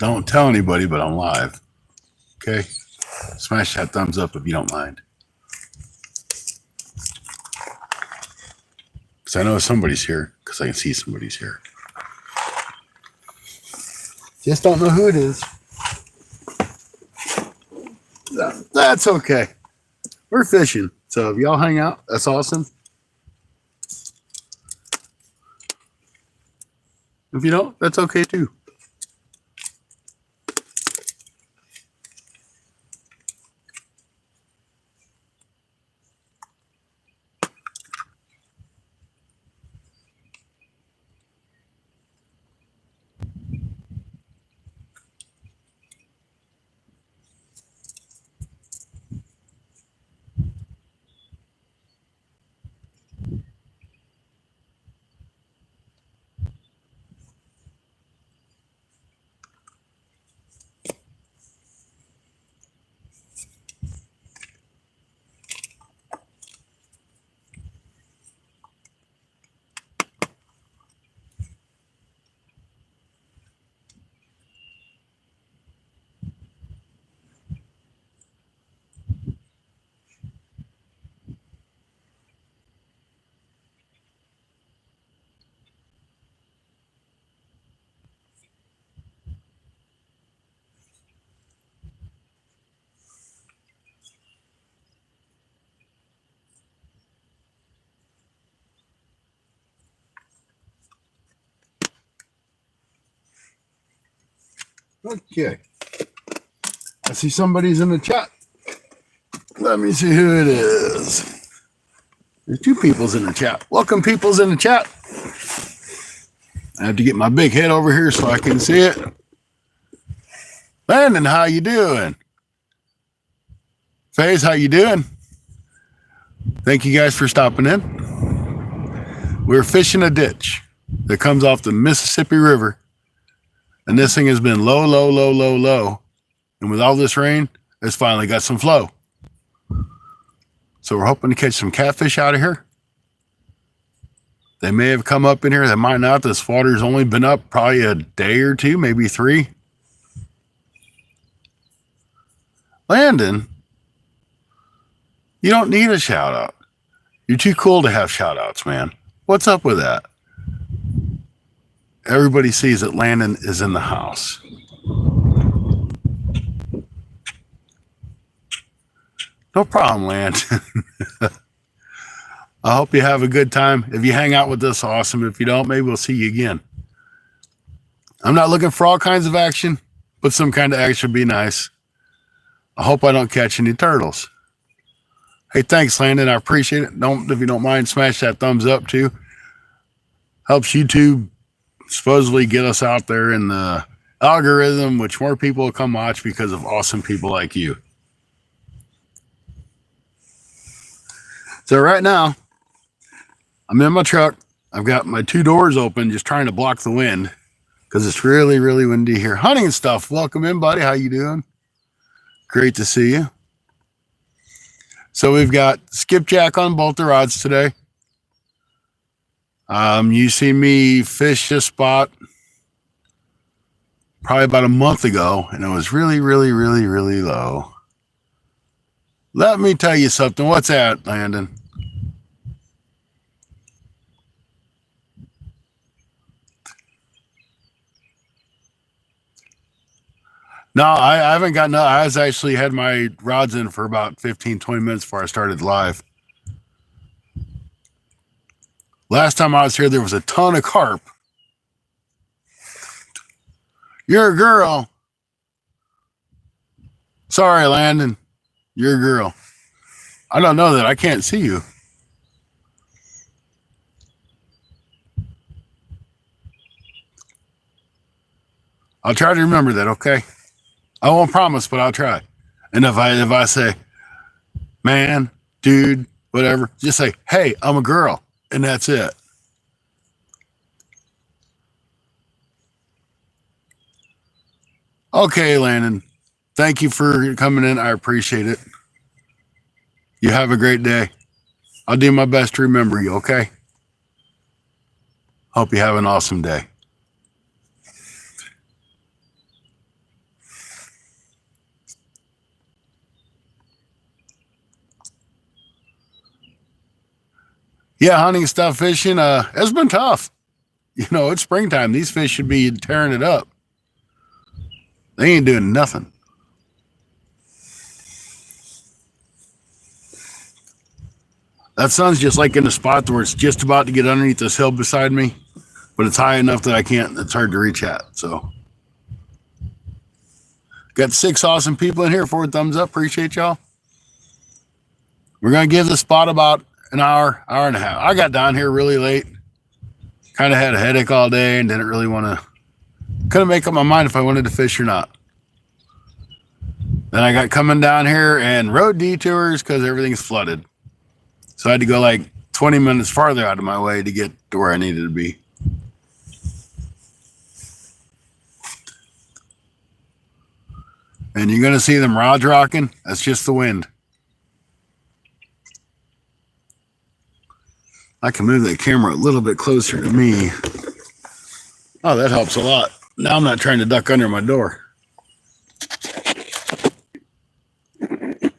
Don't tell anybody, but I'm live. Okay? Smash that thumbs up if you don't mind. Because I know somebody's here, because I can see somebody's here. Just don't know who it is. That's okay. We're fishing. So if y'all hang out, that's awesome. If you don't, that's okay too. Okay. I see somebody's in the chat. Let me see who it is. There's two people's in the chat. Welcome, people's in the chat. I have to get my big head over here so I can see it. Landon, how you doing? FaZe, how you doing? Thank you guys for stopping in. We're fishing a ditch that comes off the Mississippi River. And this thing has been low, low, low, low, low. And with all this rain, it's finally got some flow. So we're hoping to catch some catfish out of here. They may have come up in here. They might not. This water's only been up probably a day or two, maybe 3. Landon, you don't need a shout out. You're too cool to have shout outs, man. What's up with that? Everybody sees that Landon is in the house. No problem, Landon. I hope you have a good time. If you hang out with us, awesome. If you don't, maybe we'll see you again. I'm not looking for all kinds of action, but some kind of action would be nice. I hope I don't catch any turtles. Hey, thanks, Landon. I appreciate it. If you don't mind, smash that thumbs up too. Helps YouTube supposedly get us out there in the algorithm, which more people will come watch because of awesome people like you. So right now, I'm in my truck. I've got my 2 doors open, just trying to block the wind because it's really, really windy here. Hunting and stuff. Welcome in, buddy. How you doing? Great to see you. So we've got skipjack on both the rods today. You see me fish this spot probably about a month ago, and it was really, really, really, really low. Let me tell you something. What's that, Landon? No, I haven't gotten up. I was actually had my rods in for about 15, 20 minutes before I started live. Last time I was here, there was a ton of carp. You're a girl. Sorry, Landon. You're a girl. I don't know that. I can't see you. I'll try to remember that, okay? I won't promise, but I'll try. And if I say, man, dude, whatever, just say, hey, I'm a girl. And that's it. Okay, Landon. Thank you for coming in. I appreciate it. You have a great day. I'll do my best to remember you, okay? Hope you have an awesome day. Yeah, hunting stuff, fishing, it's been tough. You know, it's springtime. These fish should be tearing it up. They ain't doing nothing. That sun's just like in a spot where it's just about to get underneath this hill beside me, but it's high enough that it's hard to reach at. So, got 6 awesome people in here. 4 thumbs up. Appreciate y'all. We're going to give the spot about an hour and a half. I got down here really late. Kind of had a headache all day and didn't really want to, couldn't make up my mind if I wanted to fish or not. Then I got coming down here and road detours because everything's flooded. So I had to go like 20 minutes farther out of my way to get to where I needed to be. And you're going to see them rods rocking. That's just the wind. I can move the camera a little bit closer to me. Oh, that helps a lot. Now I'm not trying to duck under my door.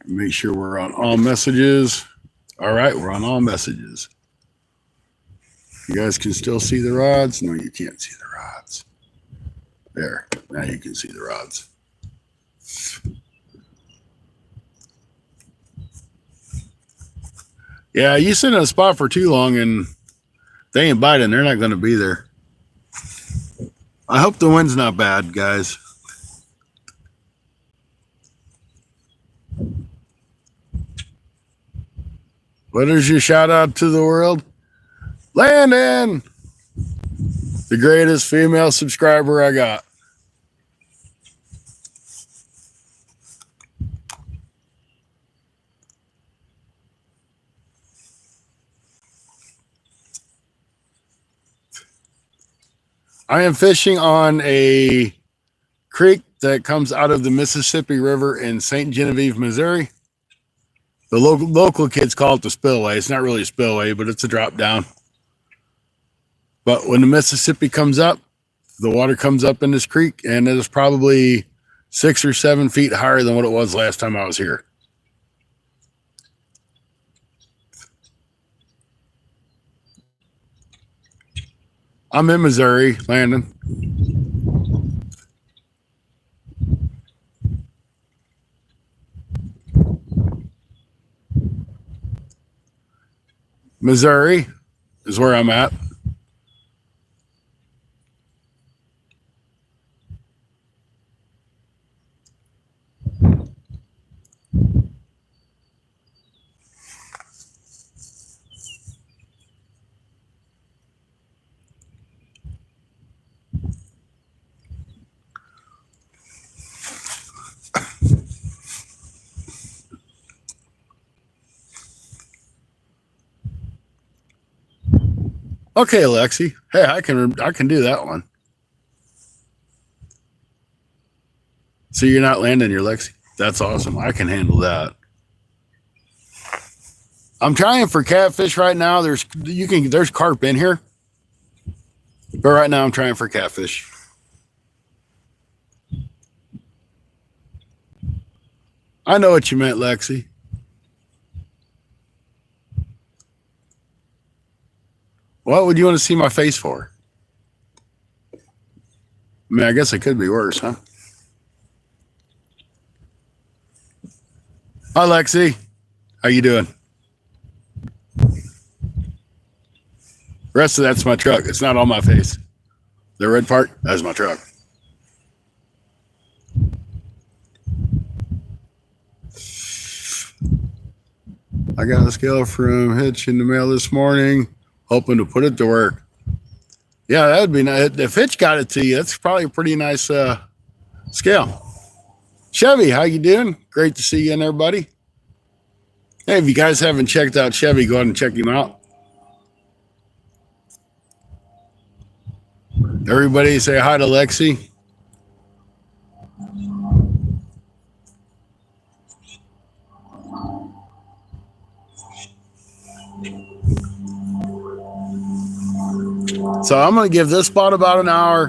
Make sure we're on all messages. All right, we're on all messages. You guys can still see the rods? No, you can't see the rods. There, now you can see the rods. Yeah, you sit in a spot for too long and they ain't biting. They're not going to be there. I hope the wind's not bad, guys. What is your shout out to the world? Landon, the greatest female subscriber I got. I am fishing on a creek that comes out of the Mississippi River in St. Genevieve, Missouri. The local kids call it the spillway. It's not really a spillway, but it's a drop down. But when the Mississippi comes up, the water comes up in this creek, and it is probably 6 or 7 feet higher than what it was last time I was here. I'm in Missouri, Landon. Missouri is where I'm at. Okay, Lexi. Hey, I can do that one. So you're not landing your Lexi. That's awesome. I can handle that. I'm trying for catfish right now. There's carp in here. But right now I'm trying for catfish. I know what you meant, Lexi. What would you want to see my face for? I mean, I guess it could be worse, huh? Hi, Lexi. How you doing? The rest of that's my truck. It's not on my face. The red part, that's my truck. I got a scale from Hitch in the mail this morning, hoping to put it to work. Yeah, that would be nice. If Hitch got it to you, that's probably a pretty nice scale. Chevy, how you doing? Great to see you in there, buddy. Hey, if you guys haven't checked out Chevy, go ahead and check him out. Everybody say hi to Lexi. So I'm going to give this spot about an hour.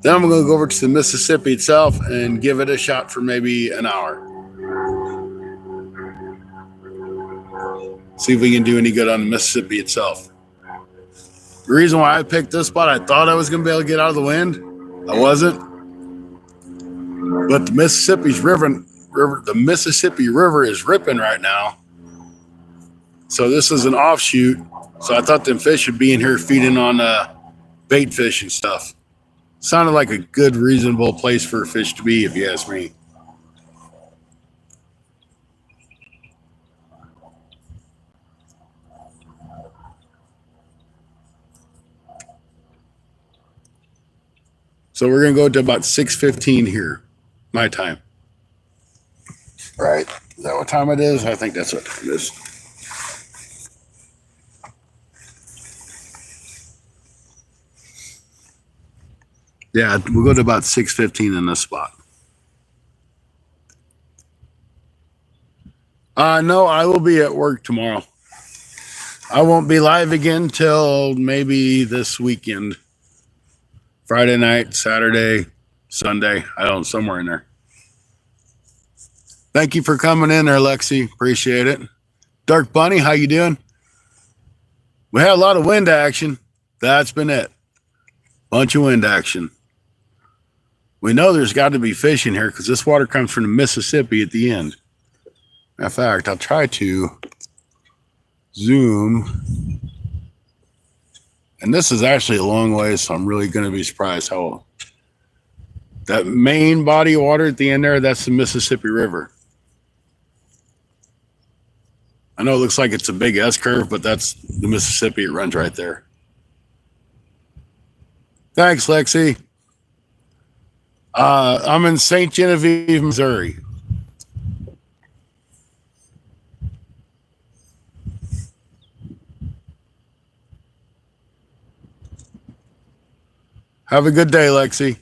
Then I'm going to go over to the Mississippi itself and give it a shot for maybe an hour. See if we can do any good on the Mississippi itself. The reason why I picked this spot, I thought I was going to be able to get out of the wind. I wasn't. But the Mississippi River is ripping right now. So this is an offshoot. So I thought them fish would be in here feeding on bait fish and stuff. Sounded like a good, reasonable place for a fish to be, if you ask me. So we're going to go to about 6:15 here, my time. Right. Is that what time it is? I think that's what time it is. Yeah, we'll go to about 6:15 in this spot. No, I will be at work tomorrow. I won't be live again till maybe this weekend. Friday night, Saturday, Sunday. I don't know, somewhere in there. Thank you for coming in there, Lexi. Appreciate it. Dark Bunny, how you doing? We had a lot of wind action. That's been it. Bunch of wind action. We know there's got to be fish in here because this water comes from the Mississippi at the end. In fact, I'll try to zoom. And this is actually a long way, so I'm really going to be surprised how that main body of water at the end there, that's the Mississippi River. I know it looks like it's a big S curve, but that's the Mississippi. It runs right there. Thanks, Lexi. I'm in St. Genevieve, Missouri. Have a good day, Lexi.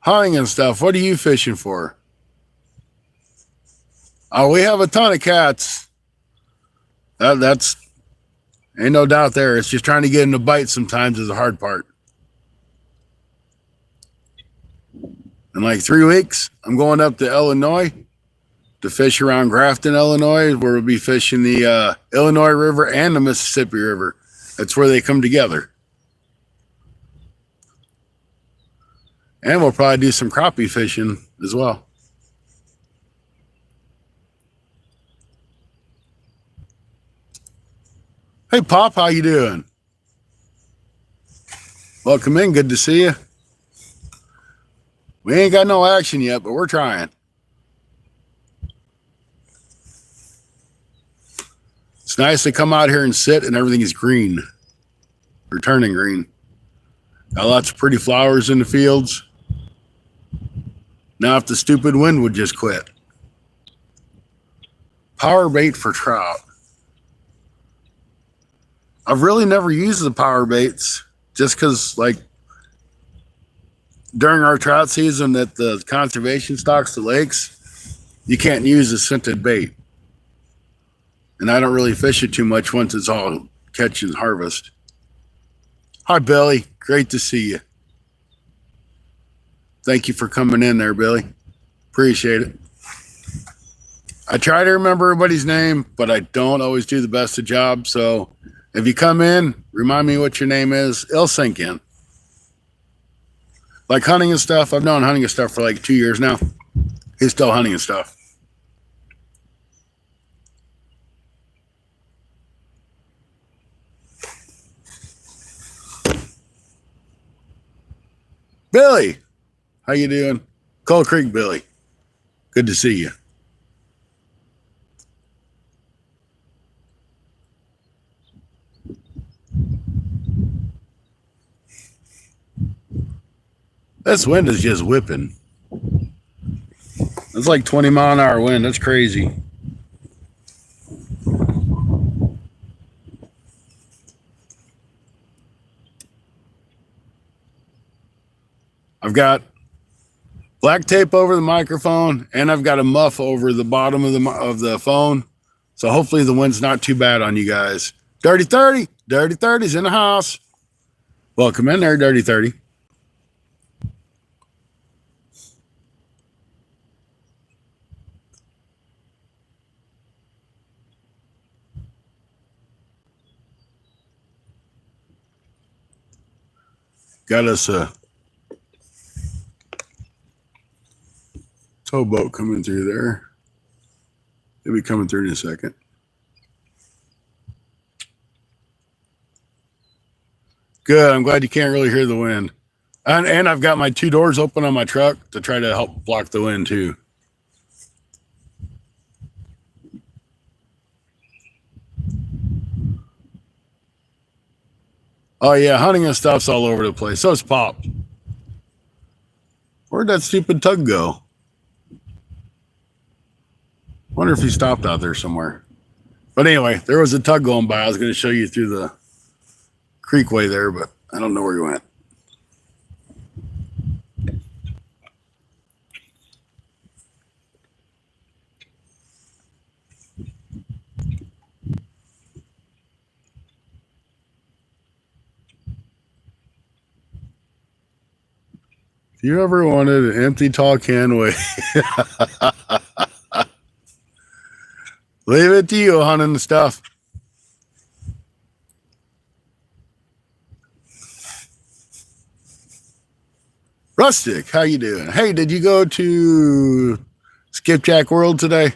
Hunting and stuff. What are you fishing for? Oh, we have a ton of cats. That's ain't no doubt there. It's just trying to get them to bite sometimes is the hard part. In like 3 weeks, I'm going up to Illinois to fish around Grafton, Illinois, where we'll be fishing the Illinois River and the Mississippi River. That's where they come together. And we'll probably do some crappie fishing as well. Hey, Pop, how you doing? Welcome in. Good to see you. We ain't got no action yet, but we're trying. It's nice to come out here and sit and everything is green. Or turning green. Got lots of pretty flowers in the fields. Now if the stupid wind would just quit. Power bait for trout. I've really never used the power baits just because, like, during our trout season at the conservation stocks, the lakes, you can't use a scented bait. And I don't really fish it too much once it's all catch and harvest. Hi, Billy. Great to see you. Thank you for coming in there, Billy. Appreciate it. I try to remember everybody's name, but I don't always do the best of job. So if you come in, remind me what your name is. It'll sink in. Like hunting and stuff. I've known hunting and stuff for like 2 years now. He's still hunting and stuff. Billy, how you doing? Coal Creek Billy. Good to see you. This wind is just whipping. It's like 20-mile-an-hour wind. That's crazy. I've got black tape over the microphone, and I've got a muff over the bottom of the phone. So hopefully the wind's not too bad on you guys. Dirty 30. Dirty 30's in the house. Welcome in there, Dirty 30. Got us a towboat coming through there. It'll be coming through in a second. Good. I'm glad you can't really hear the wind. And I've got my 2 doors open on my truck to try to help block the wind too. Oh yeah, hunting and stuff's all over the place. So it's Pop. Where'd that stupid tug go? Wonder if he stopped out there somewhere. But anyway, there was a tug going by. I was going to show you through the creekway there, but I don't know where he went. If you ever wanted an empty tall can, wait. Leave it to you, hunting and stuff. Rustic, how you doing? Hey, did you go to Skipjack World today?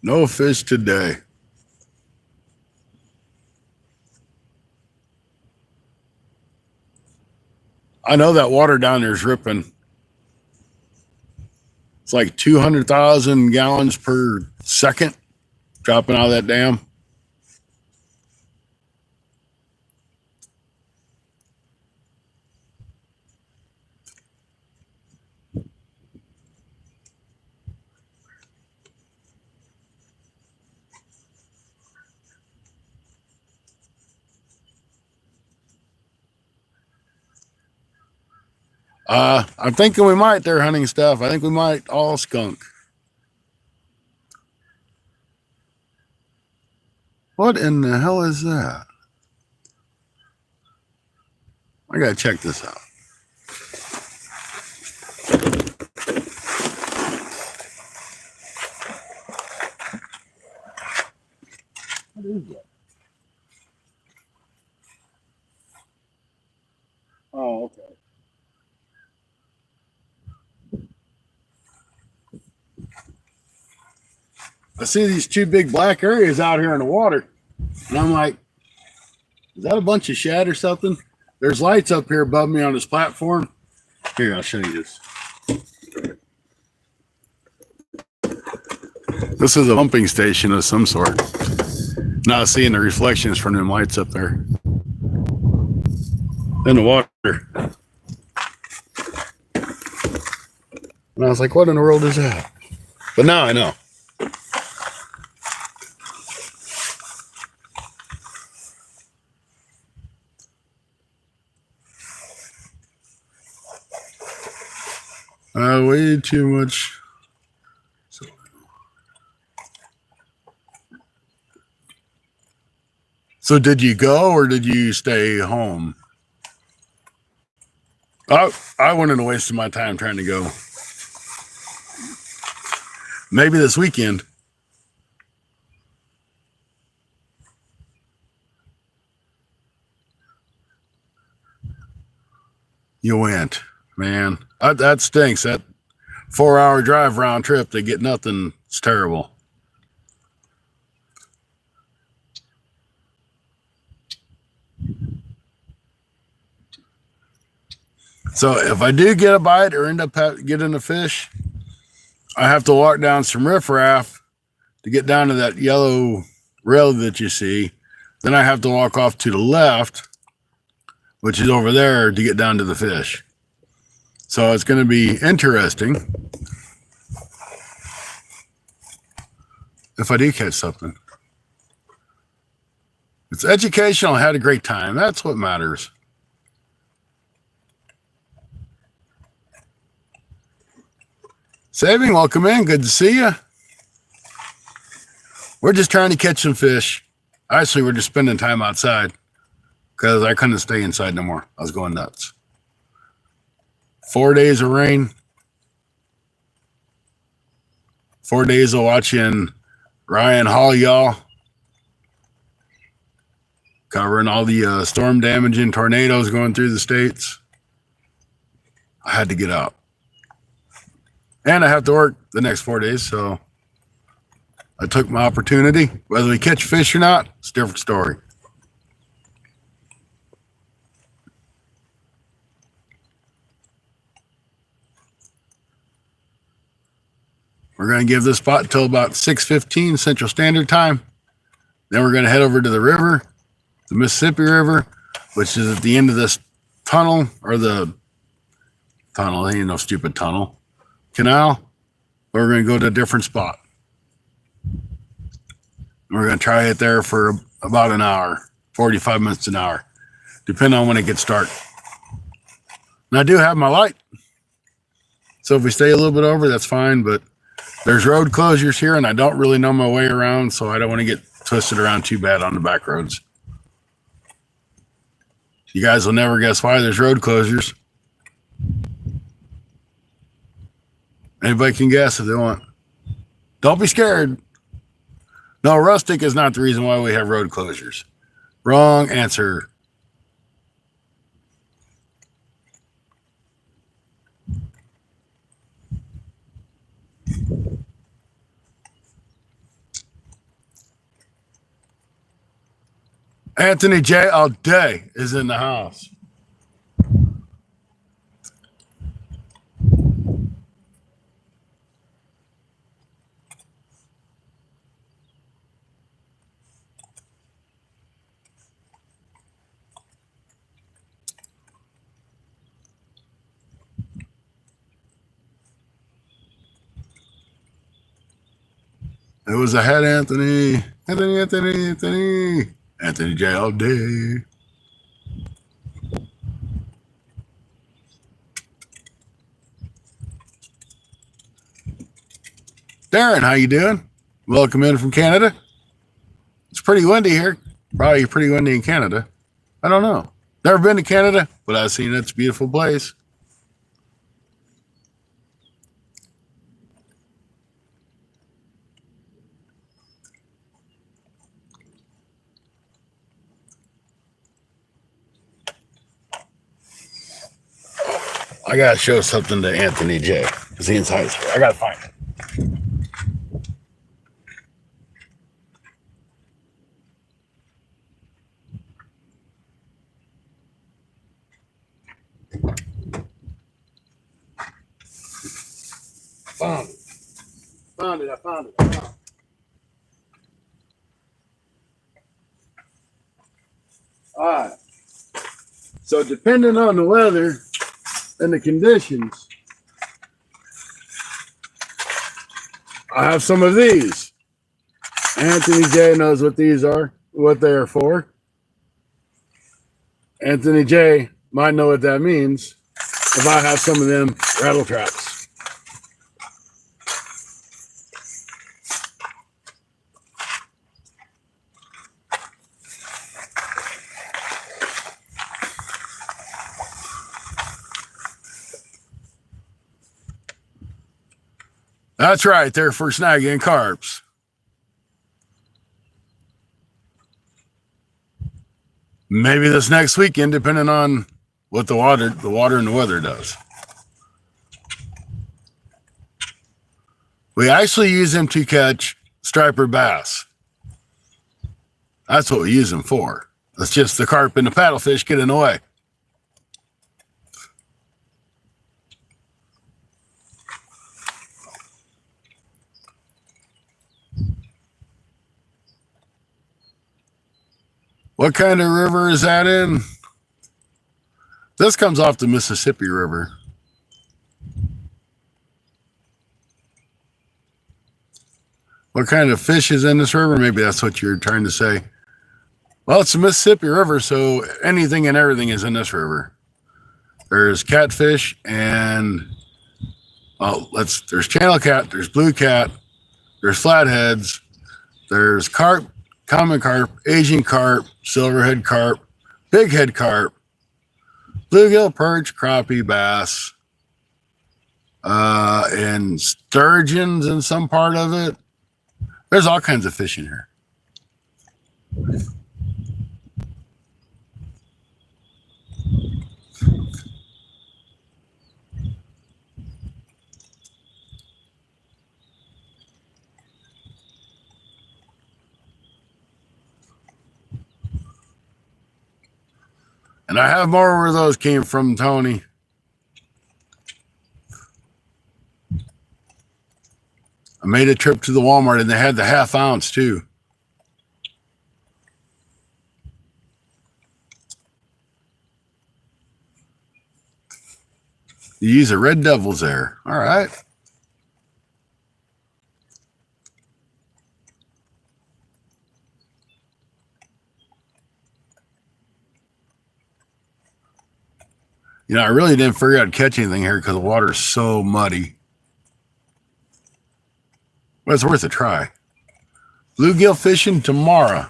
No fish today. I know that water down there is ripping. It's like 200,000 gallons per second dropping out of that dam. I'm thinking we might there hunting stuff. I think we might all skunk. What in the hell is that? I gotta check this out. What is that? Oh, okay. I see these 2 big black areas out here in the water. And I'm like, is that a bunch of shad or something? There's lights up here above me on this platform. Here, I'll show you this. This is a pumping station of some sort. Now seeing the reflections from them lights up there in the water. And I was like, what in the world is that? But now I know. Way too much. So did you go or did you stay home? I wouldn't have wasted my time trying to go. Maybe this weekend. You went, man. That stinks. That 4-hour drive round trip to get nothing. It's terrible. So if I do get a bite or end up getting a fish, I have to walk down some riffraff to get down to that yellow rail that you see. Then I have to walk off to the left, which is over there, to get down to the fish. So it's going to be interesting if I do catch something. It's educational. I had a great time. That's what matters. Saving, welcome in. Good to see you. We're just trying to catch some fish. Actually, we're just spending time outside because I couldn't stay inside no more. I was going nuts. 4 days of rain. 4 days of watching Ryan Hall, y'all. Covering all the storm damage and tornadoes going through the states. I had to get out. And I have to work the next 4 days, so I took my opportunity. Whether we catch fish or not, it's a different story. We're going to give this spot until about 6:15 Central Standard Time. Then we're going to head over to the river, the Mississippi River, which is at the end of this tunnel, or the tunnel, ain't no stupid tunnel, canal. We're going to go to a different spot. We're going to try it there for about an hour, 45 minutes an hour, depending on when it gets dark. And I do have my light. So if we stay a little bit over, that's fine, but there's road closures here, and I don't really know my way around, so I don't want to get twisted around too bad on the back roads. You guys will never guess why there's road closures. Anybody can guess if they want. Don't be scared. No, rustic is not the reason why we have road closures. Wrong answer. Anthony J. all day is in the house. It was ahead, Anthony. Anthony J. all day. Darren, how you doing? Welcome in from Canada. It's pretty windy here. Probably pretty windy in Canada. I don't know. Never been to Canada, but I've seen it's a beautiful place. I gotta show something to Anthony J. because he's inside. I gotta find it. Found it. I found it. All right. So depending on the weather and the conditions, I have some of these. Anthony J knows what these are, what they are for. Anthony J might know what that means if I have some of them rattle traps. That's right, they're for snagging carps. Maybe this next weekend, depending on what the water and the weather does. We actually use them to catch striper bass. That's what we use them for. It's just the carp and the paddlefish get in the way. What kind of river is that in? This comes off the Mississippi River. What kind of fish is in this river? Maybe that's what you're trying to say. Well, it's the Mississippi River, so anything and everything is in this river. There's catfish and there's channel cat, there's blue cat, there's flatheads, there's carp, common carp, Asian carp, silverhead carp, bighead carp, bluegill, perch, crappie, bass, and sturgeons in some part of it. There's all kinds of fish in here. And I have more where those came from, Tony. I made a trip to the Walmart and they had the half ounce too. You use a Red Devils there. All right. You know, I really didn't figure out to catch anything here because the water is so muddy. But it's worth a try. Bluegill fishing tomorrow.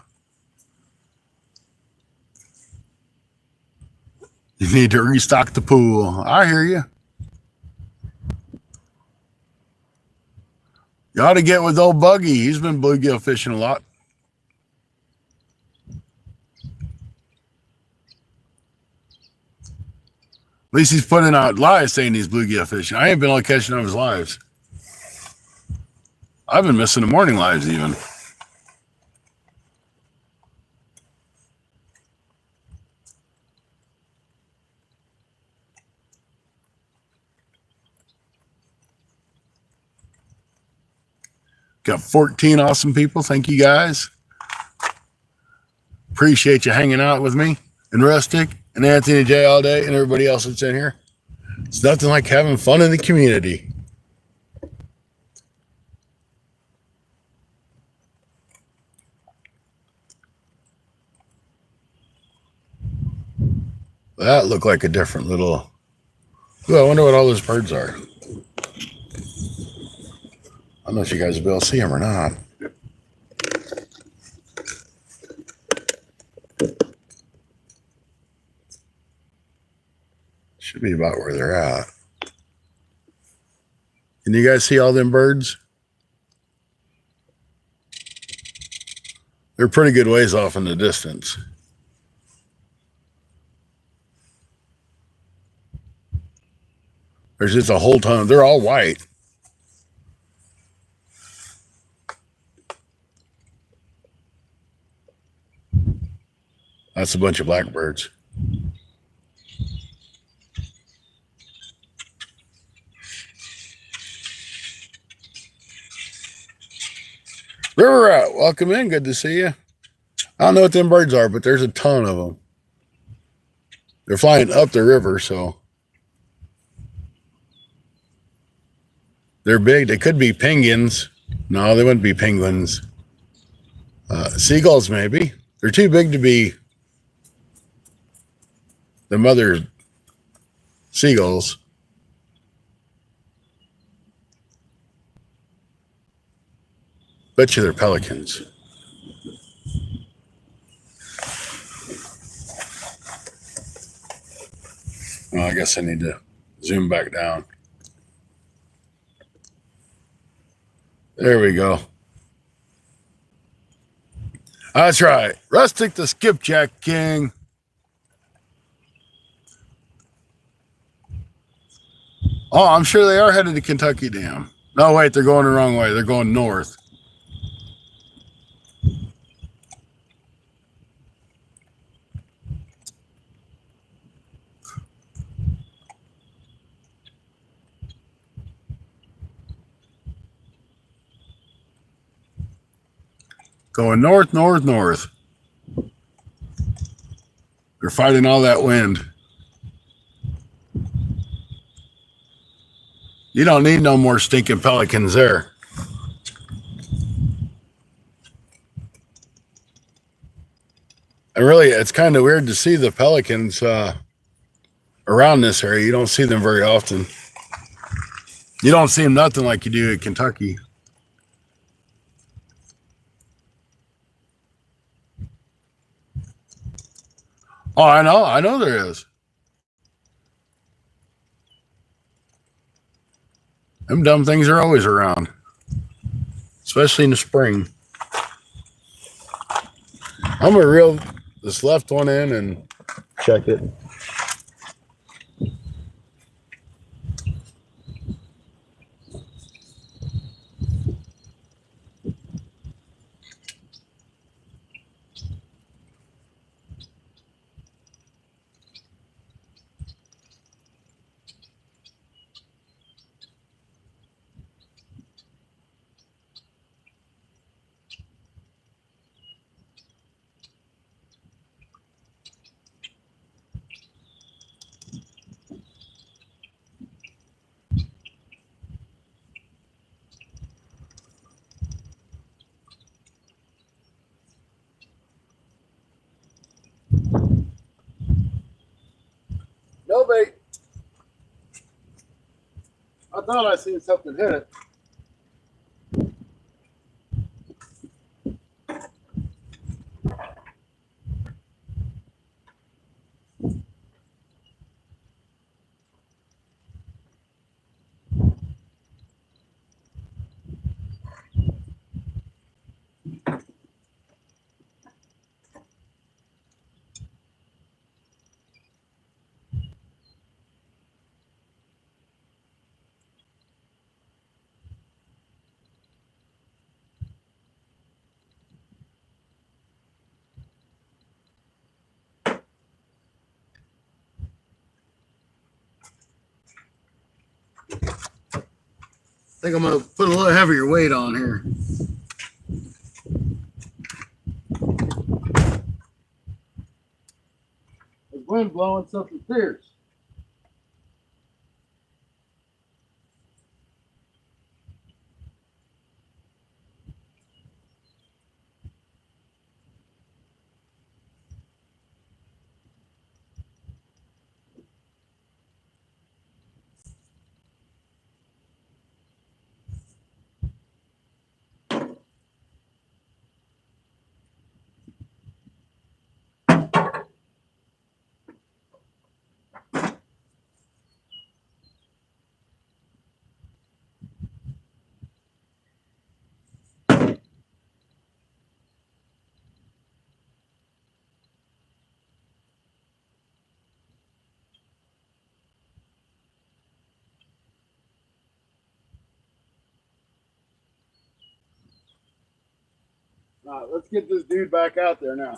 You need to restock the pool. I hear you. You ought to get with old Buggy. He's been bluegill fishing a lot. At least he's putting out lives saying he's bluegill fishing. I ain't been able to catch none of his lives. I've been missing the morning lives even. Got 14 awesome people. Thank you guys. Appreciate you hanging out with me and Rustic and Anthony J all day and everybody else that's in here. It's nothing like having fun in the community. That looked like a different little... Ooh, I wonder what all those birds are. I don't know if you guys will be able to see them or not. Should be about where they're at. Can you guys see all them birds? They're pretty good ways off in the distance. There's just a whole ton. They're all white. That's a bunch of blackbirds. River Rat, welcome in. Good to see you. I don't know what them birds are, but there's a ton of them. They're flying up the river, so they're big. They could be penguins. No, they wouldn't be penguins. Seagulls, maybe. They're too big to be the mother seagulls. Bet you they're pelicans. Well, I guess I need to zoom back down. There we go. That's right. Rustic the Skipjack King. Oh, I'm sure they are headed to Kentucky Dam. No, wait, they're going the wrong way. They're going north. Going north, north, north. They're fighting all that wind. You don't need no more stinking pelicans there. And really, it's kind of weird to see the pelicans around this area. You don't see them very often. You don't see them nothing like you do in Kentucky. Oh, I know there is. Them dumb things are always around, especially in the spring. I'm gonna reel this left one in and check it. No bait. I thought I seen something hit it. I think I'm gonna put a little heavier weight on here. The wind blowing something fierce. All right, let's get this dude back out there now.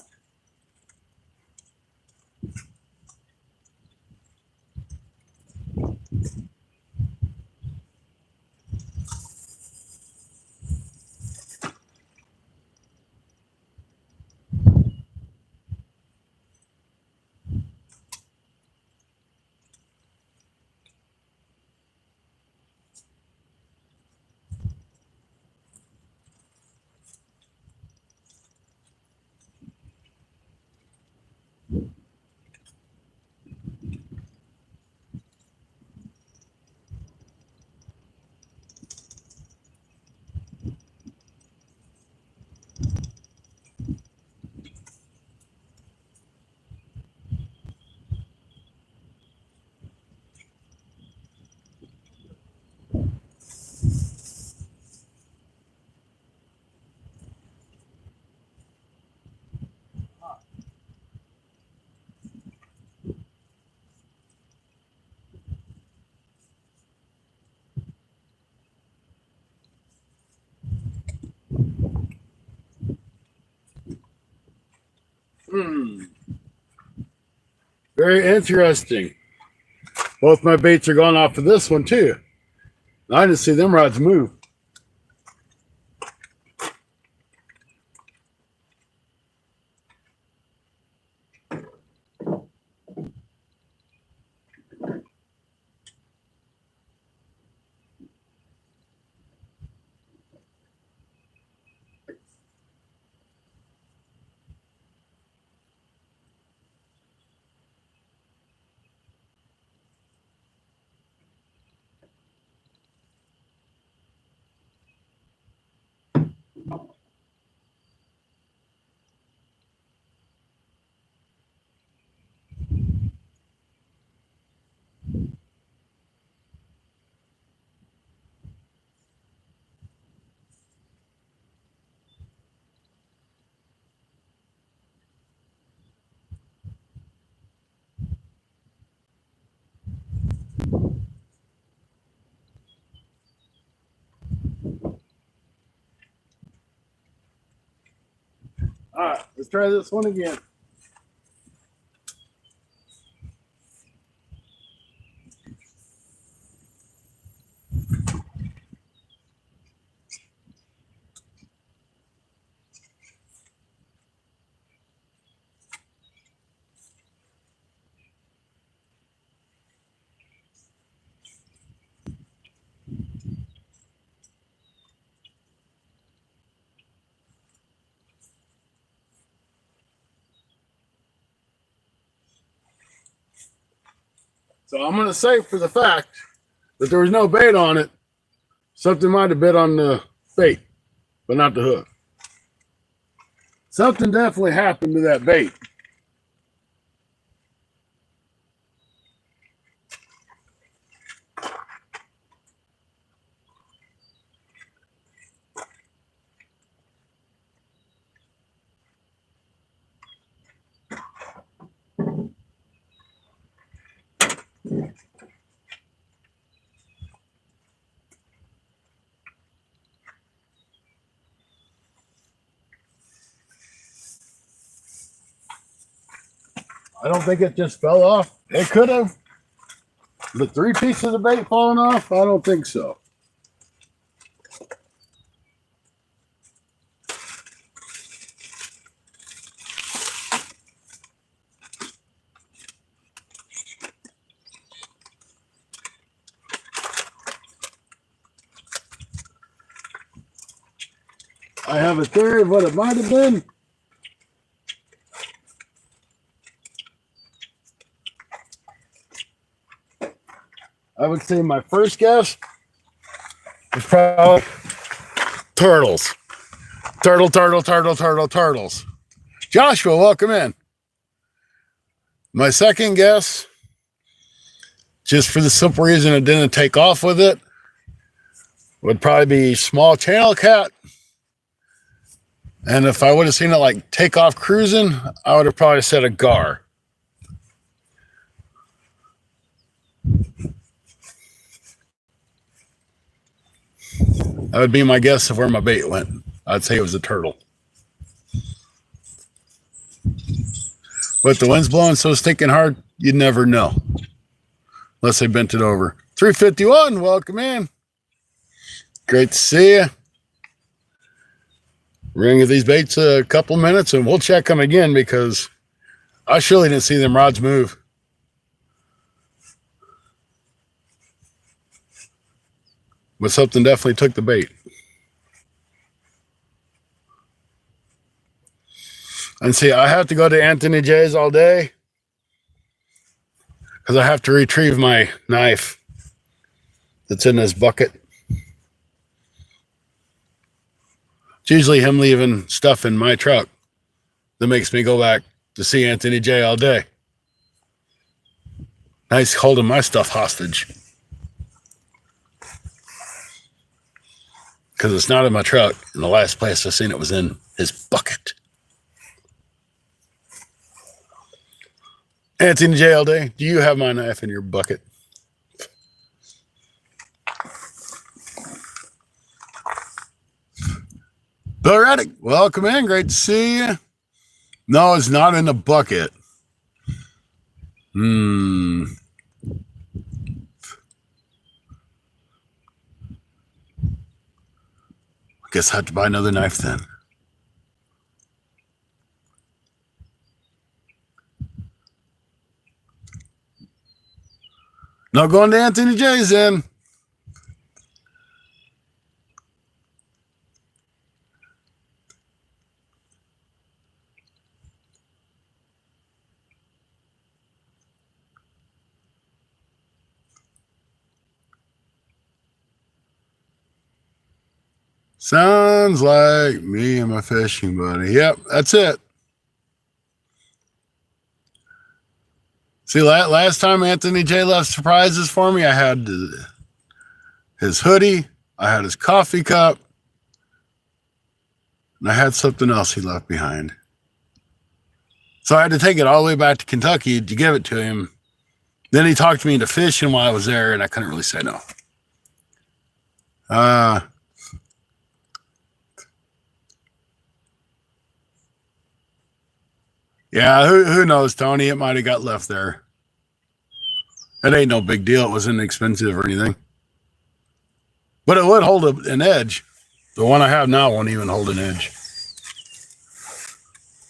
Very interesting. Both my baits are gone off of this one too. I didn't see them rods move. All right, let's try this one again. So I'm going to say for the fact that there was no bait on it, something might have bit on the bait, but not the hook. Something definitely happened to that bait. I don't think it just fell off. It could have. The 3 pieces of bait falling off? I don't think so. I have a theory of what it might have been. I would say my first guess is probably turtles. Turtles. Joshua, welcome in. My second guess, just for the simple reason it didn't take off with it, would probably be small channel cat. And if I would have seen it like take off cruising, I would have probably said a gar. That would be my guess of where my bait went. I'd say it was a turtle. But the wind's blowing so stinking hard, you'd never know. Unless they bent it over. 351, welcome in. Great to see you. We're going to give these baits a couple minutes and we'll check them again because I surely didn't see them rods move. But something definitely took the bait. And see, I have to go to Anthony J's all day because I have to retrieve my knife that's in this bucket. It's usually him leaving stuff in my truck that makes me go back to see Anthony J all day. Nice holding my stuff hostage. Because it's not in my truck, and the last place I seen it was in his bucket. Anthony J all day, do you have my knife in your bucket? Bill Reddick, welcome in. Great to see you. No, it's not in the bucket. I guess I have to buy another knife then. No going to Anthony J's then. Sounds like me and my fishing buddy. Yep, that's it. See, last time Anthony J left surprises for me, I had his hoodie, I had his coffee cup, and I had something else he left behind. So I had to take it all the way back to Kentucky to give it to him. Then he talked me into fishing while I was there, and I couldn't really say no. Yeah, who knows, Tony? It might have got left there. It ain't no big deal. It wasn't expensive or anything. But it would hold an edge. The one I have now won't even hold an edge.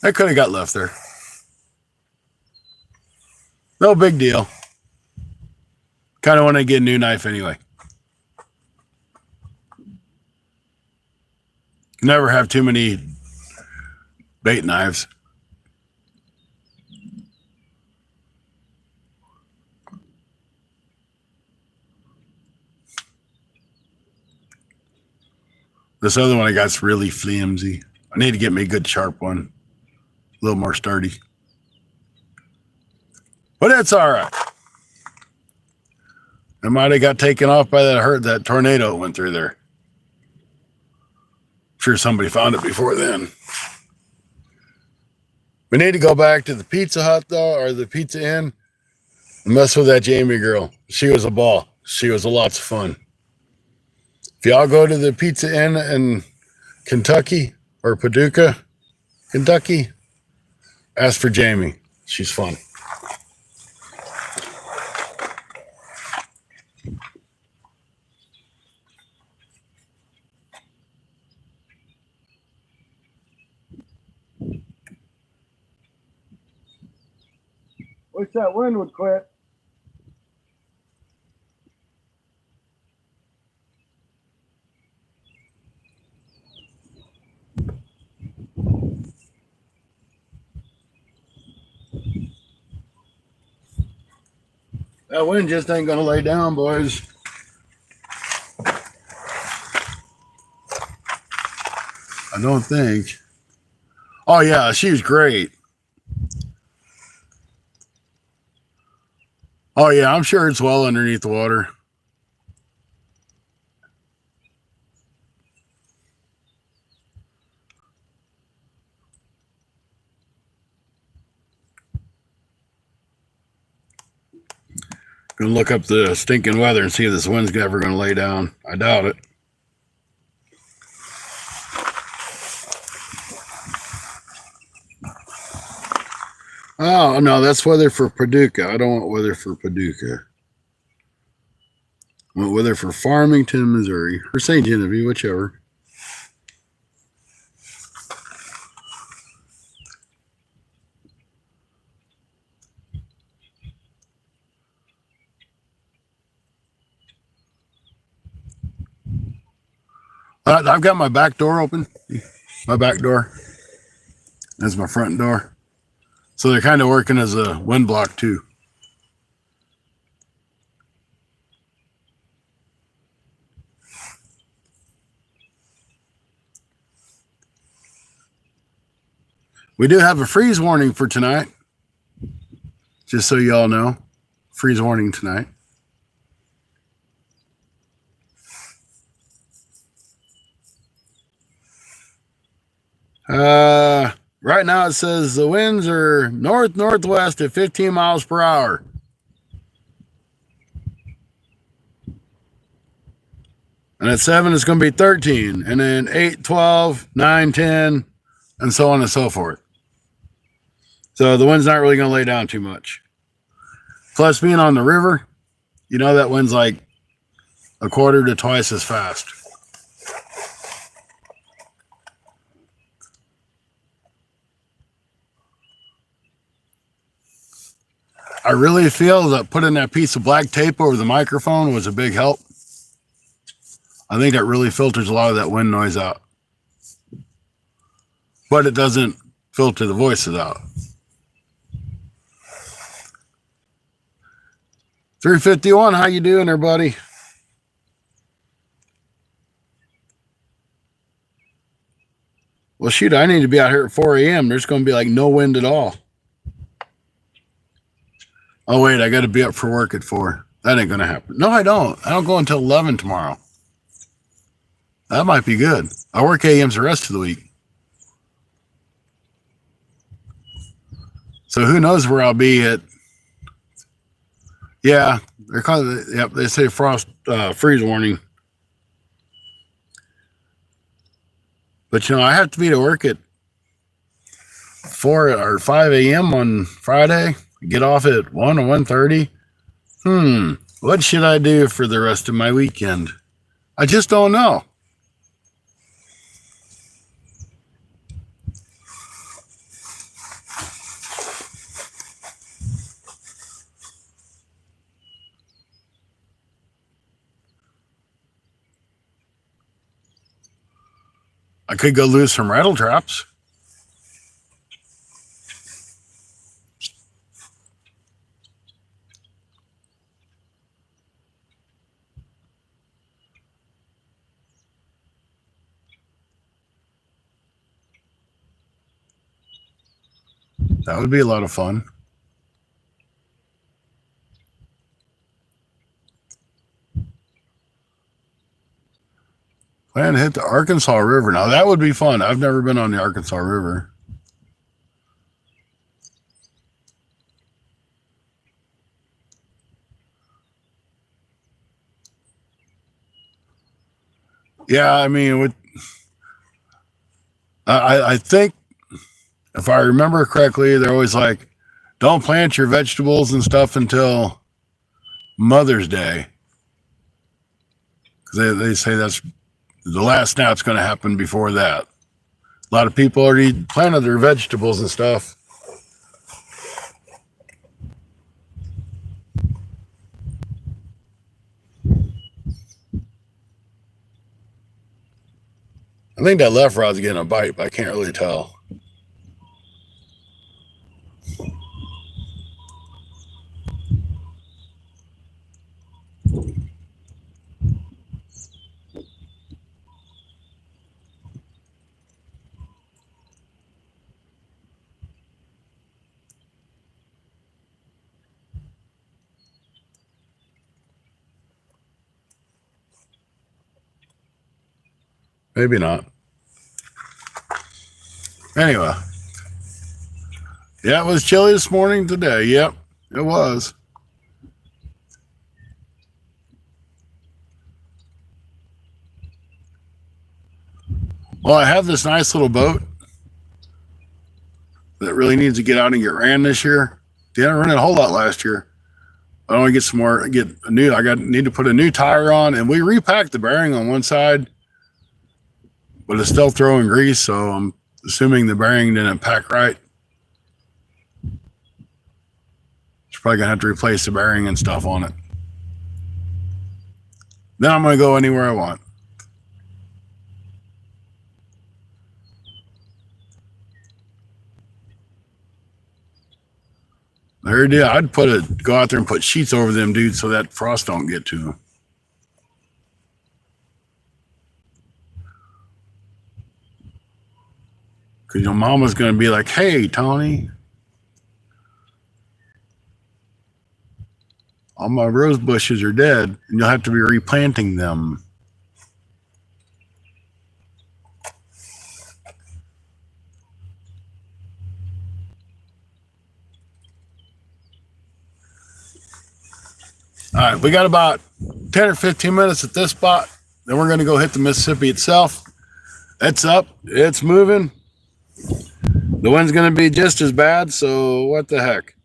It could have got left there. No big deal. Kind of want to get a new knife anyway. Never have too many bait knives. This other one I got's really flimsy. I need to get me a good sharp one. A little more sturdy. But it's all right. It might have got taken off by that tornado that went through there. I'm sure somebody found it before then. We need to go back to the Pizza Hut, though, or the Pizza Inn, and mess with that Jamie girl. She was a ball. She was lots of fun. If y'all go to the Pizza Inn in Kentucky or Paducah, Kentucky, ask for Jamie. She's fun. Wish that wind would quit. That wind just ain't gonna lay down, boys. I don't think. Oh yeah, she was great. Oh yeah, I'm sure it's well underneath the water. Gonna look up the stinking weather and see if this wind's ever gonna lay down. I doubt it. Oh no, that's weather for Paducah. I don't want weather for Paducah. I want weather for Farmington, Missouri, or St. Genevieve, whichever. I've got my back door open. My back door. That's my front door. So they're kind of working as a wind block too. We do have a freeze warning for tonight. Just so y'all know. Freeze warning tonight. Right now it says the winds are north-northwest at 15 miles per hour. And at 7, it's going to be 13. And then 8, 12, 9, 10, and so on and so forth. So the wind's not really going to lay down too much. Plus, being on the river, you know that wind's like a quarter to twice as fast. I really feel that putting that piece of black tape over the microphone was a big help. I think that really filters a lot of that wind noise out. But it doesn't filter the voices out. 351, how you doing there, buddy? Well, shoot, I need to be out here at 4 a.m. There's going to be like no wind at all. Oh, wait, I got to be up for work at 4. That ain't going to happen. No, I don't. I don't go until 11 tomorrow. That might be good. I work AMs the rest of the week. So who knows where I'll be at. Yeah, they're kind of, yep, they say frost freeze warning. But, you know, I have to be to work at 4 or 5 a.m. on Friday. Get off at 1 or 1:30. What should I do for the rest of my weekend? I just don't know. I could go lose some rattle traps. That would be a lot of fun. Plan to hit the Arkansas River. Now, that would be fun. I've never been on the Arkansas River. Yeah, I mean, I think if I remember correctly, they're always like, don't plant your vegetables and stuff until Mother's Day. Because they say that's the last snap's going to happen before that. A lot of people already planted their vegetables and stuff. I think that left rod's getting a bite, but I can't really tell. Maybe not. Anyway. Yeah, it was chilly this morning today. Yep, it was. Well, I have this nice little boat that really needs to get out and get ran this year. Didn't run it a whole lot last year. I want to get some more. Need to put a new tire on, and we repacked the bearing on one side, but it's still throwing grease. So I'm assuming the bearing didn't pack right. It's probably gonna have to replace the bearing and stuff on it. Then I'm gonna go anywhere I want. I'd go out there and put sheets over them dudes so that frost don't get to them. Because your mama's going to be like, hey, Tony, all my rose bushes are dead, and you'll have to be replanting them. All right, we got about 10 or 15 minutes at this spot. Then we're going to go hit the Mississippi itself. It's up. It's moving. The wind's going to be just as bad, so what the heck?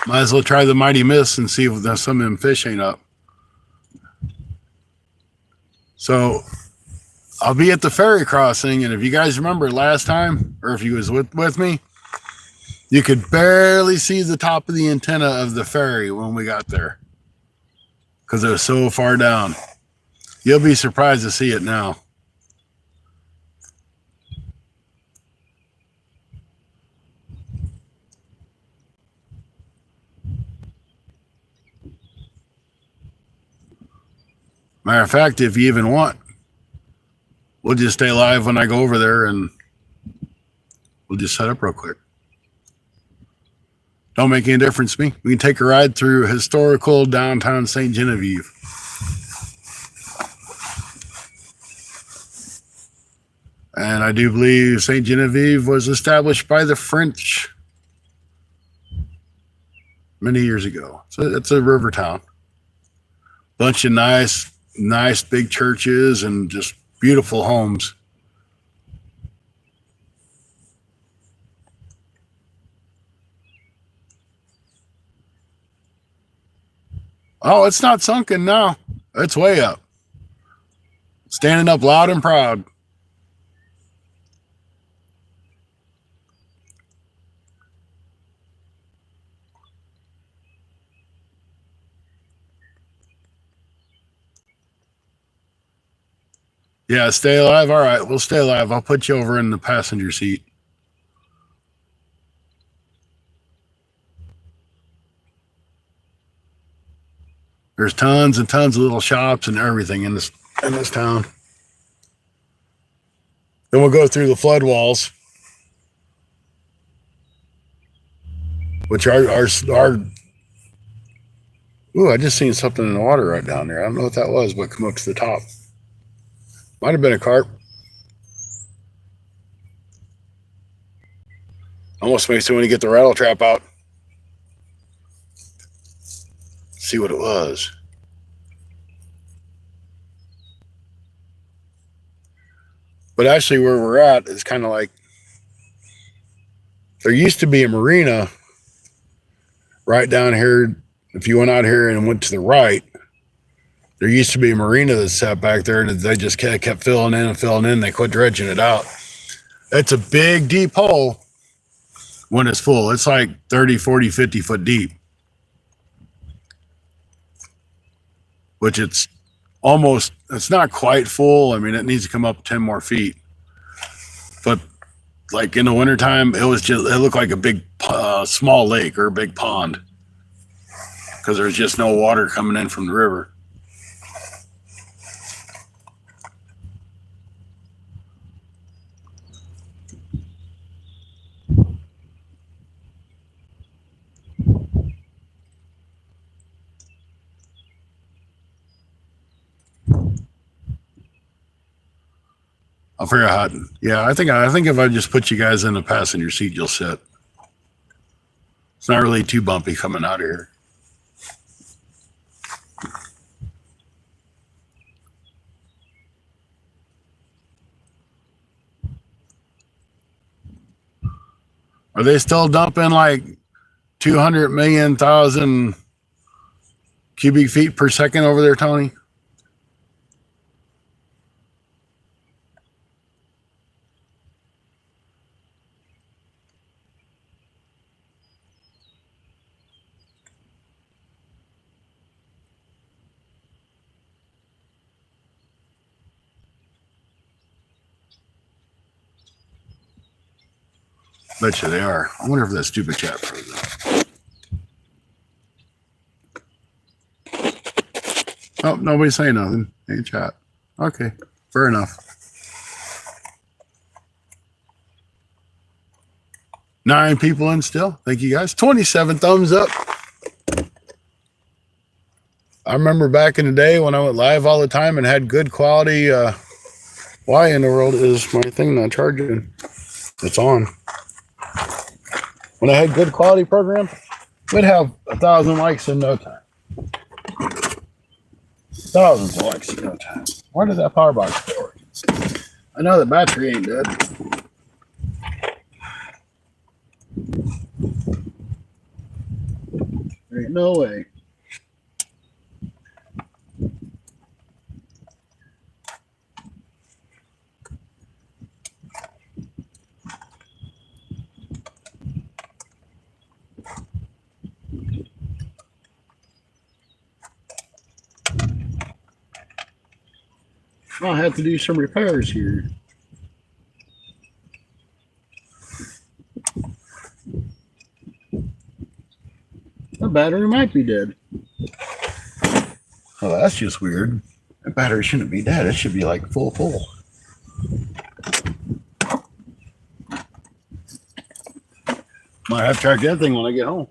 Might as well try the Mighty Miss and see if some of them fish ain't up. So I'll be at the ferry crossing, and if you guys remember last time, or if you was with me, you could barely see the top of the antenna of the ferry when we got there because it was so far down. You'll be surprised to see it now. Matter of fact, if you even want, we'll just stay live when I go over there and we'll just set up real quick. Don't make any difference to me. We can take a ride through historical downtown St. Genevieve. And I do believe St. Genevieve was established by the French. many years ago. So it's a river town. Bunch of nice big churches and just beautiful homes. Oh, it's not sunken now. It's way up. Standing up loud and proud. Yeah, stay alive. All right, we'll stay alive. I'll put you over in the passenger seat. There's tons and tons of little shops and everything in this town. Then we'll go through the flood walls, which are ooh, I just seen something in the water right down there. I don't know what that was, but come up to the top. Might have been a carp. Almost makes me want to get the rattle trap out. See what it was. But actually where we're at is kind of like, there used to be a marina right down here. If you went out here and went to the right, there used to be a marina that sat back there, and they just kept filling in and filling in. They quit dredging it out. It's a big, deep hole when it's full. It's like 30, 40, 50 foot deep, which it's not quite full. I mean, it needs to come up 10 more feet. But like in the wintertime, it looked like a big, small lake or a big pond because there's just no water coming in from the river. I'll figure out how. Yeah, I think if I just put you guys in the passenger seat, you'll sit. It's not really too bumpy coming out of here. Are they still dumping like 200 million thousand cubic feet per second over there, Tony? Bet you they are. I wonder if that stupid chat froze up. Oh, nobody's saying nothing. Hey, chat. Okay, fair enough. 9 people in still. Thank you guys. 27 thumbs up. I remember back in the day when I went live all the time and had good quality. Why in the world is my thing not charging? It's on. When I had good quality program, we'd have 1,000 likes in no time. Thousands of likes in no time. Where did that power box go? I know the battery ain't dead. There ain't no way. I'll have to do some repairs here. The battery might be dead. Oh, that's just weird. The battery shouldn't be dead. It should be like full. Might have to track that thing when I get home.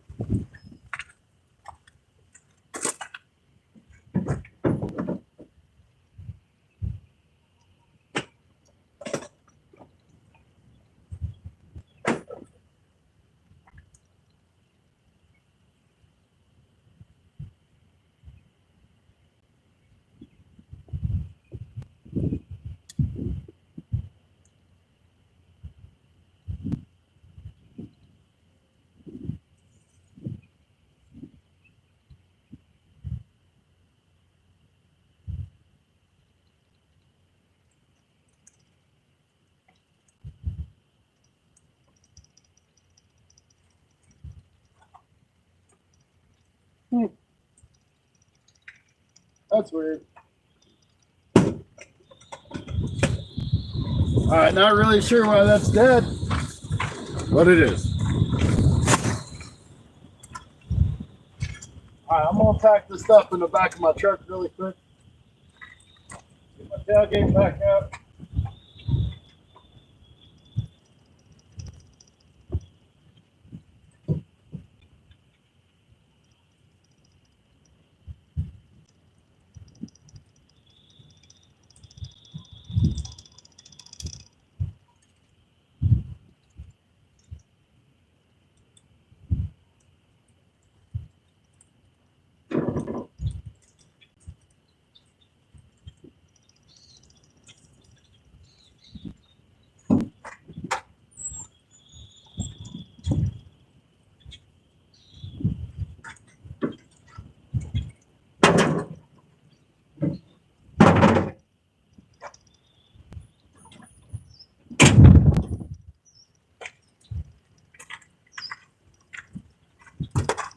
That's weird. All right, not really sure why that's dead, but it is. All right, I'm gonna pack this stuff in the back of my truck really quick. Get my tailgate back up.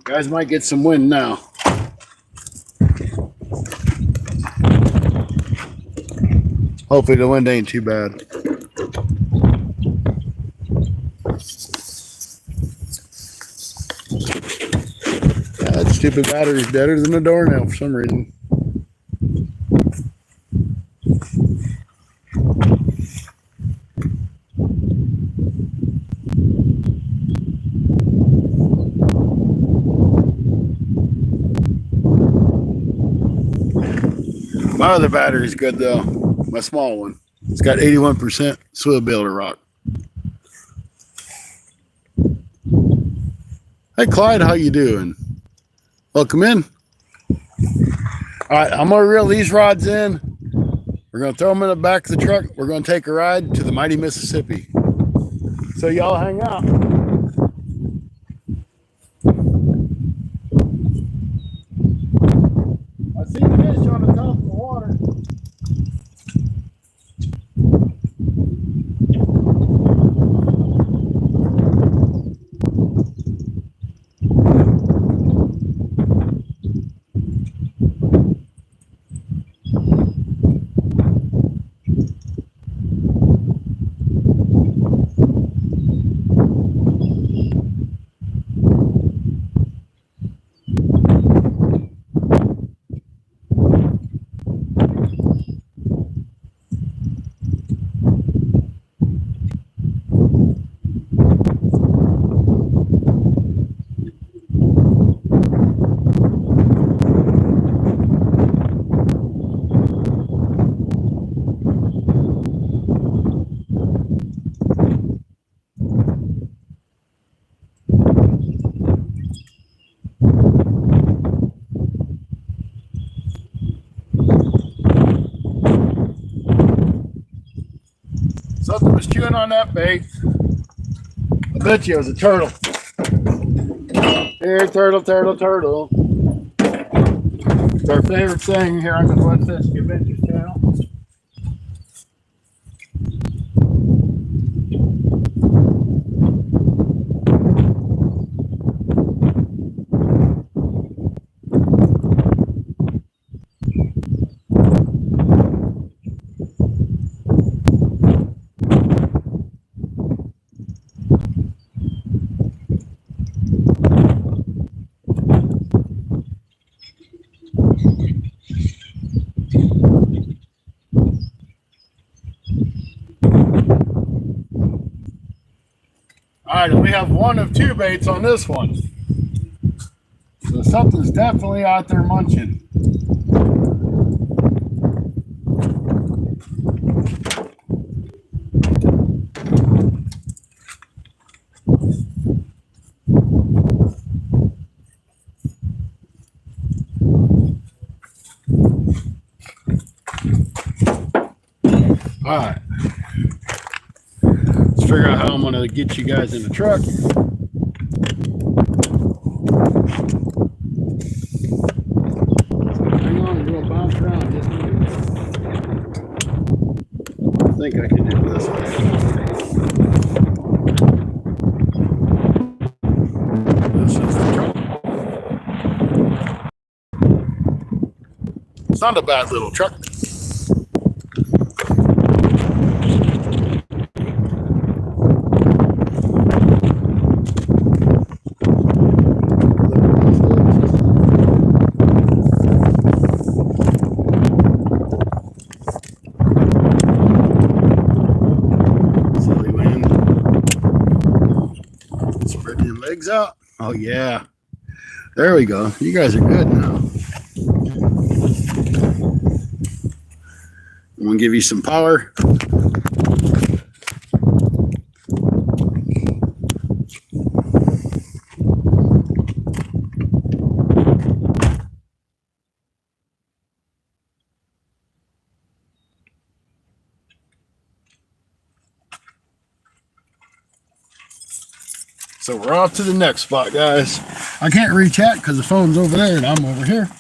Guys might get some wind now. Hopefully the wind ain't too bad. That stupid battery's deader than a doornail for some reason. My other battery's good though. My small one. It's got 81% swivel builder rock. Hey Clyde, how you doing? Welcome in. All right, I'm gonna reel these rods in. We're gonna throw them in the back of the truck. We're gonna take a ride to the mighty Mississippi. So y'all hang out. I see fish on the top of the water. Something was chewing on that bait. I bet you it was a turtle. Here, turtle, turtle, turtle. It's our favorite thing here on the Bloodfish Adventures channel. All right, and we have one of two baits on this one. So something's definitely out there munching. All right. Let's figure out how I'm going to get you guys in the truck. Hang on, we're going to bounce around just a minute. I think I can do this way. This is the truck. It's not a bad little truck. Silly wind. Spread your legs out. Oh yeah. There we go. You guys are good now. I'm gonna give you some power. So we're off to the next spot, guys. I can't reach out because the phone's over there and I'm over here.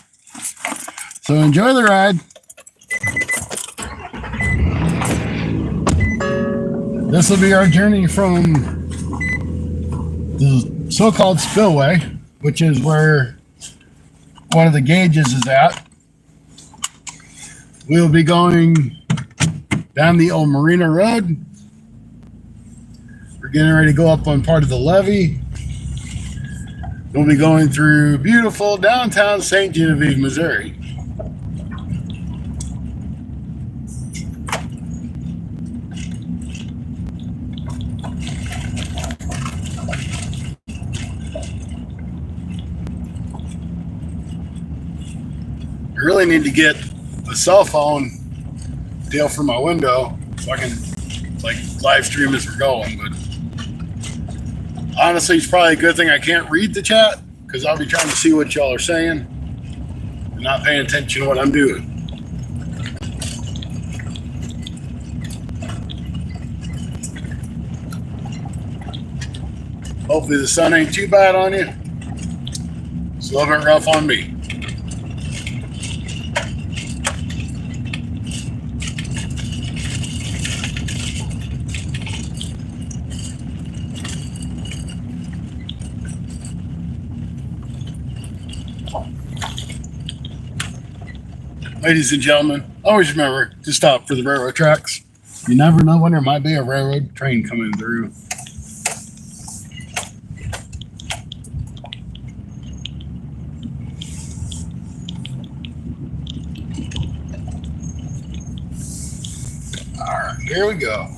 So enjoy the ride. This will be our journey from the so-called spillway, which is where one of the gauges is at. We'll be going down the old Marina Road. We're getting ready to go up on part of the levee. We'll be going through beautiful downtown St. Genevieve, Missouri. I really need to get a cell phone deal for my window so I can like live stream as we're going, but honestly, it's probably a good thing I can't read the chat because I'll be trying to see what y'all are saying and not paying attention to what I'm doing. Hopefully the sun ain't too bad on you. It's a little bit rough on me. Ladies and gentlemen, always remember to stop for the railroad tracks. You never know when there might be a railroad train coming through. All right, here we go.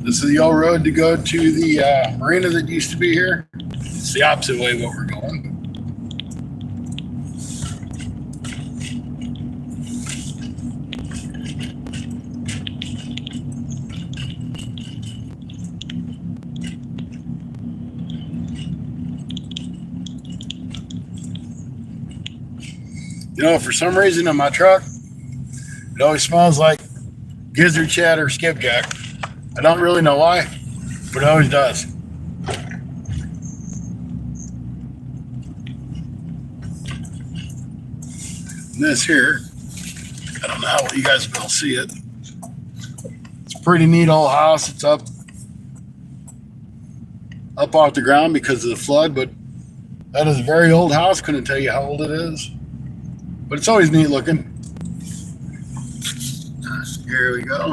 This is the old road to go to the marina that used to be here. It's the opposite way what we're going. You know, for some reason in my truck, it always smells like gizzard chat or skipjack. I don't really know why, but it always does. And this here, I don't know how you guys will see it. It's a pretty neat old house. It's up off the ground because of the flood, but that is a very old house. Couldn't tell you how old it is. But it's always neat looking. Here we go.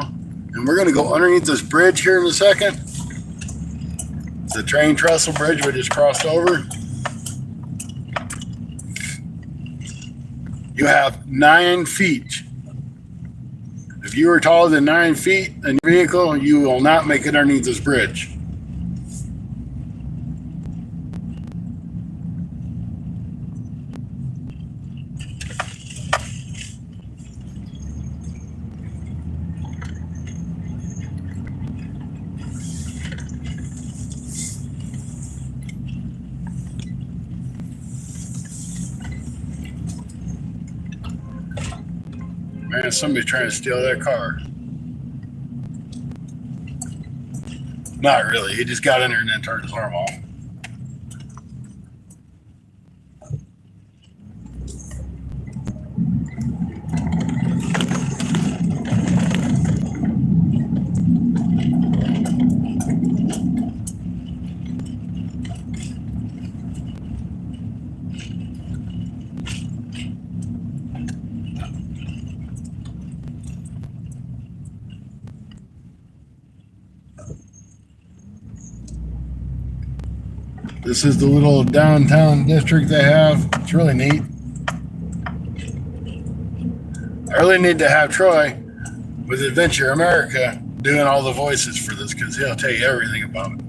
And we're going to go underneath this bridge here in a second. It's the train trestle bridge we just crossed over. You have 9 feet. If you are taller than 9 feet in your vehicle, you will not make it underneath this bridge. Man, somebody's trying to steal that car. Not really. He just got in there and then turned his arm off. This is the little downtown district they have. It's really neat. I really need to have Troy with Adventure America doing all the voices for this because he'll tell you everything about it.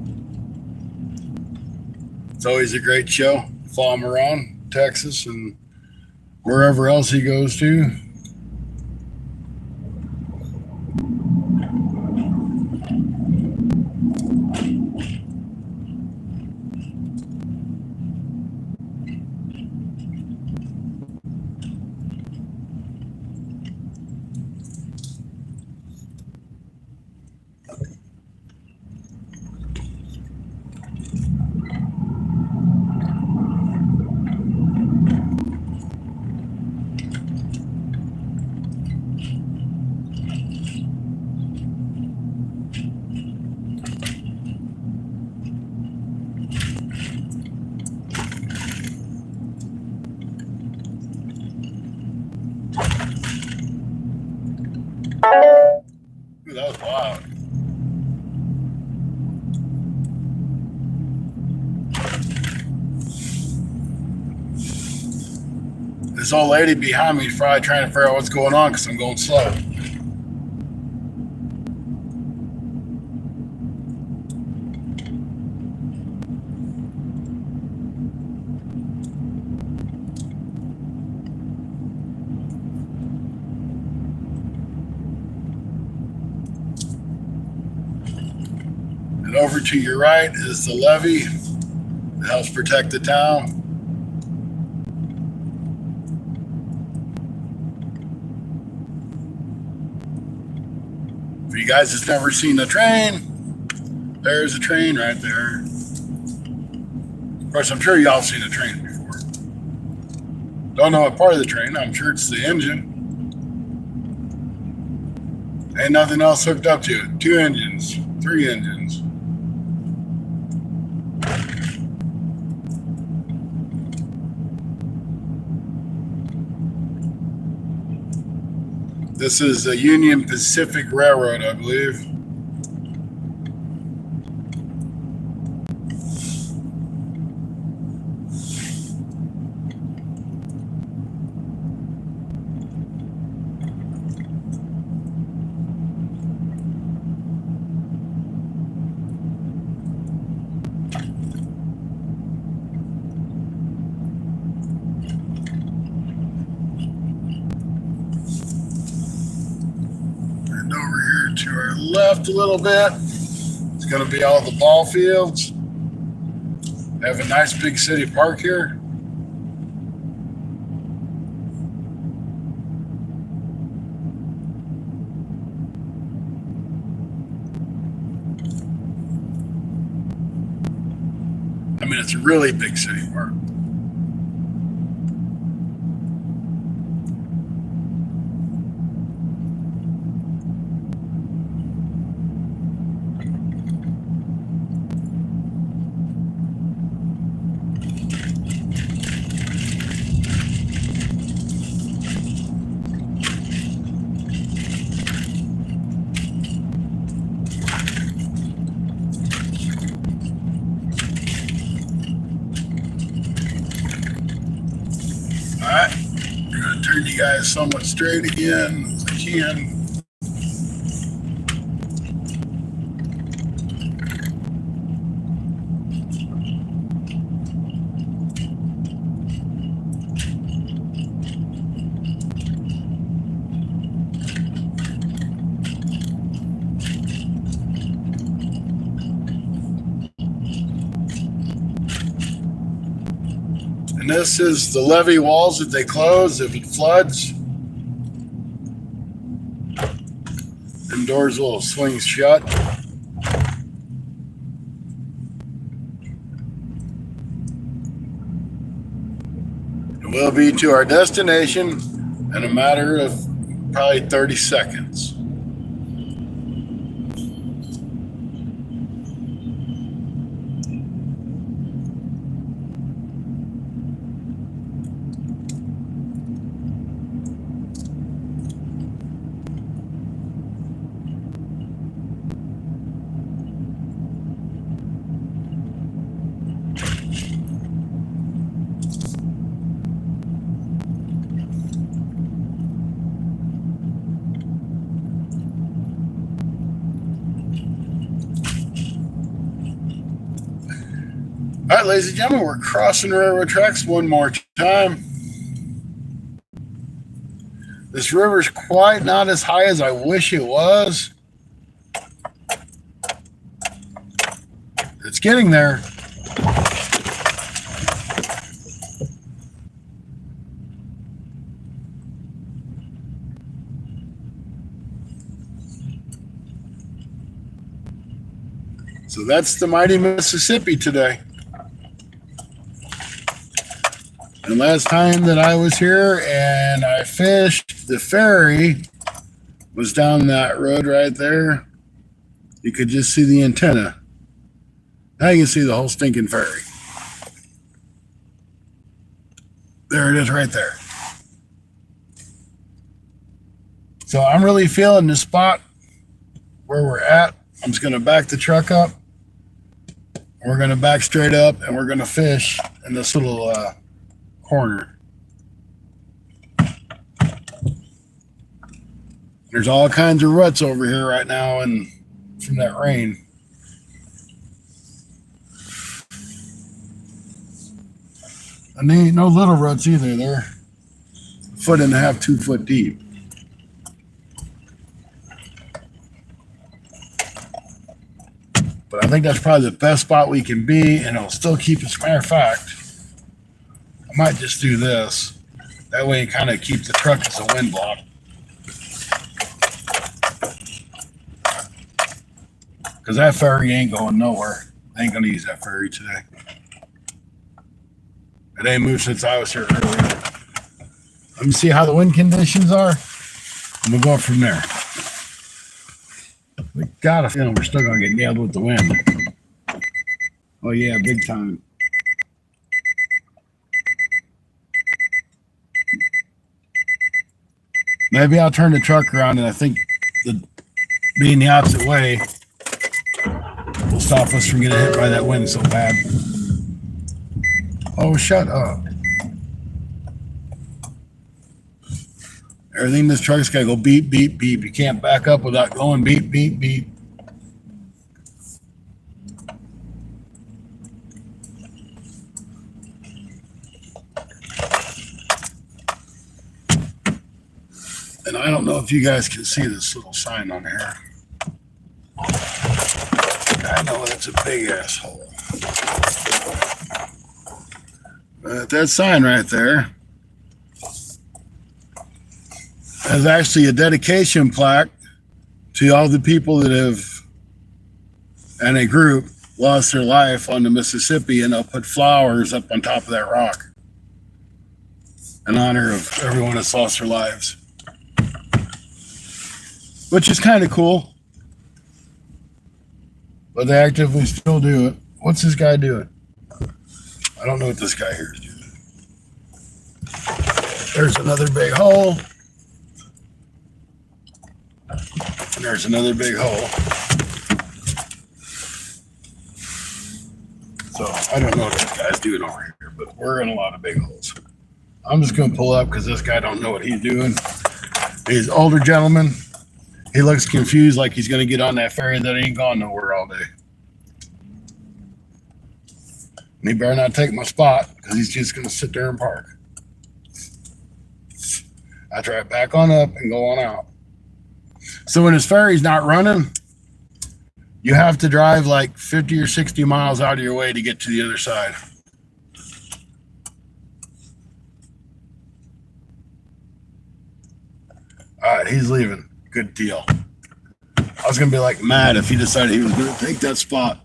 It's always a great show. Follow him around Texas and wherever else he goes to. Ooh, that was loud. This old lady behind me is probably trying to figure out what's going on because I'm going slow. And over to your right is the levee that helps protect the town. For you guys that's never seen a train, there's a train right there. Of course, I'm sure y'all have seen a train before. Don't know what part of the train. I'm sure it's the engine. Ain't nothing else hooked up to it. 2 engines, 3 engines. This is the Union Pacific Railroad, I believe. And over here to our left a little bit, it's going to be all the ball fields. They have a nice big city park here. I mean, it's a really big city park. Alright, I'm going to turn you guys somewhat straight again as I can. And this is the levee walls that they close if it floods. Them doors will swing shut. And we'll be to our destination in a matter of probably 30 seconds. right, ladies and gentlemen, we're crossing railroad tracks one more time. This river's quite not as high as I wish it was. It's getting there. So that's the mighty Mississippi today. And last time that I was here and I fished, the ferry was down that road right there. You could just see the antenna. Now you can see the whole stinking ferry. There it is right there. So I'm really feeling the spot where we're at. I'm just going to back the truck up. We're going to back straight up and we're going to fish in this little corner. There's all kinds of ruts over here right now and from that rain. And they ain't no little ruts either. They're 1.5 feet, 2 foot deep. But I think that's probably the best spot we can be, and it'll still keep us. Matter of fact, I might just do this. That way, it kind of keeps the truck as a wind block. Because that ferry ain't going nowhere. I ain't going to use that ferry today. It ain't moved since I was here earlier. Let me see how the wind conditions are, and we'll go from there. We got a feeling we're still going to get nailed with the wind. Oh, yeah, big time. Maybe I'll turn the truck around, and I think being the opposite way will stop us from getting hit by that wind so bad. Oh, shut up. Everything in this truck's got to go beep, beep, beep. You can't back up without going beep, beep, beep. And I don't know if you guys can see this little sign on here. I know that's a big asshole. But that sign right there is actually a dedication plaque to all the people that have, and a group, lost their life on the Mississippi, and they'll put flowers up on top of that rock in honor of everyone that's lost their lives. Which is kind of cool. But they actively still do it. What's this guy doing? I don't know what this guy here is doing. There's another big hole. And there's another big hole. So I don't know what this guy's doing over here, but we're in a lot of big holes. I'm just going to pull up because this guy don't know what he's doing. He's an older gentleman. He looks confused like he's going to get on that ferry that ain't gone nowhere all day. And he better not take my spot because he's just going to sit there and park. I try back on up and go on out. So when his ferry's not running, you have to drive like 50 or 60 miles out of your way to get to the other side. All right, he's leaving. Good deal. I was going to be like mad if he decided he was going to take that spot.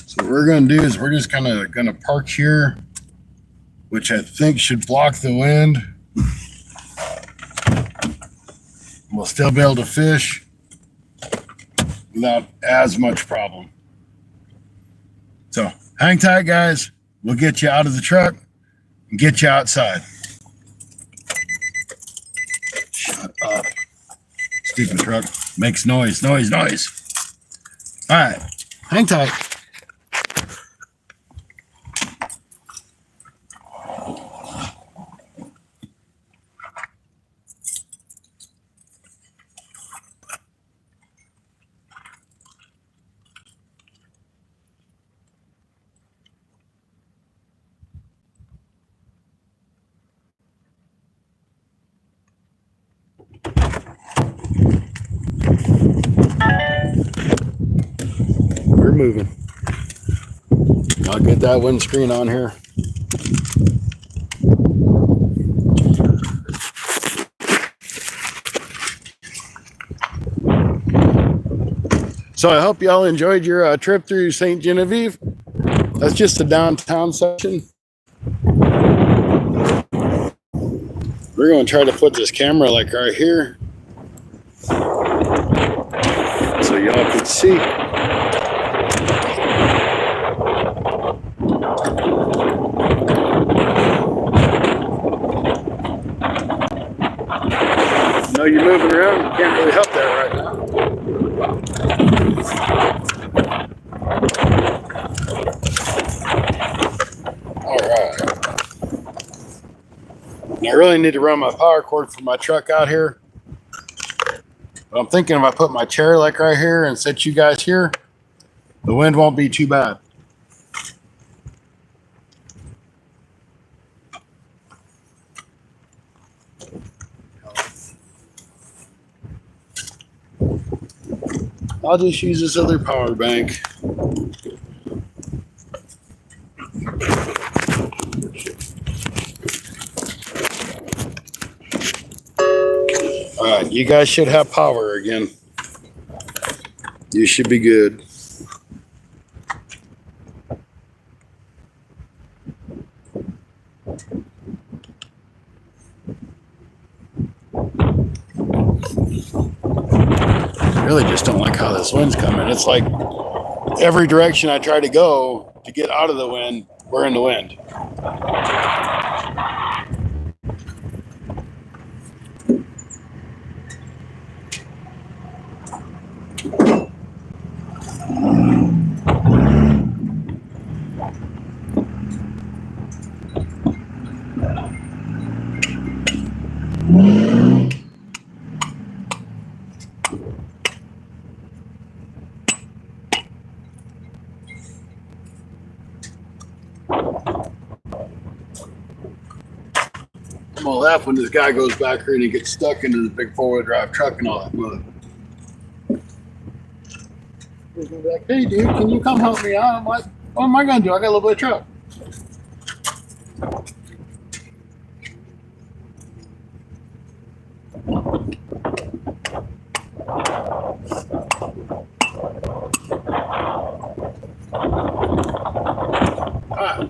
So what we're going to do is we're just kind of going to park here, which I think should block the wind. We'll still be able to fish without as much problem. So hang tight, guys. We'll get you out of the truck and get you outside. Shut up. Stupid truck. Makes noise, noise, noise. All right. Hang tight. moving. I'll get that windscreen on here. So I hope y'all enjoyed your trip through St. Genevieve. That's just the downtown section. We're going to try to put this camera like right here so y'all can see. I know you're moving around, you can't really help that right now. Alright. I really need to run my power cord for my truck out here. But I'm thinking if I put my chair like right here and set you guys here, the wind won't be too bad. I'll just use this other power bank. All right, you guys should have power again. You should be good. I really just don't like how this wind's coming. It's like every direction I try to go to get out of the wind, we're in the wind. I'm gonna laugh when this guy goes back here and he gets stuck into the big four-wheel drive truck and all that mud. He's gonna be like, "Hey, dude, can you come help me out?" I'm like, "What am I gonna do? I got a little bit of truck." All right.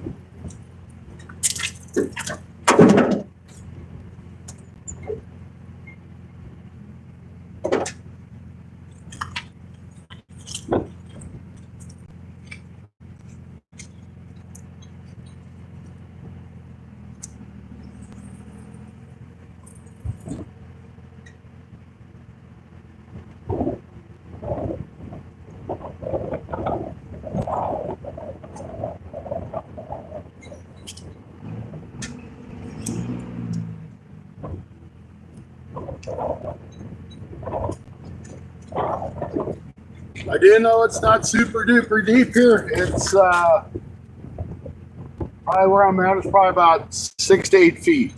I do know it's not super duper deep here. It's probably where I'm at. It's probably about 6 to 8 feet.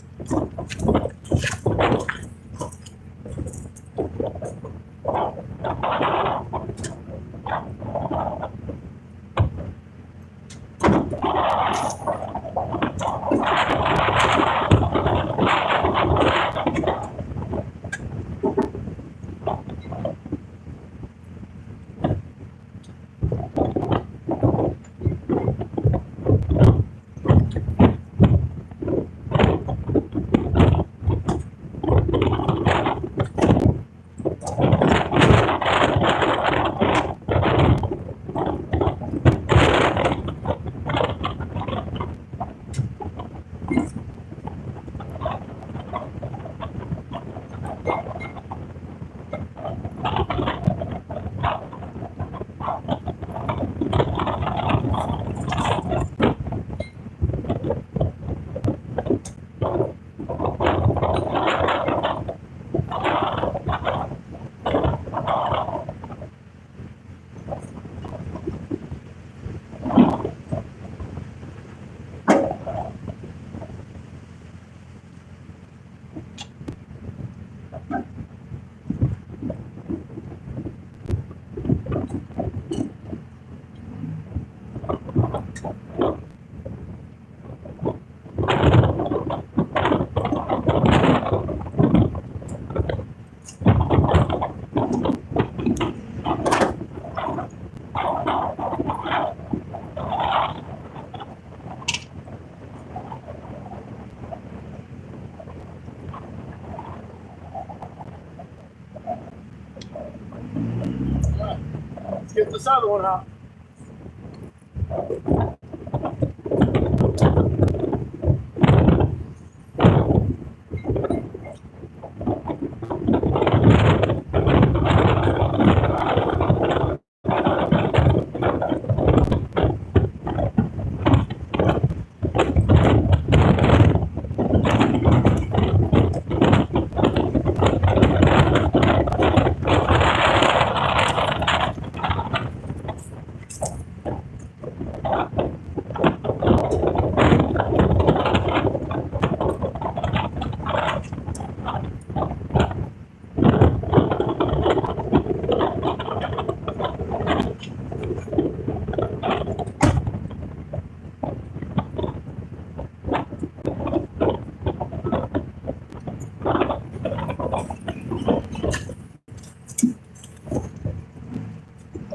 Let's get this other one out.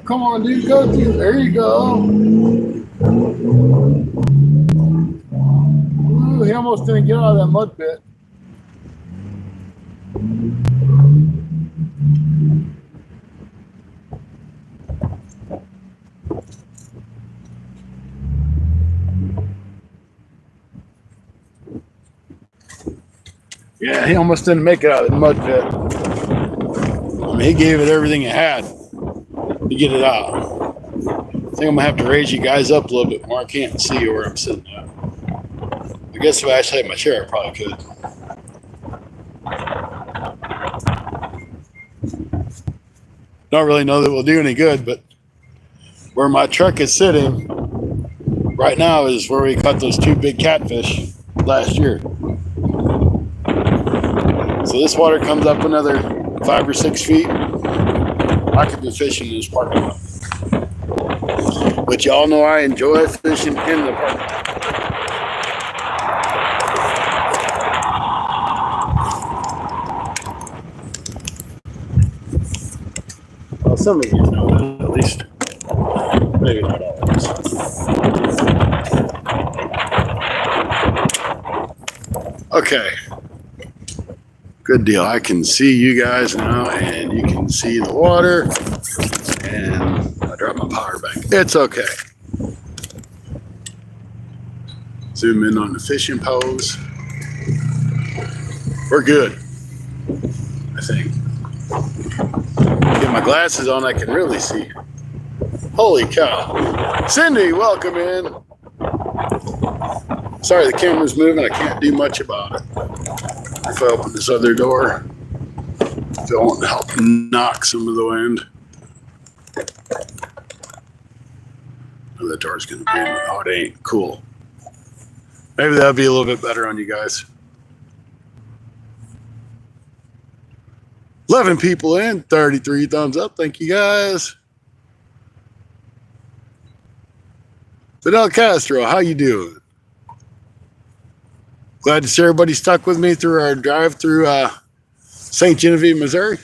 Come on, dude, go through. There you go. Ooh, he almost didn't get out of that mud pit. Yeah, he almost didn't make it out of the mud pit. I mean, he gave it everything he had to get it out. I think I'm gonna have to raise you guys up a little bit more. I can't see where I'm sitting at. I guess if I actually had my chair, I probably could. Don't really know that we'll do any good, but where my truck is sitting right now is where we caught those 2 big catfish last year. So this water comes up another 5 or 6 feet. I could be fishing in this parking lot. But y'all know I enjoy fishing in the parking lot. Well, some of you know that at least. Maybe not always. Okay. Good deal. I can see you guys now, and you can see the water. And I dropped my power bank. It's okay. Zoom in on the fishing pose. We're good, I think. Get my glasses on, I can really see. Holy cow. Cindy, welcome in. Sorry, the camera's moving. I can't do much about it. If I open this other door, if it won't help knock some of the wind. Oh, that door's going to be in. Oh, it ain't. Cool. Maybe that'll be a little bit better on you guys. 11 people in, 33 thumbs up. Thank you, guys. Fidel Castro, how you doing? Glad to see everybody stuck with me through our drive through St. Genevieve, Missouri.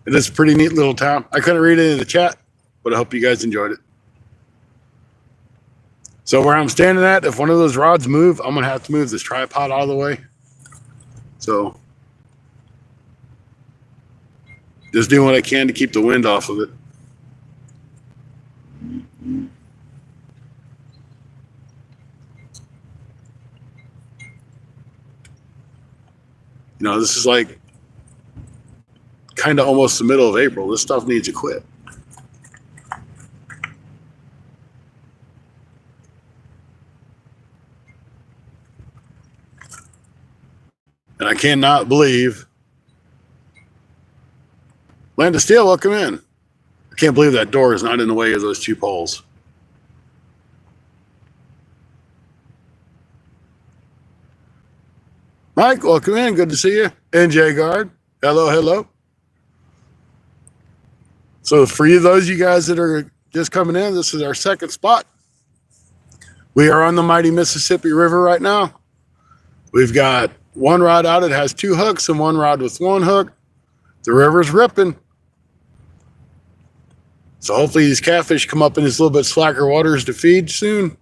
It is a pretty neat little town. I couldn't read it in the chat, but I hope you guys enjoyed it. So where I'm standing at, if one of those rods move, I'm going to have to move this tripod out of the way. So just doing what I can to keep the wind off of it. You know, this is like kind of almost the middle of April. This stuff needs to quit. And I cannot believe Land of Steel, welcome in. I can't believe that door is not in the way of those 2 poles. Mike, welcome in. Good to see you. NJ Guard, hello, hello. So for you, those of you guys that are just coming in, this is our second spot. We are on the mighty Mississippi River right now. We've got one rod out. It has 2 hooks and one rod with 1 hook. The river's ripping. So hopefully these catfish come up in these little bit slacker waters to feed soon.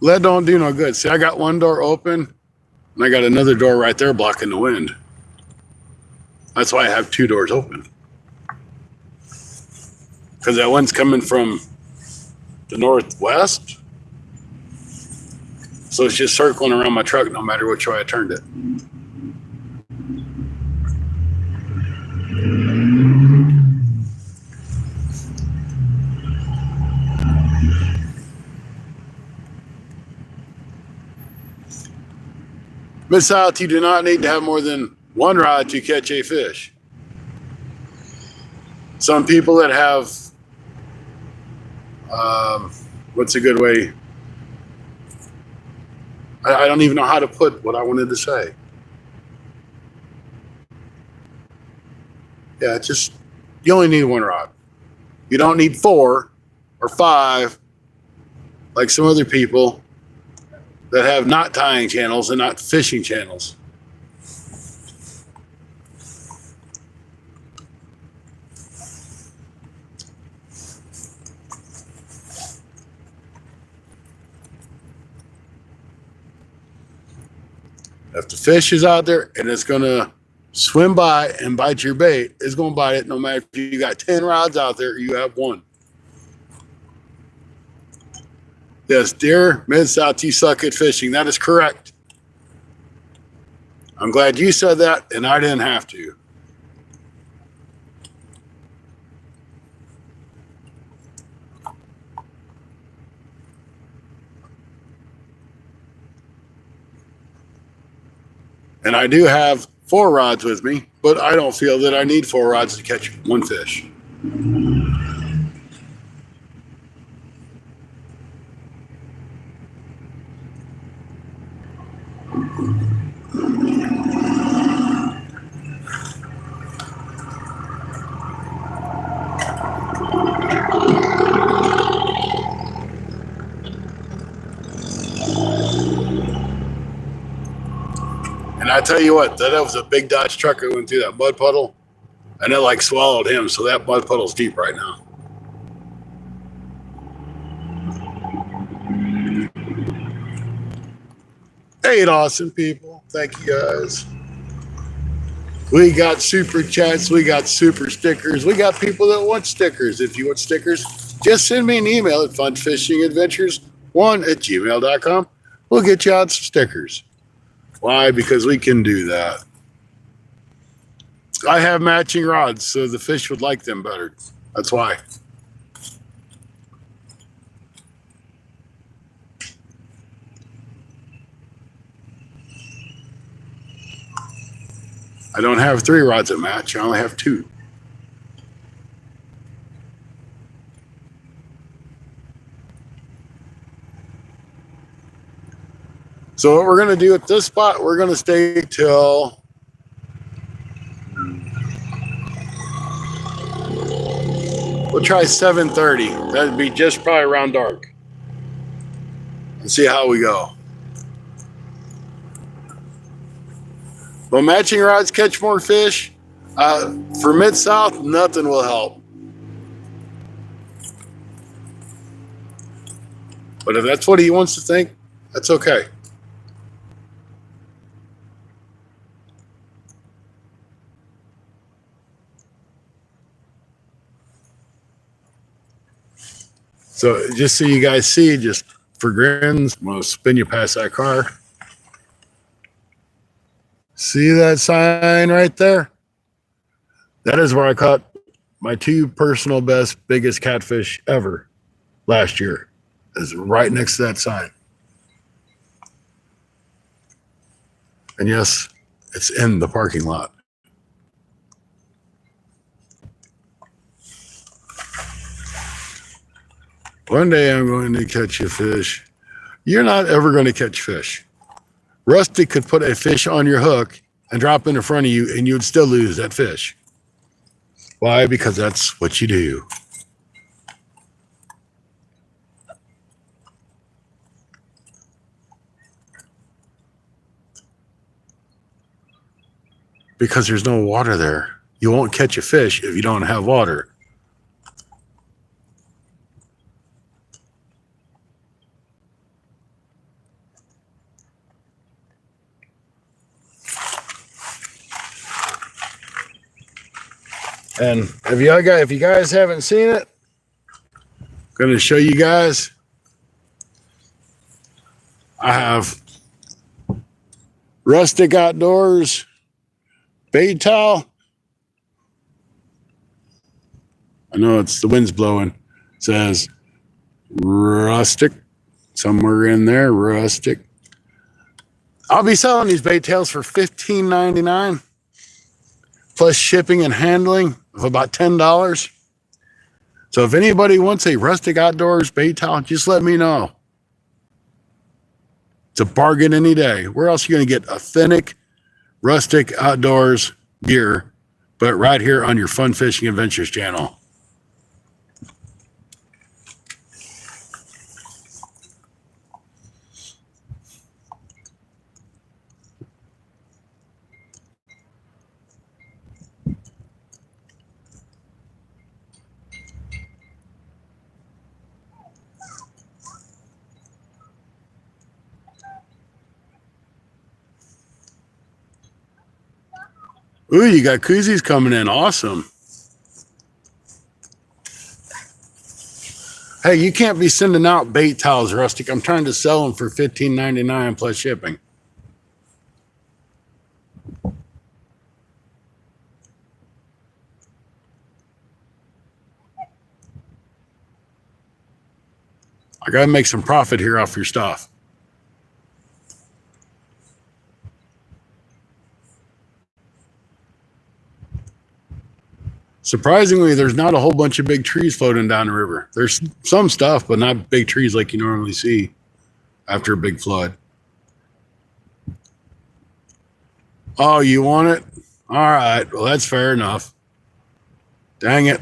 Lead don't do no good. See, I got one door open, and I got another door right there blocking the wind. That's why I have two doors open. Because that one's coming from the northwest. So it's just circling around my truck no matter which way I turned it. Mid-South, you do not need to have more than one rod to catch a fish. Some people that have, what's a good way? I don't even know how to put what I wanted to say. Yeah, just, you only need one rod. You don't need 4 or 5 like some other people that have not tying channels and not fishing channels. If the fish is out there and it's going to swim by and bite your bait, it's going to bite it no matter if you got 10 rods out there or you have one. Yes, dear Mid-South, you suck at fishing. That is correct. I'm glad you said that and I didn't have to. And I do have 4 rods with me, but I don't feel that I need 4 rods to catch one fish. And I tell you what, that was a big Dodge truck that went through that mud puddle, and it like swallowed him. So that mud puddle's deep right now. Hey, awesome people. Thank you guys. We got super chats. We got super stickers. We got people that want stickers. If you want stickers, just send me an email at funfishingadventures1@gmail.com. We'll get you out some stickers. Why? Because we can do that. I have matching rods, so the fish would like them better. That's why. I don't have 3 rods that match. I only have 2. So what we're going to do at this spot, we're going to stay till we'll try 7:30. That'd be just probably around dark. And see how we go. Will matching rods catch more fish? For Mid-South, nothing will help. But if that's what he wants to think, that's okay. So just so you guys see, just for grins, I'm going to spin you past that car. See that sign right there? That is where I caught my 2 personal best, biggest catfish ever last year. Is right next to that sign. And yes, it's in the parking lot. One day I'm going to catch a fish. You're not ever going to catch fish. Rusty could put a fish on your hook and drop it in front of you and you would still lose that fish. Why? Because that's what you do. Because there's no water there. You won't catch a fish if you don't have water. And if you guys haven't seen it, I'm going to show you guys. I have Rustic Outdoors bait towel. I know the wind's blowing. It says Rustic somewhere in there. Rustic. I'll be selling these bait tails for $15.99 plus shipping and handling of about $10. So if anybody wants a Rustic Outdoors bait towel, just let me know. It's a bargain any day. Where else are you going to get authentic Rustic Outdoors gear, but right here on your Fun Fishing Adventures channel? Ooh, you got koozies coming in. Awesome. Hey, you can't be sending out bait towels, Rustic. I'm trying to sell them for $15.99 plus shipping. I got to make some profit here off your stuff. Surprisingly, there's not a whole bunch of big trees floating down the river. There's some stuff, but not big trees like you normally see after a big flood. Oh, you want it? All right. Well, that's fair enough. Dang it.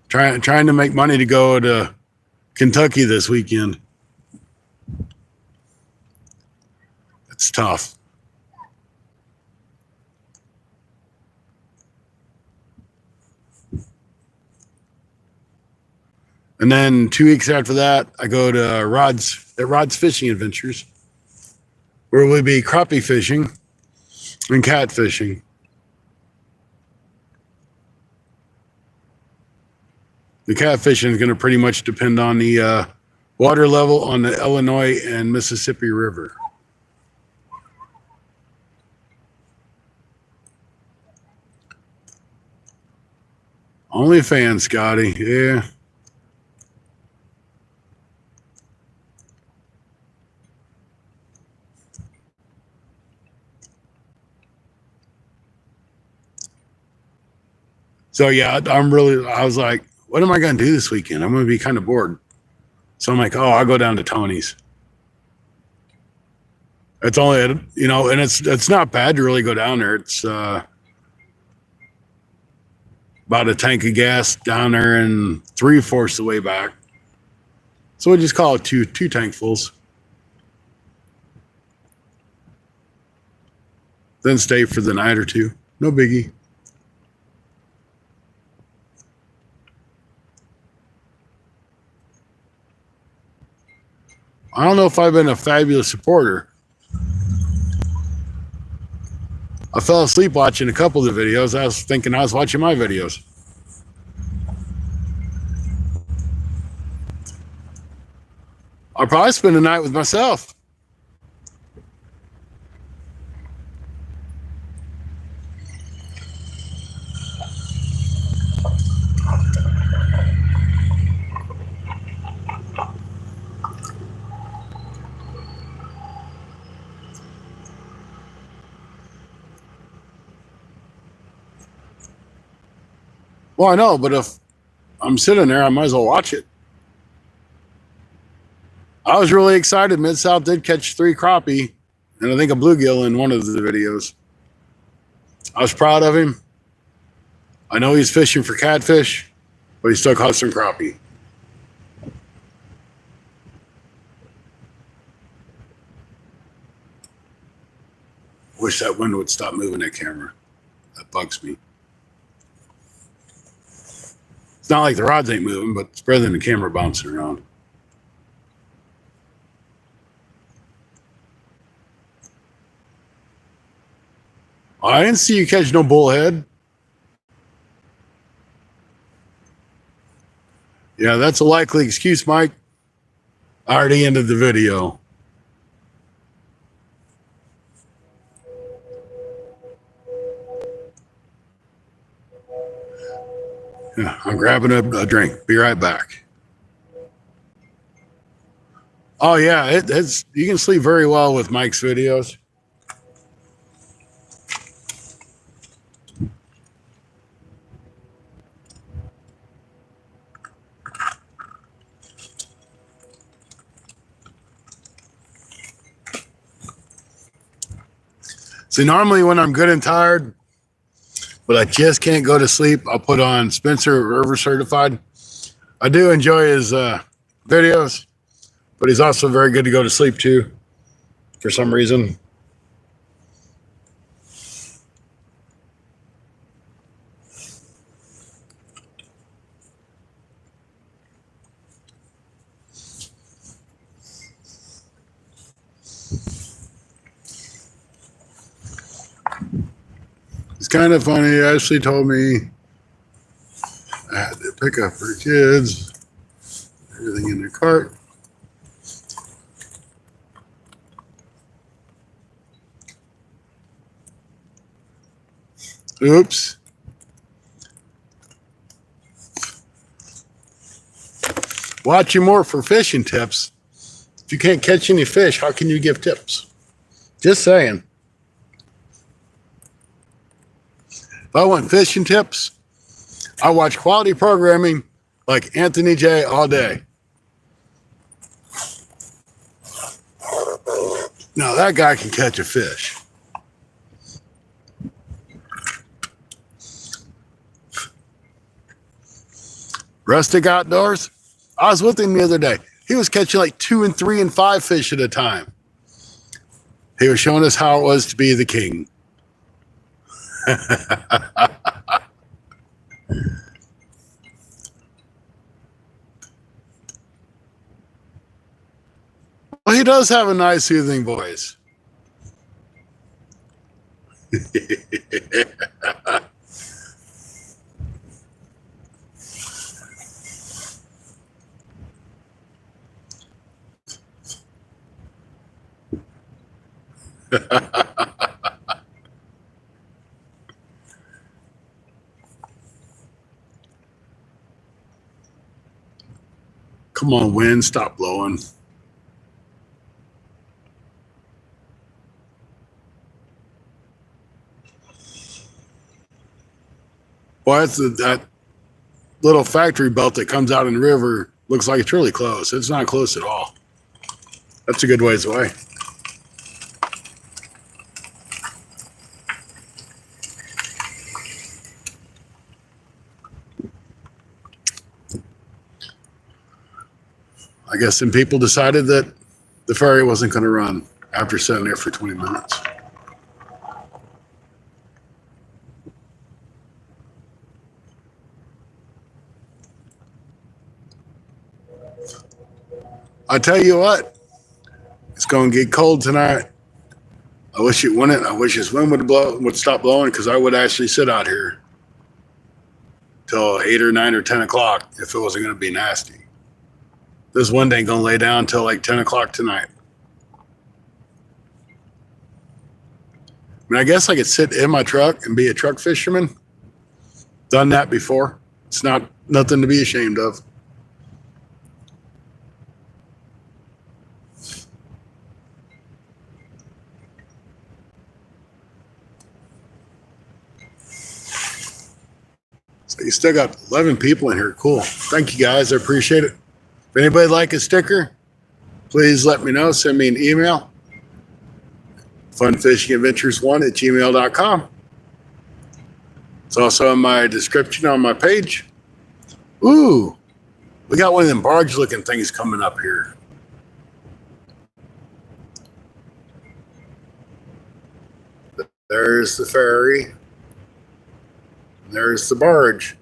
Trying to make money to go to Kentucky this weekend. It's tough. And then 2 weeks after that, I go to Rod's Fishing Adventures, where we'll be crappie fishing and catfishing. The catfishing is going to pretty much depend on the water level on the Illinois and Mississippi River. Only fan, Scotty. Yeah. So yeah, I was like, what am I going to do this weekend? I'm going to be kind of bored. So I'm like, oh, I'll go down to Tony's. It's only, and it's not bad to really go down there. It's about a tank of gas down there and 3/4 the way back. So we just call it two tankfuls. Then stay for the night or two. No biggie. I don't know if I've been a fabulous supporter. I fell asleep watching a couple of the videos. I was thinking I was watching my videos. I'll probably spend the night with myself. Well, I know, but if I'm sitting there, I might as well watch it. I was really excited. Mid-South did catch 3 crappie and I think a bluegill in one of the videos. I was proud of him. I know he's fishing for catfish, but he still caught some crappie. Wish that wind would stop moving that camera. That bugs me. It's not like the rods ain't moving, but it's better than the camera bouncing around. I didn't see you catch no bullhead. Yeah, that's a likely excuse, Mike. I already ended the video. Yeah, I'm grabbing a drink. Be right back. Oh yeah, it's you can sleep very well with Mike's videos. See, normally when I'm good and tired, but I just can't go to sleep, I'll put on Spencer River Certified. I do enjoy his videos, but he's also very good to go to sleep to for some reason. It's kind of funny. Ashley told me I had to pick up her kids, everything in their cart. Oops. Watch you more for fishing tips. If you can't catch any fish, how can you give tips? Just saying. If I want fishing tips, I watch quality programming like Anthony J all day. Now that guy can catch a fish. Rustic Outdoors. I was with him the other day. He was catching like 2 and 3 and 5 fish at a time. He was showing us how it was to be the king. Well, he does have a nice, soothing voice. Come on, wind, stop blowing. Well, that's that little factory belt that comes out in the river. Looks like it's really close. It's not close at all. That's a good ways away. I guess some people decided that the ferry wasn't going to run after sitting there for 20 minutes. I tell you what, it's going to get cold tonight. I wish it wouldn't. I wish this wind would stop blowing, because I would actually sit out here till 8 or 9 or 10 o'clock if it wasn't going to be nasty. This wind ain't going to lay down till like 10 o'clock tonight. I mean, I guess I could sit in my truck and be a truck fisherman. Done that before. It's nothing to be ashamed of. So you still got 11 people in here. Cool. Thank you, guys. I appreciate it. If anybody like a sticker, please let me know. Send me an email. funfishingadventures1@gmail.com. It's also in my description on my page. Ooh, we got one of them barge-looking things coming up here. There's the ferry. There's the barge.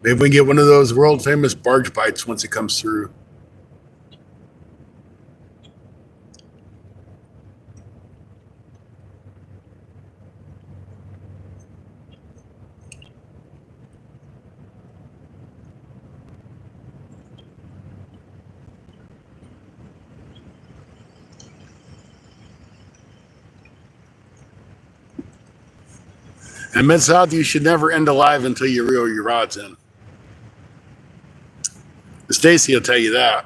Maybe we can get one of those world-famous barge bites once it comes through. And Mid-South, you should never end alive until you reel your rods in. Stacy will tell you that.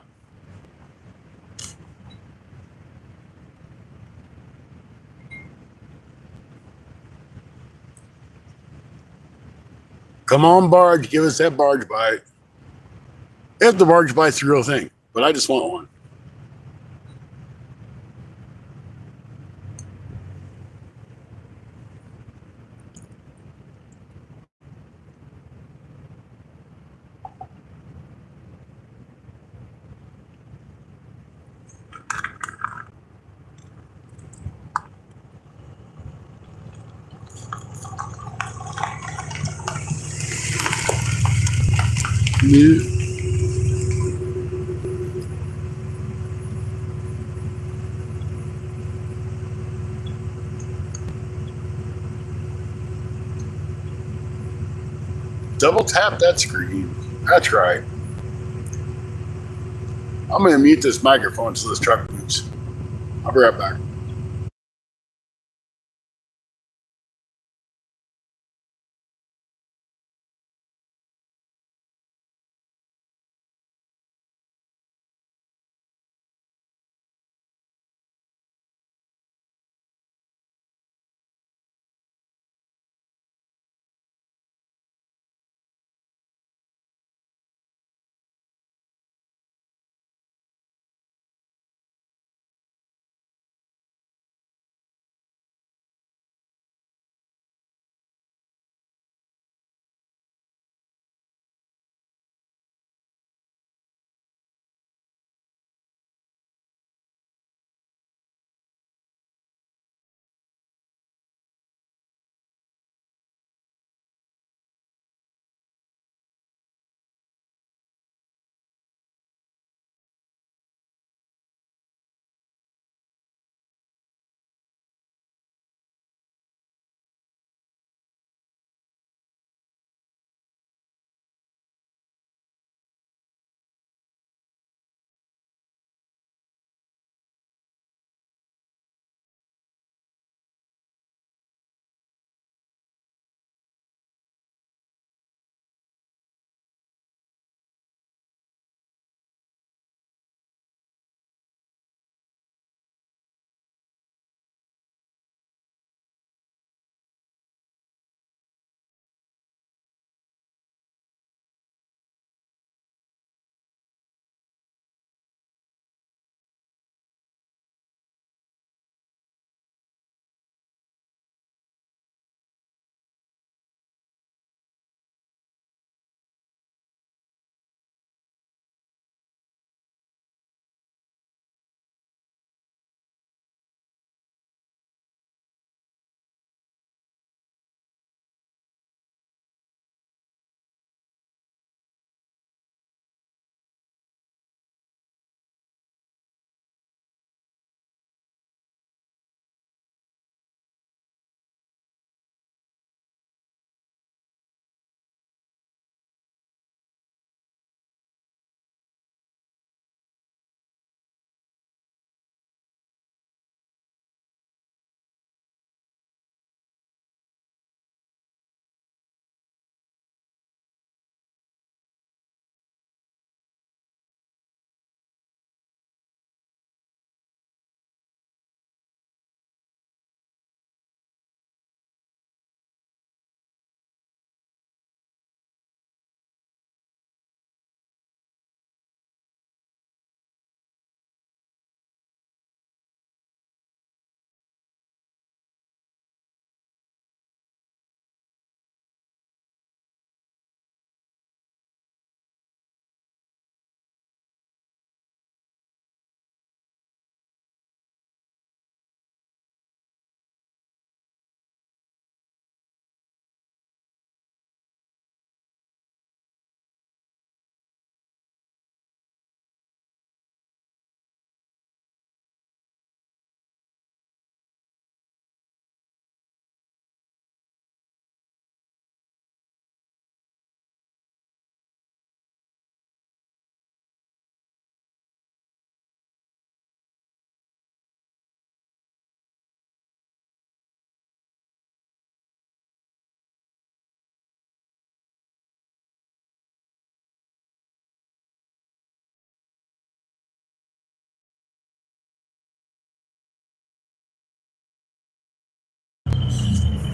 Come on, barge, give us that barge bite. If the barge bite's the real thing, but I just want one. Double tap that screen. That's right. I'm going to mute this microphone so this truck moves. I'll be right back.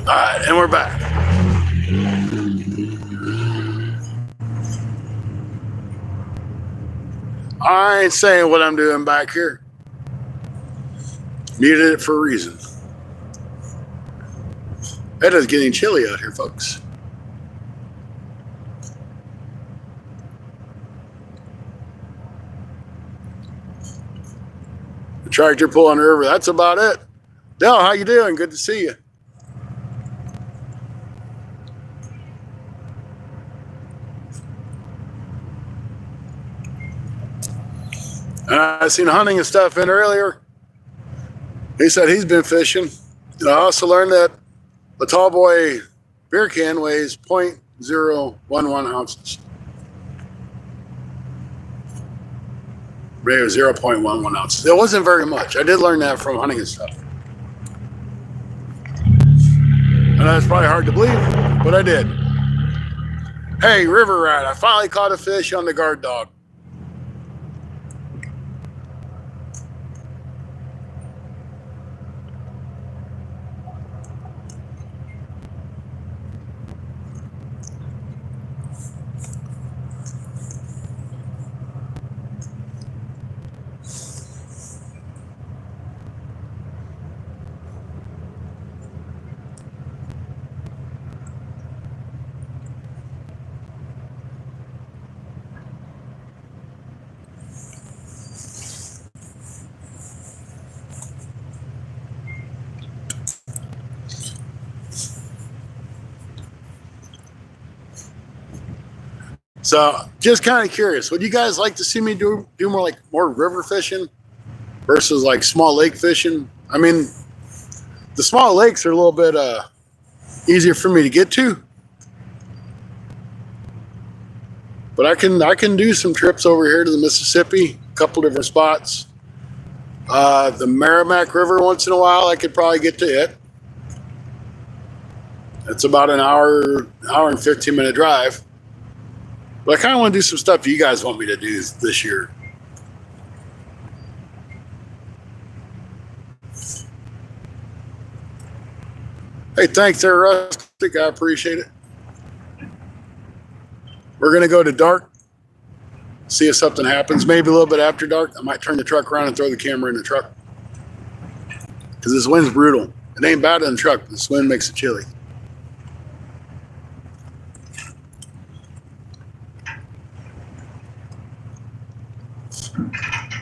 All right, and we're back. I ain't saying what I'm doing back here. Muted it for a reason. It is getting chilly out here, folks. The tractor pulling the river. That's about it. Dell, how you doing? Good to see you. And I seen hunting and stuff in earlier. He said he's been fishing. And I also learned that the tall boy beer can weighs 0.011 ounces. Maybe 0.11 ounces. It wasn't very much. I did learn that from hunting and stuff. And that's probably hard to believe, but I did. Hey, river rat, I finally caught a fish on the guard dog. So, just kind of curious, would you guys like to see me do more river fishing versus like small lake fishing? I mean, the small lakes are a little bit easier for me to get to, but I can do some trips over here to the Mississippi, a couple different spots. The Merrimack River once in a while, I could probably get to it. It's about an hour and 15-minute drive. But I kind of want to do some stuff you guys want me to do this year. Hey, thanks there, Rustic. I appreciate it. We're going to go to dark, see if something happens. Maybe a little bit after dark. I might turn the truck around and throw the camera in the truck. Because this wind's brutal. It ain't bad in the truck. This wind makes it chilly.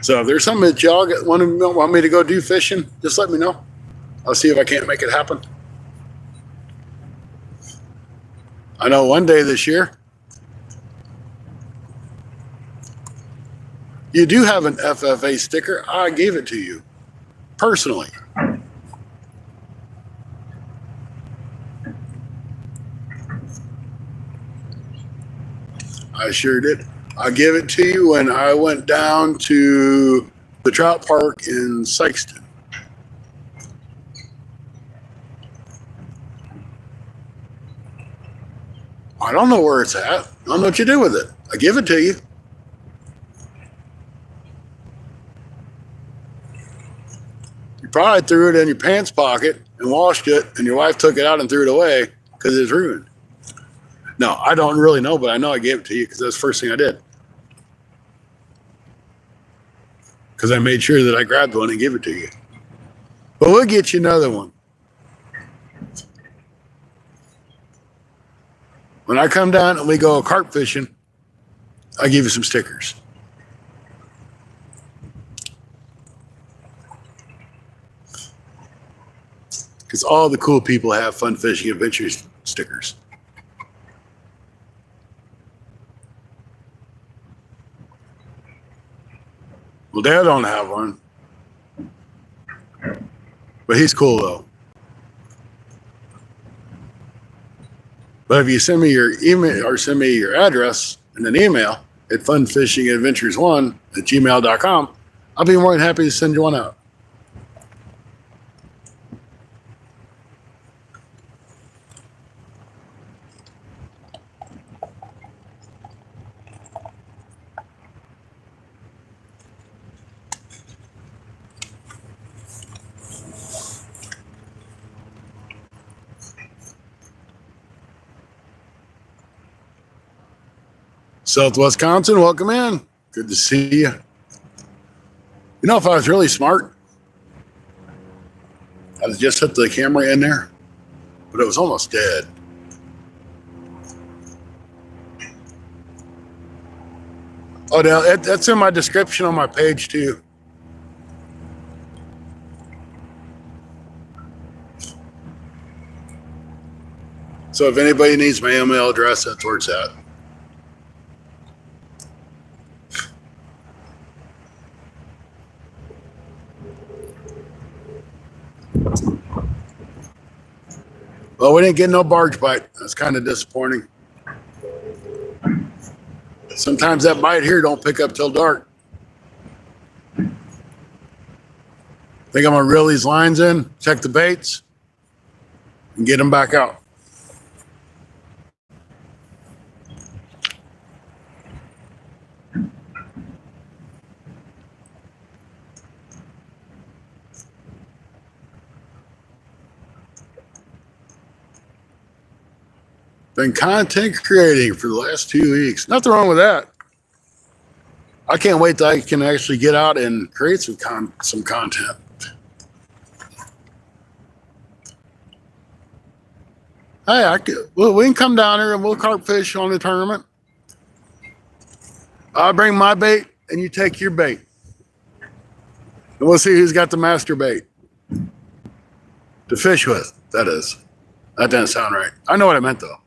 So if there's something that y'all want me to go do fishing, just let me know. I'll see if I can't make it happen. I know one day this year, you do have an FFA sticker. I gave it to you personally. I sure did. I gave it to you when I went down to the trout park in Sykeston. I don't know where it's at. I don't know what you do with it. I give it to you. You probably threw it in your pants pocket and washed it, and your wife took it out and threw it away because it's ruined. No, I don't really know, but I know I gave it to you because that's the first thing I did. Because I made sure that I grabbed one and gave it to you. But we'll get you another one. When I come down and we go carp fishing, I'll give you some stickers. Because all the cool people have fun fishing adventures stickers. Well, Dad don't have one. But he's cool, though. But if you send me your email or send me your address in an email at funfishingadventures1@gmail.com, I'll be more than happy to send you one out. Southwest Wisconsin, welcome in. Good to see you. You know, if I was really smart, I'd just hit the camera in there, but it was almost dead. Oh, that's in my description on my page too. So if anybody needs my email address, that's where it's at. Well, we didn't get no barge bite. That's kind of disappointing. Sometimes that bite here don't pick up till dark. I think I'm gonna reel these lines in, check the baits, and get them back out. Been content creating for the last 2 weeks. Nothing wrong with that. I can't wait till I can actually get out and create some content. Hey, we can come down here and we'll carp fish on the tournament. I'll bring my bait and you take your bait. And we'll see who's got the master bait to fish with, that is. That didn't sound right. I know what I meant though.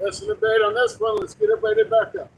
Listen to the bait on this one. Let's get it baited back up.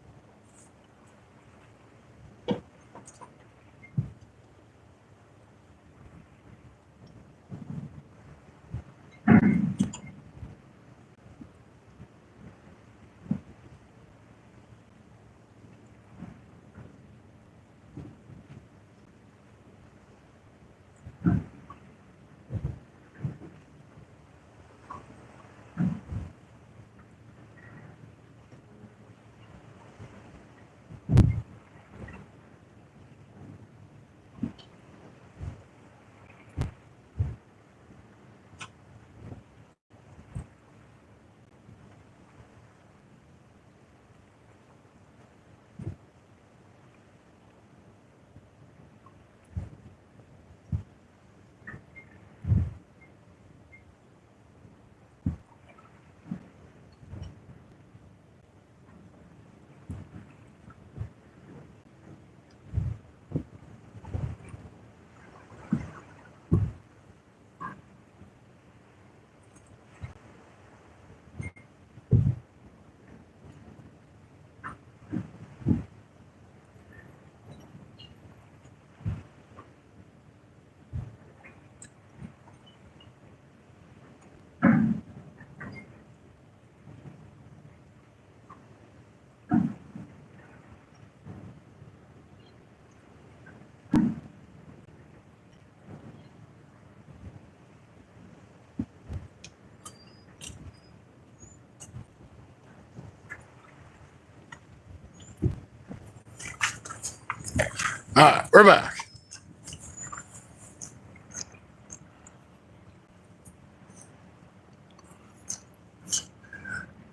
All right, we're back.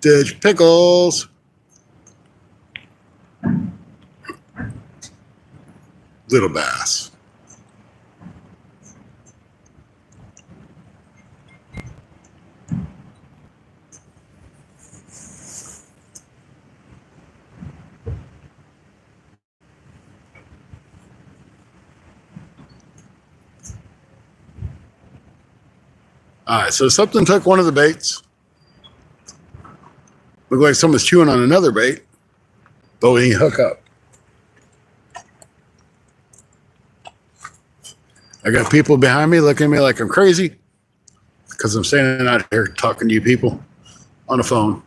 Ditch pickles. Little bass. All right, so something took one of the baits. Looked like someone's chewing on another bait, but we didn't hook up. I got people behind me looking at me like I'm crazy because I'm standing out here talking to you people on the phone.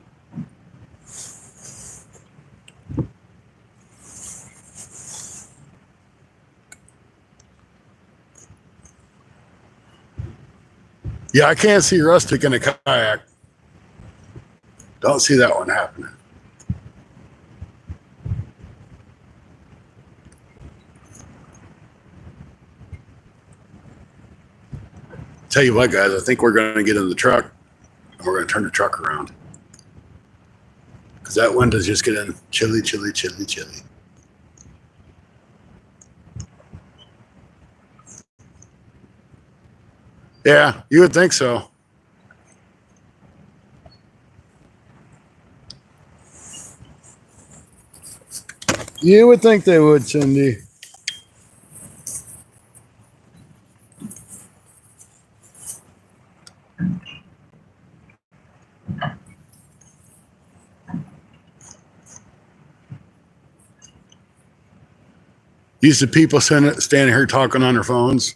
Yeah, I can't see Rustic in a kayak. Don't see that one happening. Tell you what, guys, I think we're going to get in the truck and we're going to turn the truck around. Because that wind is just getting chilly, chilly, chilly, chilly. Yeah, you would think so. You would think they would, Cindy. These are people standing here talking on their phones.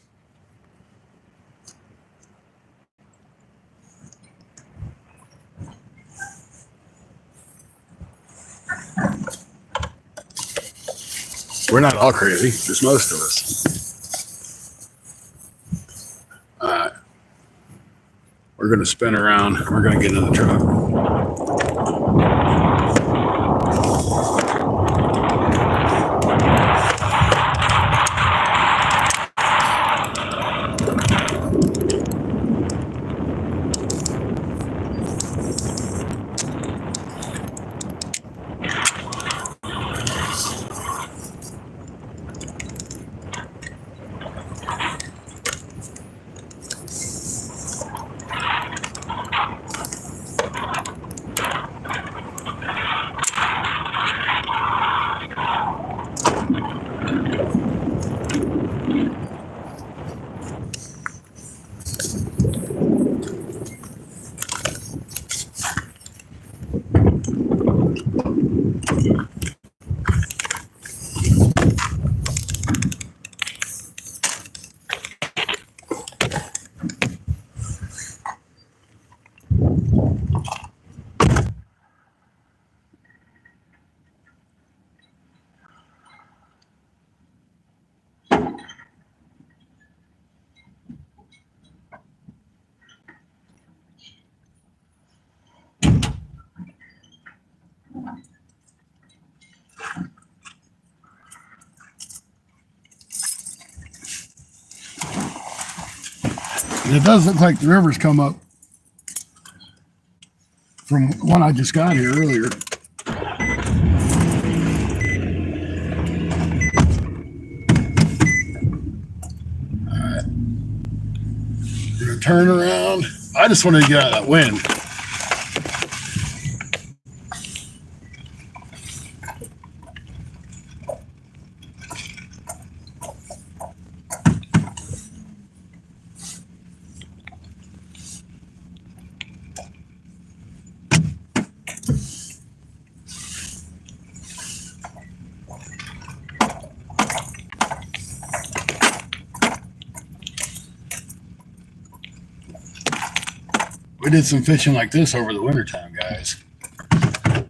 We're not all crazy, just most of us. All right. We're going to spin around. We're going to get in the truck. And it does look like the river's come up from one I just got here earlier. All right. We're going to turn around. I just wanted to get out of that wind. We did some fishing like this over the wintertime, guys. I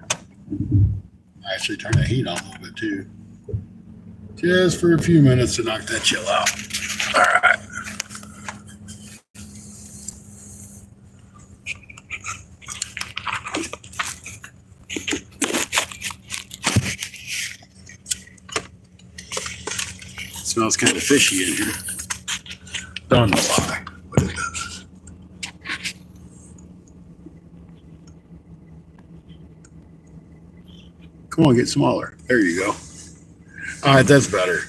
actually turned the heat on a little bit too. Just for a few minutes to knock that chill out. All right. kind of fishy in here. Don't know why, but it does. Come on, get smaller. There you go. All right, that's better.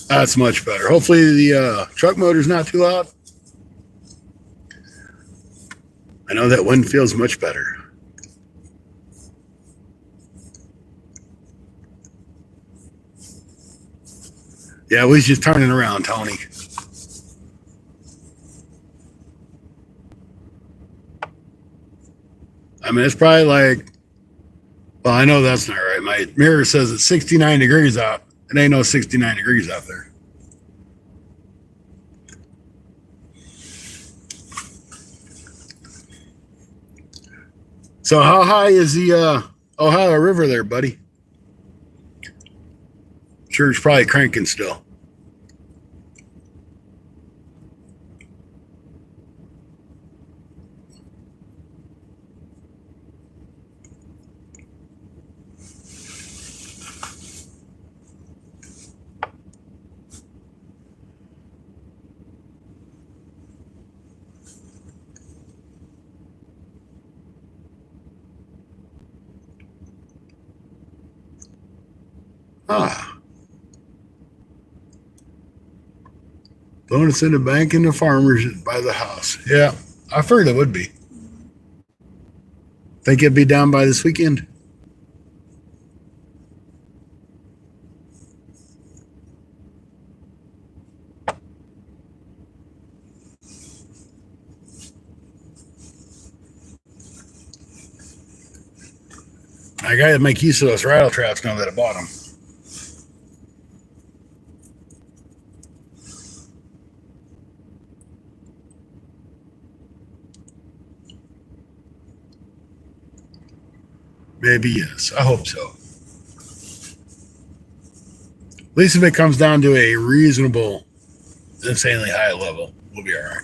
That's much better. Hopefully the truck motor's not too loud. I know that wind feels much better. Yeah, we was just turning around, Tony. I mean, it's probably like, well, I know that's not right. My mirror says it's 69 degrees out. It ain't no 69 degrees out there. So how high is the Ohio River there, buddy? Sure, it's probably cranking still. Ah. Bonus in the bank and the farmers by the house. Yeah, I figured it would be. Think it'd be down by this weekend? I gotta make use of those rattle traps now that I bought them. Maybe yes. I hope so. At least if it comes down to a reasonable, insanely high level, we'll be all right.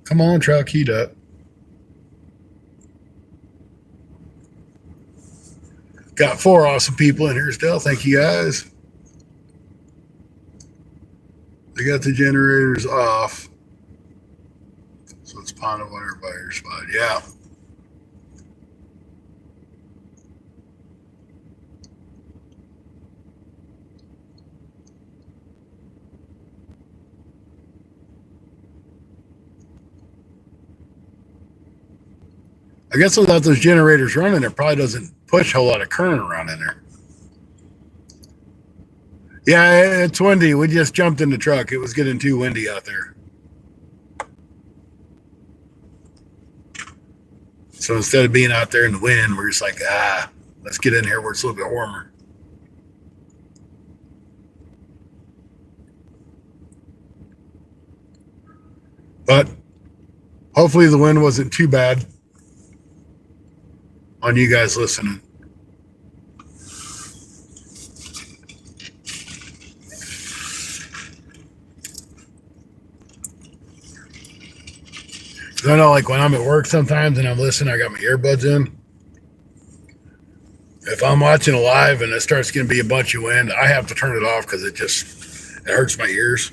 Come on, truck, heat up. Got 4 awesome people in here still. Thank you guys. They got the generators off. So it's pond of water by your spot. Yeah. I guess without those generators running, it probably doesn't push a whole lot of current around in there. Yeah, it's windy. We just jumped in the truck. It was getting too windy out there. So instead of being out there in the wind, we're just like, let's get in here where it's a little bit warmer. But hopefully the wind wasn't too bad on you guys listening. I know, like when I'm at work sometimes and I'm listening, I got my earbuds in. If I'm watching a live and it starts going to be a bunch of wind, I have to turn it off because it hurts my ears.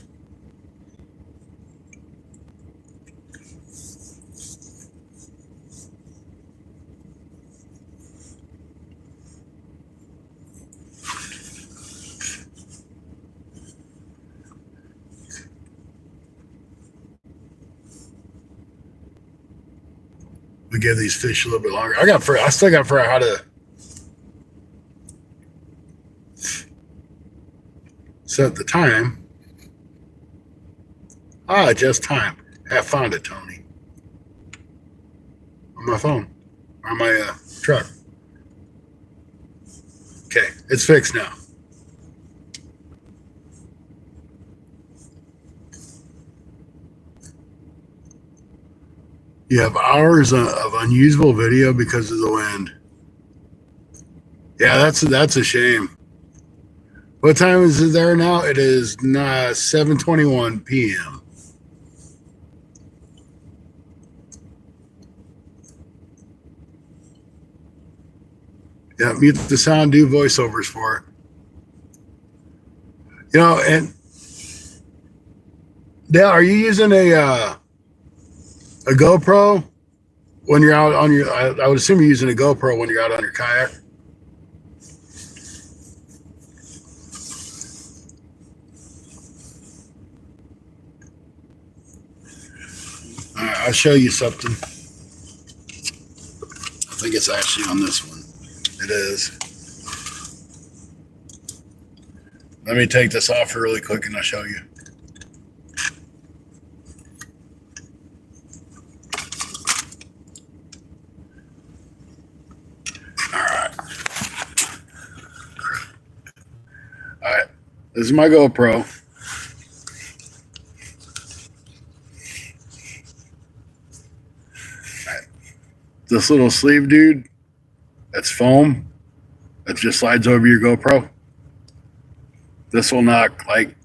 We give these fish a little bit longer. I still got to figure out how to set the time. Just time. Have found it, Tony. On my phone. On my truck. Okay, it's fixed now. You have hours of unusable video because of the wind. Yeah, that's a shame. What time is it there now? It is 7:21 p.m. Yeah, mute the sound, do voiceovers for it. You know, and Dale, are you using a GoPro when you're out on your? I would assume you're using a GoPro when you're out on your kayak. All right, I'll show you something. I think it's actually on this one. It is. Let me take this off really quick and I'll show you. All right, this is my GoPro. All right. This little sleeve, dude, that's foam. That just slides over your GoPro. This will knock like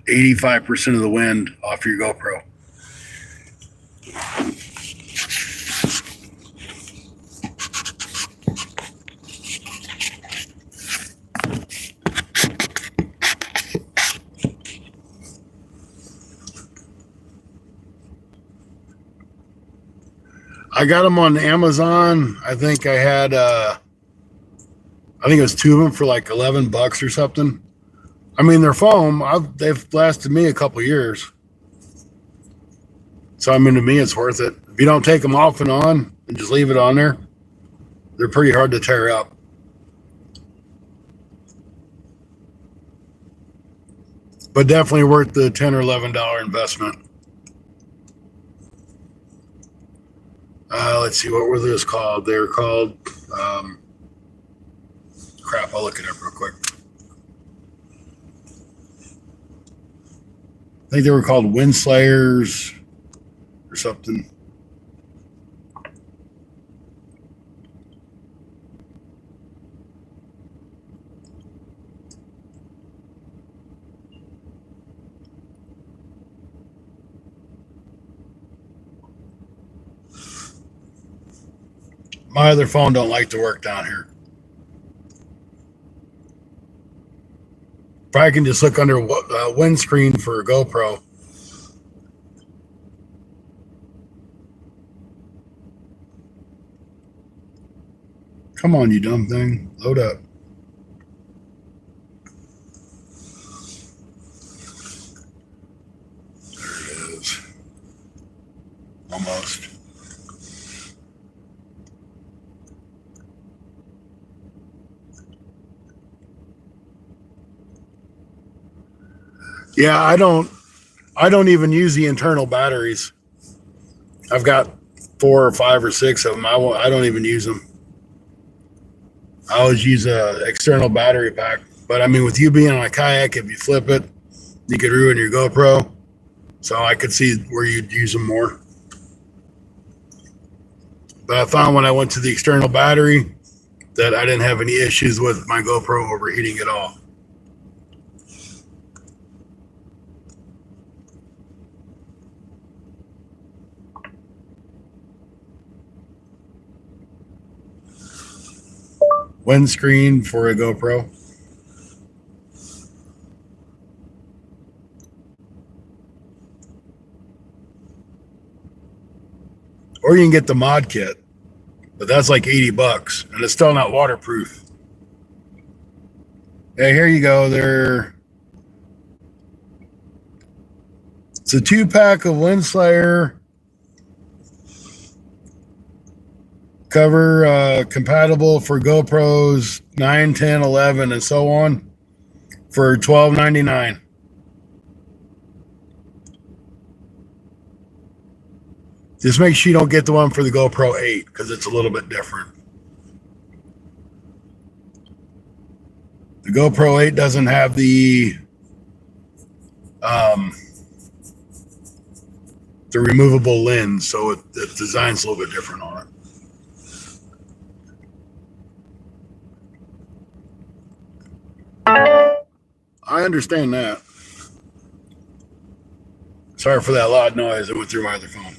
85% of the wind off your GoPro. I got them on Amazon. I think I had, I think it was two of them for like $11 or something. I mean, they're foam. They've lasted me a couple years. So, I mean, to me, it's worth it. If you don't take them off and on and just leave it on there, they're pretty hard to tear up. But definitely worth the $10 or $11 investment. Let's see, what were those called? They were called, crap, I'll look it up real quick. I think they were called Wind Slayers or something. My other phone don't like to work down here. If I can just look under windscreen for a GoPro. Come on, you dumb thing. Load up. There it is. Almost. Yeah, I don't even use the internal batteries. I've got 4 or 5 or 6 of them. I don't even use them. I always use a external battery pack. But I mean, with you being on a kayak, if you flip it, you could ruin your GoPro. So I could see where you'd use them more. But I found when I went to the external battery that I didn't have any issues with my GoPro overheating at all. Windscreen for a GoPro. Or you can get the mod kit, but that's like $80 and it's still not waterproof. Hey, here you go. It's a 2-pack of Wind Slayer cover, compatible for GoPros 9, 10, 11, and so on for $12.99. Just make sure you don't get the one for the GoPro 8 because it's a little bit different. The GoPro 8 doesn't have the the removable lens, so the design's a little bit different on it. I understand that. Sorry for that loud noise that went through my other phone.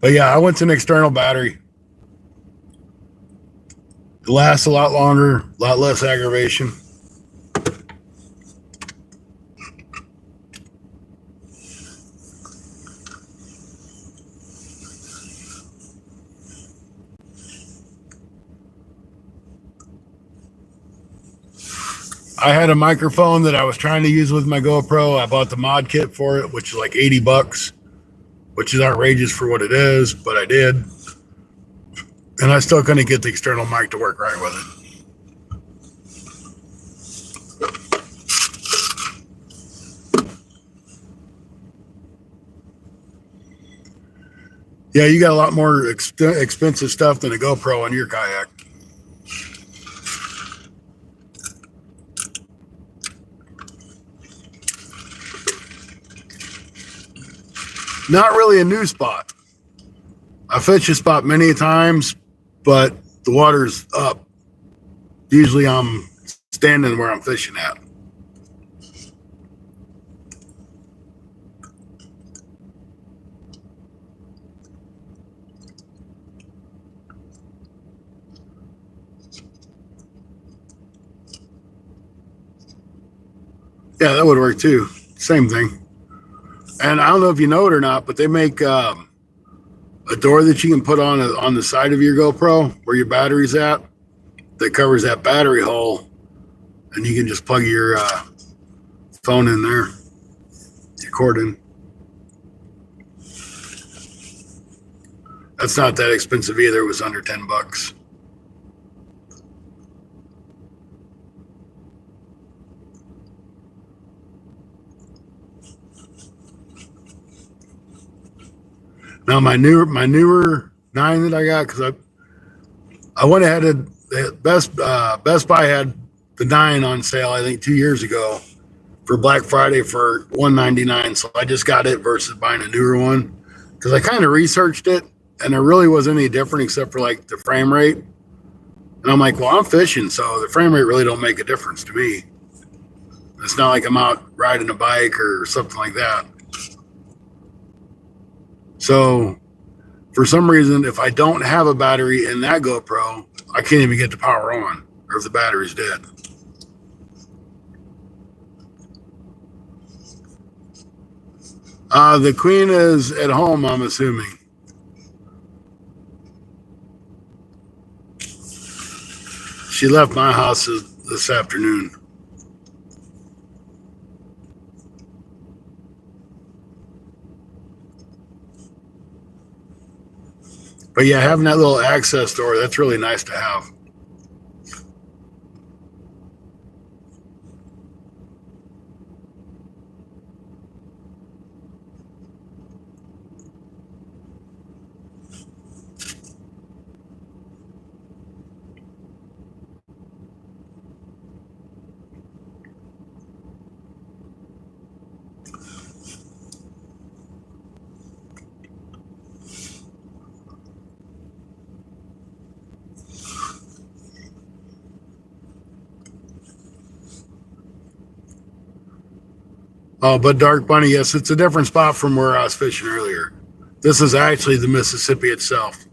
But yeah, I went to an external battery. It lasts a lot longer, a lot less aggravation. I had a microphone that I was trying to use with my GoPro. I bought the mod kit for it, which is like $80, which is outrageous for what it is, but I did. And I still couldn't get the external mic to work right with it. Yeah, you got a lot more expensive stuff than a GoPro on your kayak. Not really a new spot. I fished a spot many times, but the water's up. Usually I'm standing where I'm fishing at. Yeah, that would work too. Same thing. And I don't know if you know it or not, but they make a door that you can put on the side of your GoPro where your battery's at that covers that battery hole, and you can just plug your phone in there, your cord in. That's not that expensive either. It was under $10. Now my newer 9 that I got, because I went ahead and Best Buy had the 9 on sale, I think 2 years ago for Black Friday for $199. So I just got it versus buying a newer one, because I kind of researched it and there really wasn't any different except for like the frame rate. And I'm like, well, I'm fishing, so the frame rate really don't make a difference to me. It's not like I'm out riding a bike or something like that. So for some reason, if I don't have a battery in that GoPro, I can't even get the power on, or if the battery's dead. The queen is at home, I'm assuming. She left my house this afternoon. But yeah, having that little access door, that's really nice to have. Oh, but Dark Bunny, yes, it's a different spot from where I was fishing earlier. This is actually the Mississippi itself.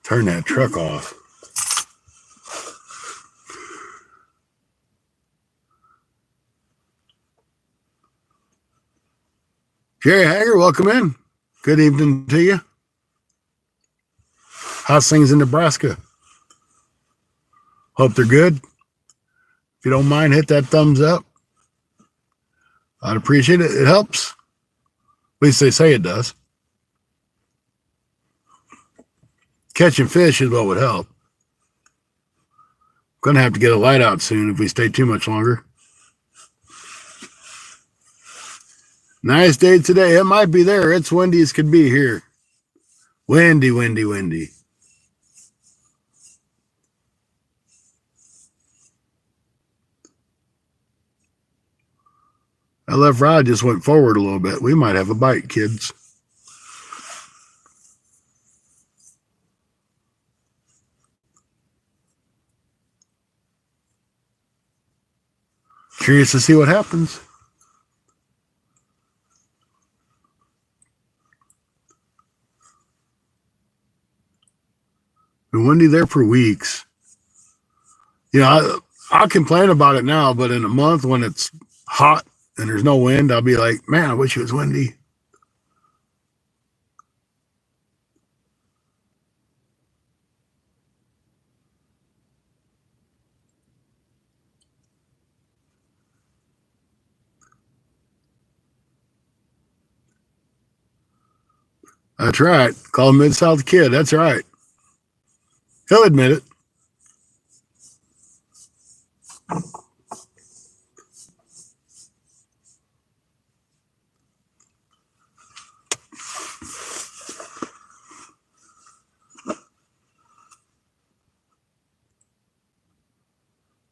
Turn that truck off. Jerry Hager, welcome in. Good evening to you. How's things in Nebraska? Hope they're good. If you don't mind, hit that thumbs up. I'd appreciate it. It helps. At least they say it does. Catching fish is what would help. Gonna have to get a light out soon if we stay too much longer. Nice day today. It might be there. It's windy as could be here. Windy, windy, windy. That left rod just went forward a little bit. We might have a bite, kids. Curious to see what happens. Been windy there for weeks. I'll complain about it now, but in a month when it's hot and there's no wind, I'll be like, man, I wish it was windy. That's right. Call him Mid-South Kid. That's right. He'll admit it.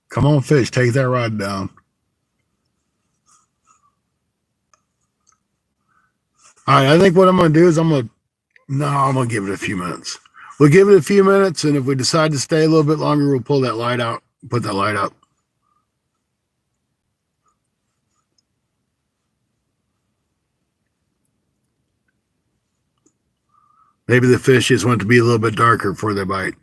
Come on, fish. Take that rod down. All right. I think what I'm going to do is I'm going to give it a few minutes. We'll give it a few minutes, and if we decide to stay a little bit longer, we'll pull that light out, put that light up. Maybe the fish just want to be a little bit darker before they bite.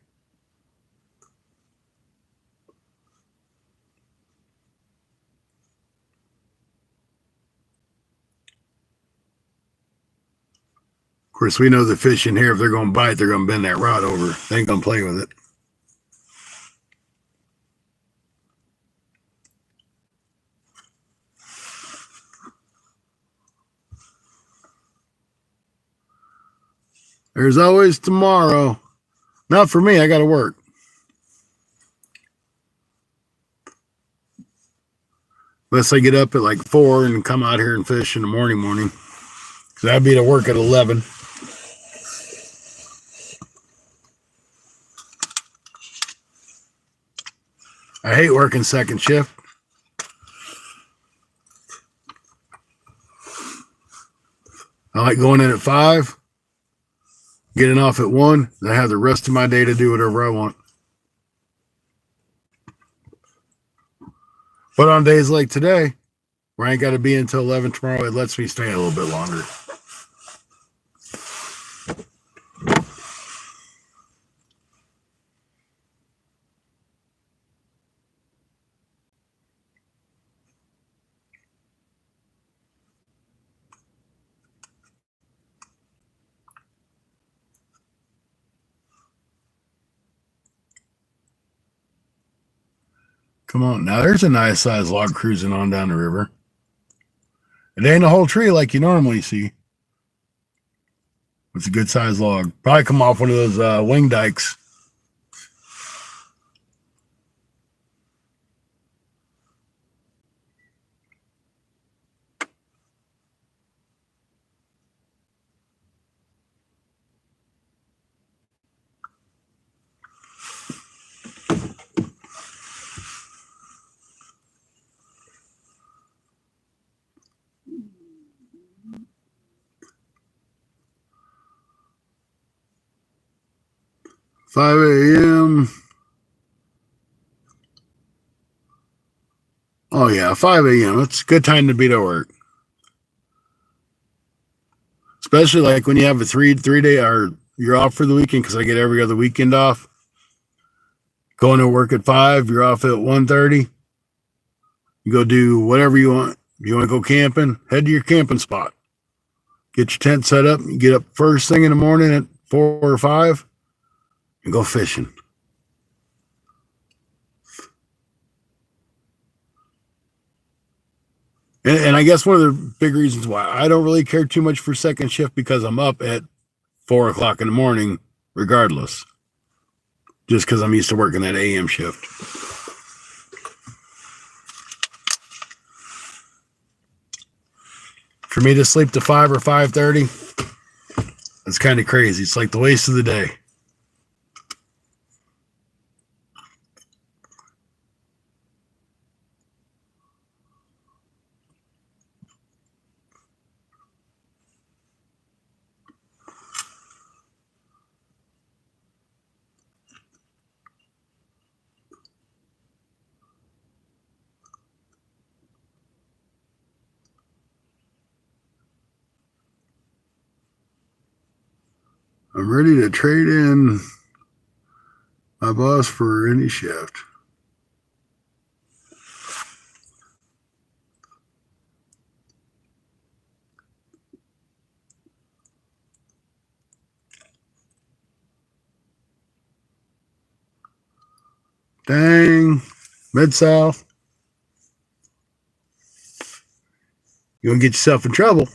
Of course, we know the fish in here, if they're going to bite, they're going to bend that rod over. They ain't going to play with it. There's always tomorrow. Not for me. I got to work. Unless I get up at like 4 and come out here and fish in the morning. Because I'd be to work at 11. I hate working second shift. I like going in at 5, getting off at 1, then I have the rest of my day to do whatever I want. But on days like today, where I ain't got to be until 11 tomorrow, it lets me stay a little bit longer. Come on. Now, there's a nice size log cruising on down the river. It ain't a whole tree like you normally see. It's a good size log. Probably come off one of those wing dikes. Five a.m. Oh yeah, 5 a.m. It's a good time to be to work. Especially like when you have a three day or you're off for the weekend, because I get every other weekend off. Going to work at 5, you're off at 1:30. You go do whatever you want. If you want to go camping, head to your camping spot. Get your tent set up. You get up first thing in the morning at 4 or 5 and go fishing. And I guess one of the big reasons why I don't really care too much for second shift, because I'm up at 4 o'clock in the morning regardless. Just because I'm used to working that AM shift. For me to sleep to 5 or 5:30, it's kind of crazy. It's like the waste of the day. I'm ready to trade in my boss for any shift. Dang. Mid-South. You're going to get yourself in trouble.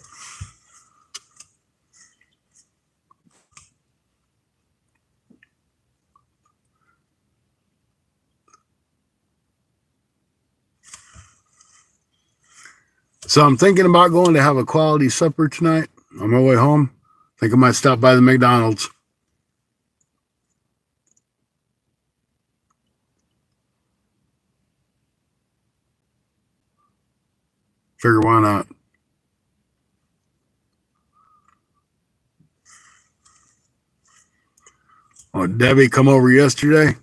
So I'm thinking about going to have a quality supper tonight on my way home. I think I might stop by the McDonald's. Figure why not. Oh, Debbie come over yesterday.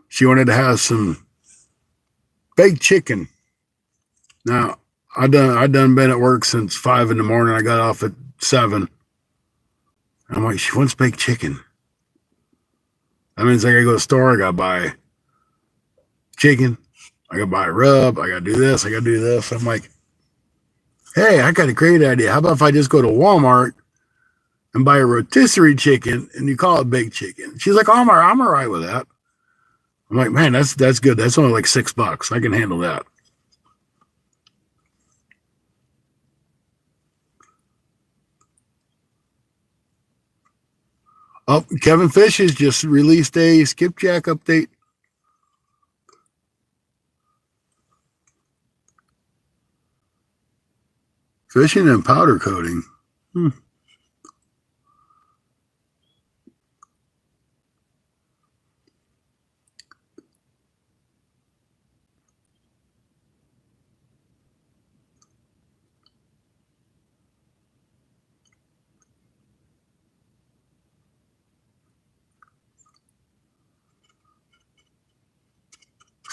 She wanted to have some baked chicken. Now, I done been at work since 5 in the morning. I got off at 7. I'm like, she wants baked chicken. That means I gotta go to the store. I gotta buy chicken. I gotta buy a rub. I gotta do this. I gotta do this. I'm like, hey, I got a great idea. How about if I just go to Walmart and buy a rotisserie chicken and you call it baked chicken? She's like, oh, I'm all right with that. I'm like, man, that's good. That's only like $6. I can handle that. Oh, Kevin Fish has just released a skipjack update. Fishing and powder coating.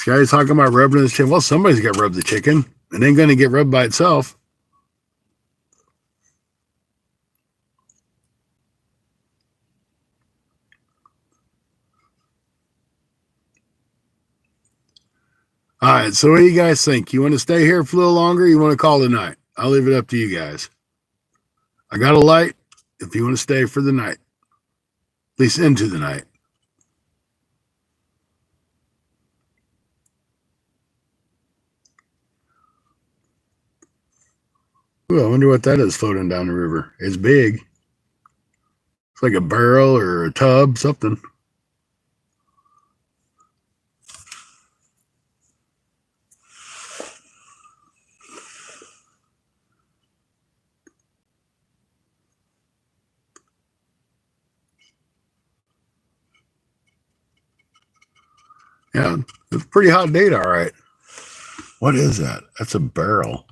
This guy's talking about rubbing his chicken. Well, somebody's got to rub the chicken. It ain't going to get rubbed by itself. All right, so what do you guys think? You want to stay here for a little longer or you want to call it a night? I'll leave it up to you guys. I got a light if you want to stay for the night, at least into the night. Ooh, I wonder what that is floating down the river. It's big. It's like a barrel or a tub, something. Yeah, it's a pretty hot date, all right. What is that? That's a barrel.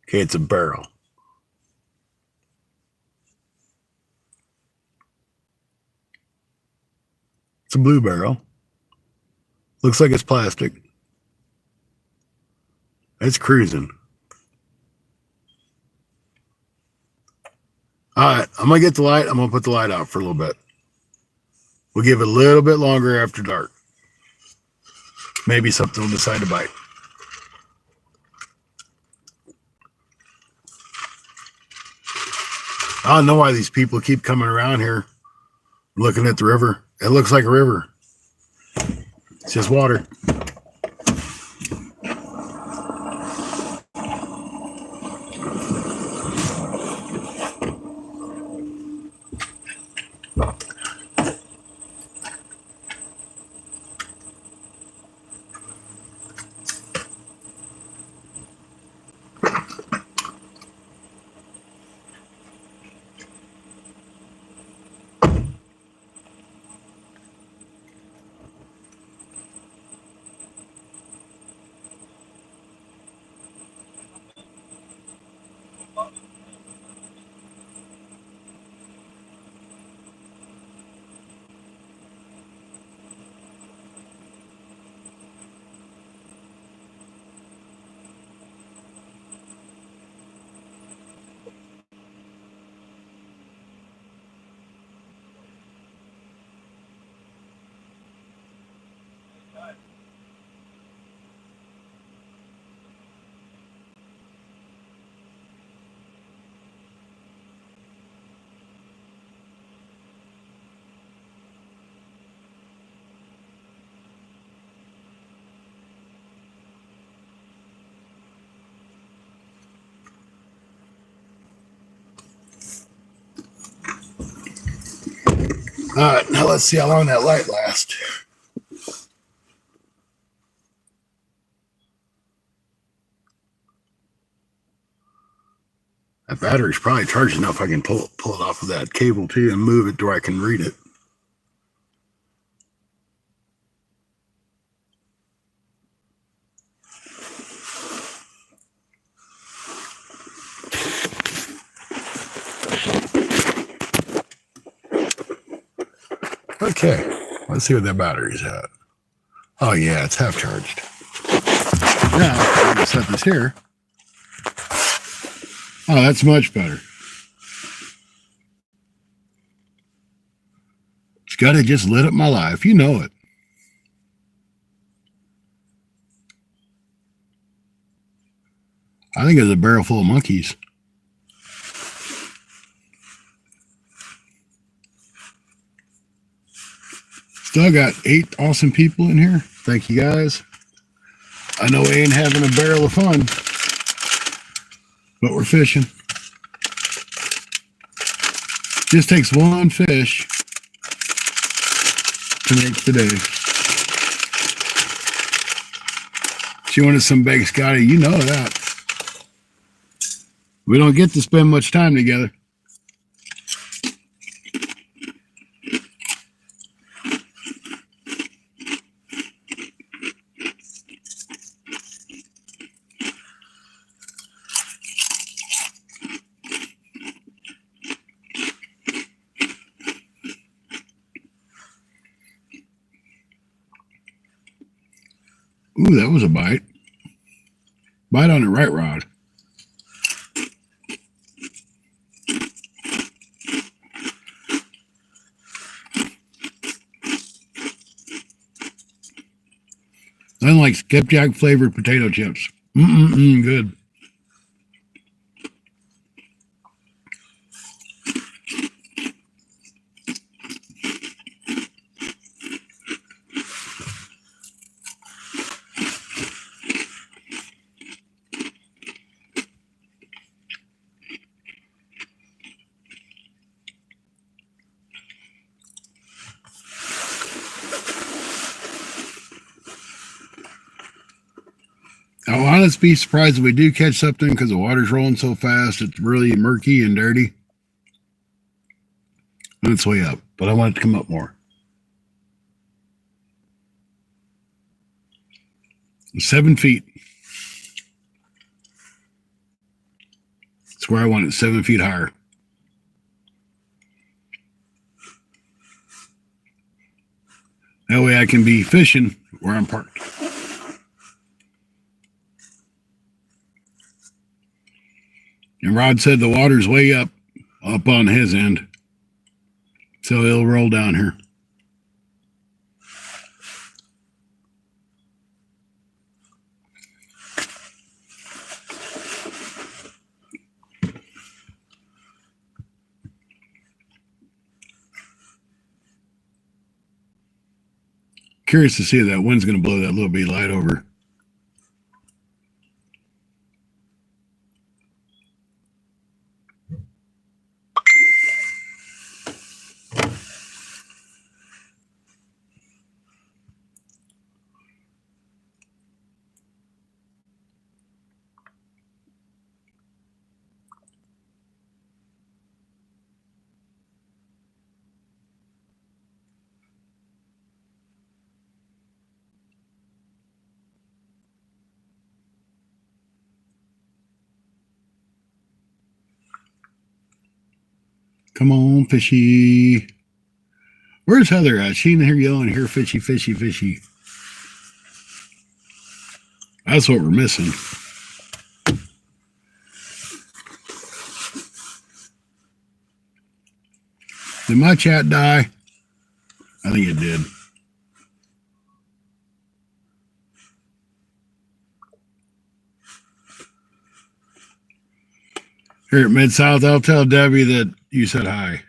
Okay, it's a barrel. It's a blue barrel. Looks like it's plastic. It's cruising. All right, I'm going to get the light. I'm going to put the light out for a little bit. We'll give it a little bit longer after dark. Maybe something will decide to bite. I don't know why these people keep coming around here looking at the river. It looks like a river. It's just water. All right, now let's see how long that light lasts. That battery's probably charged enough I can pull it off of that cable too and move it to where I can read it. Okay, let's see what that battery's at. Oh yeah, it's half charged. Now, I'm gonna set this here. Oh, that's much better. Scotty just lit up my life. You know it. I think it's a barrel full of monkeys. Still got 8 awesome people in here. Thank you guys. I know we ain't having a barrel of fun, but we're fishing. Just takes one fish to make the day. She wanted some baked Scotty. You know that. We don't get to spend much time together. Ooh, that was a bite. Bite on the right rod. Nothing like skipjack flavored potato chips. Good. I'll honestly be surprised if we do catch something because the water's rolling so fast. It's really murky and dirty. And it's way up, but I want it to come up more. 7 feet. That's where I want it, 7 feet higher. That way I can be fishing where I'm parked. And Rod said the water's way up on his end. So he'll roll down here. Curious to see if that wind's going to blow that little bit of light over. Come on, fishy. Where's Heather at? She in here yelling, here, fishy, fishy, fishy. That's what we're missing. Did my chat die? I think it did. Here at Mid-South, I'll tell Debbie that you said hi.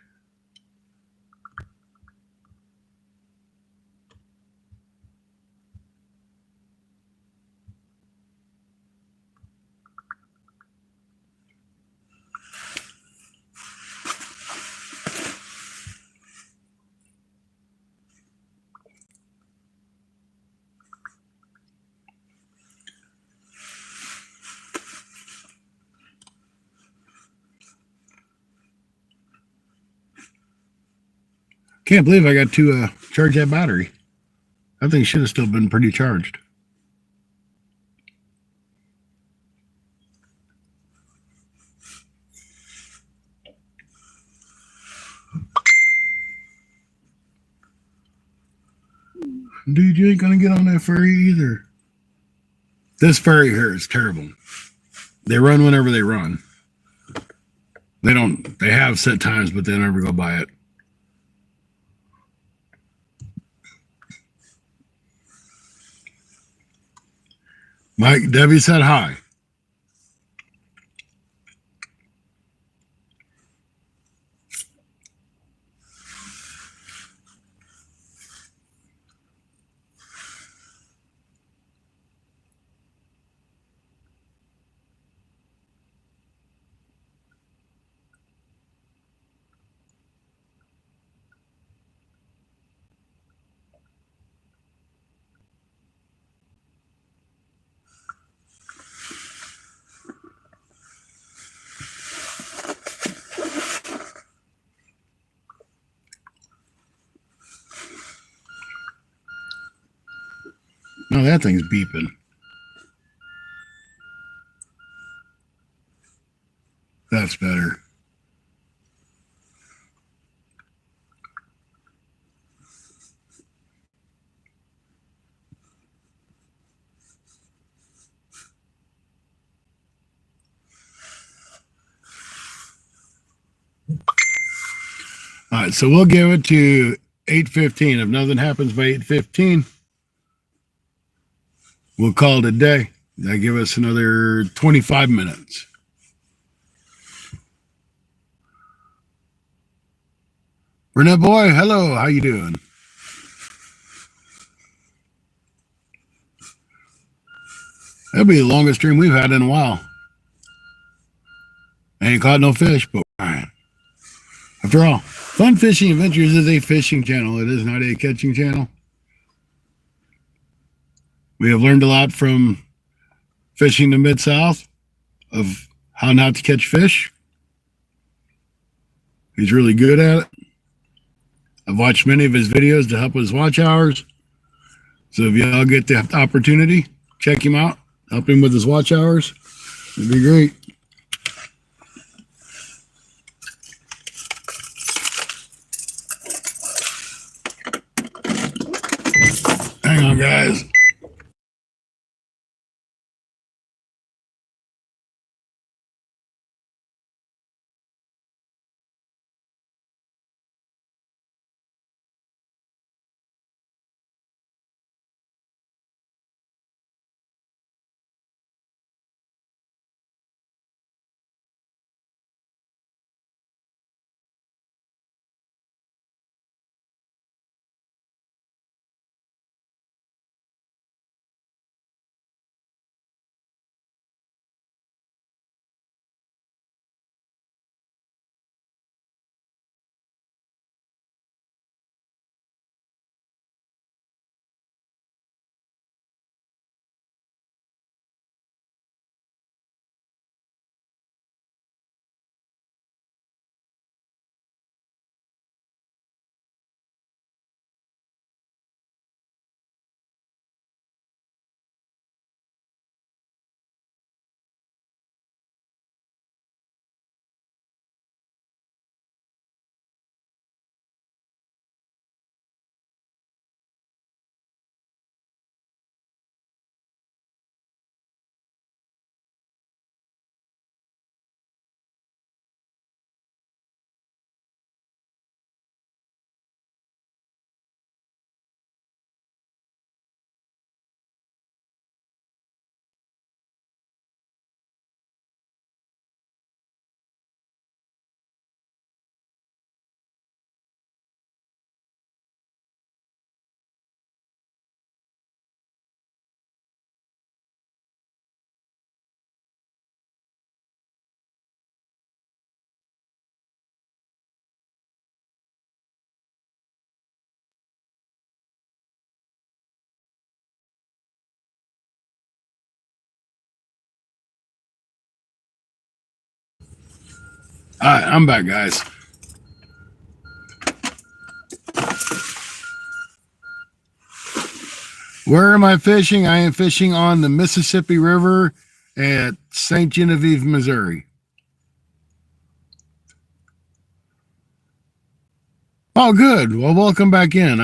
Can't believe I got to charge that battery. That thing should have still been pretty charged. Dude, you ain't gonna get on that ferry either. This ferry here is terrible. They run whenever they run. They have set times, but they never go by it. Mike, Debbie said hi. No, that thing's beeping. That's better. All right, so we'll give it to 8:15. If nothing happens by 8:15, we'll call it a day. That give us another 25 minutes. Renee boy, hello, how you doing? That'll be the longest stream we've had in a while. I ain't caught no fish, but all right. After all, Fun Fishing Adventures is a fishing channel. It is not a catching channel. We have learned a lot from fishing the Mid-South of how not to catch fish. He's really good at it. I've watched many of his videos to help with his watch hours. So if y'all get the opportunity, check him out. Help him with his watch hours. It'd be great. Hang on, guys. All right, I'm back, guys. Where am I fishing? I am fishing on the Mississippi River at St. Genevieve, Missouri. Oh, good. Well, welcome back in.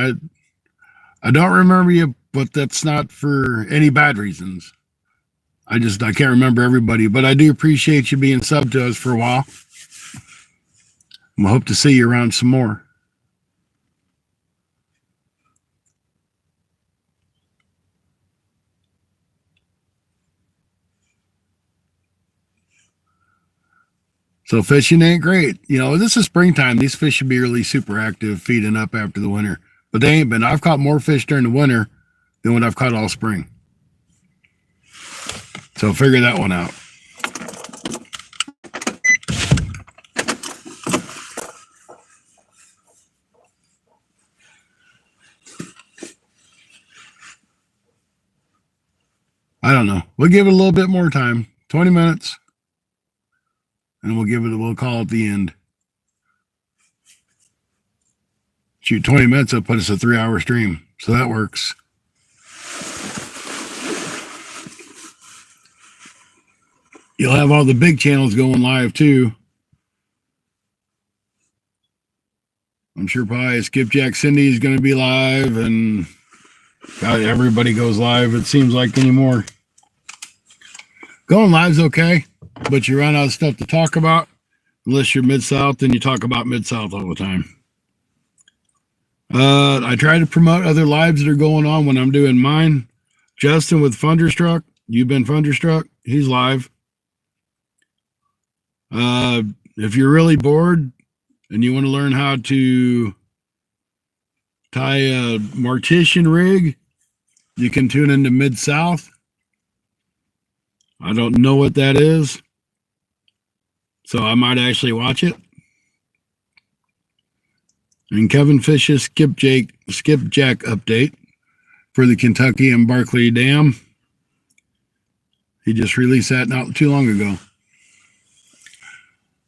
I don't remember you, but that's not for any bad reasons. I can't remember everybody, but I do appreciate you being sub to us for a while. We'll hope to see you around some more. So fishing ain't great. You know, this is springtime. These fish should be really super active, feeding up after the winter. But they ain't been. I've caught more fish during the winter than what I've caught all spring. So figure that one out. I don't know. We'll give it a little bit more time. 20 minutes. And we'll call it the end. Shoot, 20 minutes, that'll put us a 3-hour stream. So that works. You'll have all the big channels going live too. I'm sure probably Skipjack Cindy is going to be live, and God, everybody goes live, it seems like, anymore. Going live's okay, but you run out of stuff to talk about. Unless you're Mid-South, then you talk about Mid-South all the time. I try to promote other lives that are going on when I'm doing mine. Justin with Thunderstruck. You've been Thunderstruck. He's live. If you're really bored and you want to learn how to tie a Mortician rig, you can tune into Mid-South. I don't know what that is, so I might actually watch it. And Kevin Fish's Skipjack update for the Kentucky and Barkley Dam. He just released that not too long ago.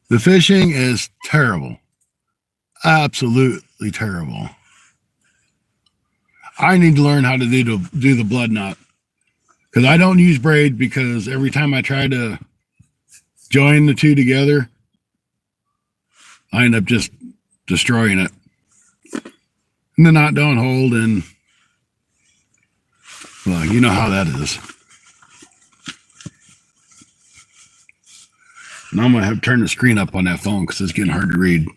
The fishing is terrible. Absolutely terrible. I need to learn how to do the blood knot. Because I don't use braid, because every time I try to join the two together, I end up just destroying it. And the knot don't hold, and well, you know how that is. Now I'm going to have to turn the screen up on that phone because it's getting hard to read.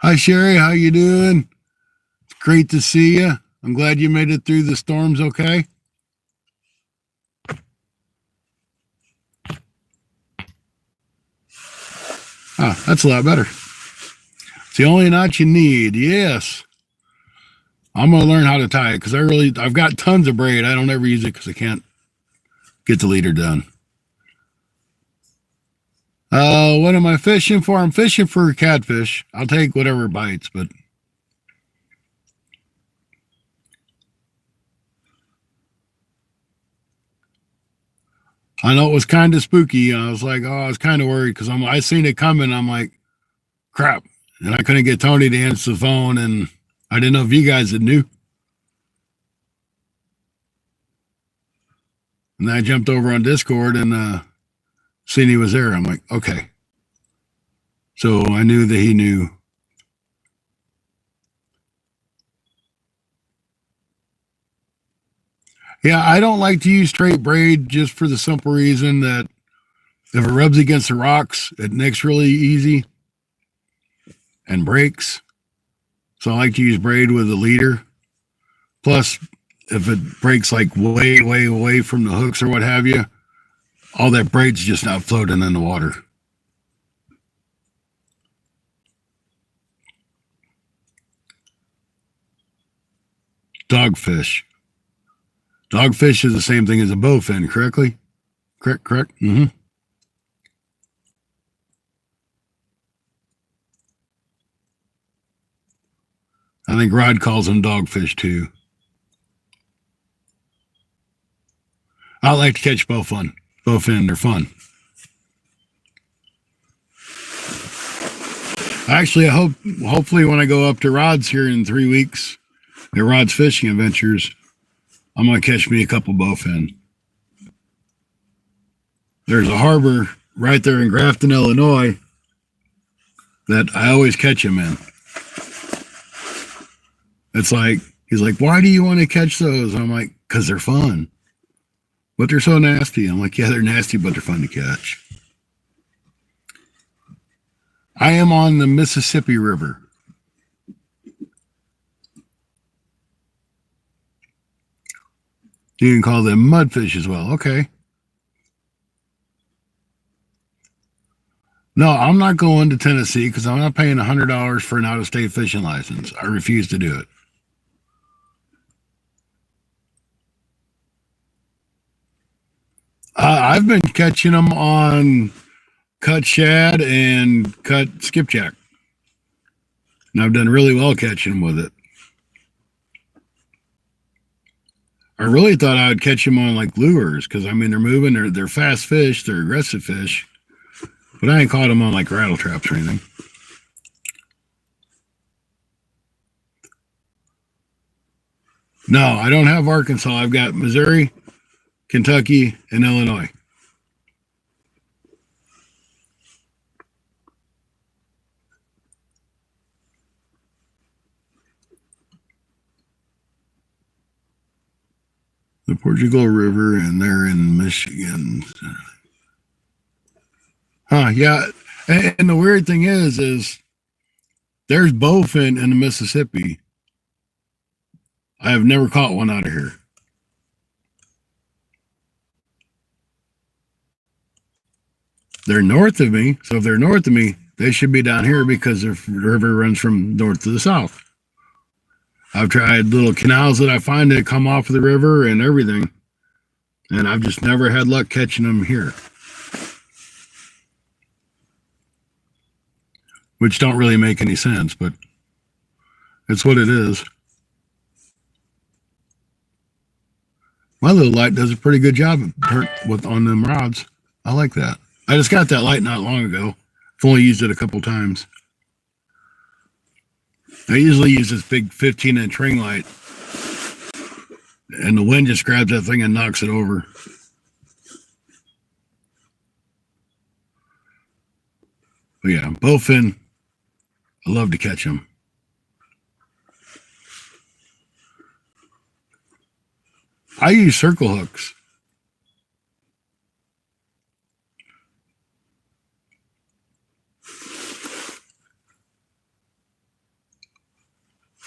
Hi, Sherry. How you doing? It's great to see you. I'm glad you made it through the storms okay. Ah, that's a lot better. It's the only knot you need. Yes. I'm going to learn how to tie it because I've got tons of braid. I don't ever use it because I can't get the leader done. What am I fishing for? I'm fishing for catfish. I'll take whatever bites, but I know it was kind of spooky. I was like, I was kind of worried because I seen it coming. I'm like, crap. And I couldn't get Tony to answer the phone, and I didn't know if you guys knew. And then I jumped over on Discord and seen he was there. I'm like, okay. So I knew that he knew. Yeah, I don't like to use straight braid just for the simple reason that if it rubs against the rocks, it nicks really easy and breaks. So I like to use braid with a leader. Plus, if it breaks like way, way away from the hooks or what have you, all that braid's just not floating in the water. Dogfish. Dogfish is the same thing as a bowfin, correctly? Correct. Mm-hmm. I think Rod calls them dogfish too. I like to catch bowfin. They're fun. Actually, hopefully when I go up to Rod's here in 3 weeks, at Rod's Fishing Adventures, I'm going to catch me a couple bowfin. There's a harbor right there in Grafton, Illinois that I always catch them in. It's like, he's like, why do you want to catch those? I'm like, because they're fun. But they're so nasty. I'm like, yeah, they're nasty, but they're fun to catch. I am on the Mississippi River. You can call them mudfish as well. Okay. No, I'm not going to Tennessee because I'm not paying $100 for an out-of-state fishing license. I refuse to do it. I've been catching them on cut shad and cut skipjack. And I've done really well catching them with it. I really thought I would catch them on like lures because, I mean, they're moving, they're fast fish, they're aggressive fish. But I ain't caught them on like rattle traps or anything. No, I don't have Arkansas. I've got Missouri, Kentucky, and Illinois. The Portugal River, and they're in Michigan. Huh, yeah. And the weird thing is there's bowfin in the Mississippi. I have never caught one out of here. They're north of me, so if they're north of me, they should be down here because the river runs from north to the south. I've tried little canals that I find that come off of the river and everything, and I've just never had luck catching them here. Which don't really make any sense, but it's what it is. My little light does a pretty good job on them rods. I like that. I just got that light not long ago. I've only used it a couple times. I usually use this big 15-inch ring light, and the wind just grabs that thing and knocks it over. But yeah, bowfin, I love to catch them. I use circle hooks.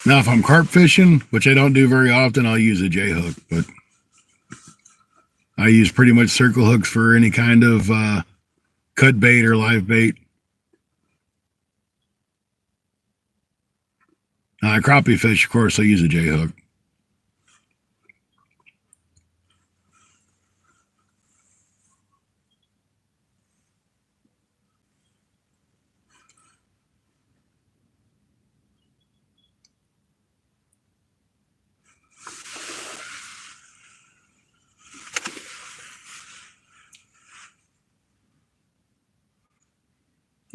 Now, if I'm carp fishing, which I don't do very often, I'll use a J hook, but I use pretty much circle hooks for any kind of cut bait or live bait. Now, crappie fish, of course, I use a J hook.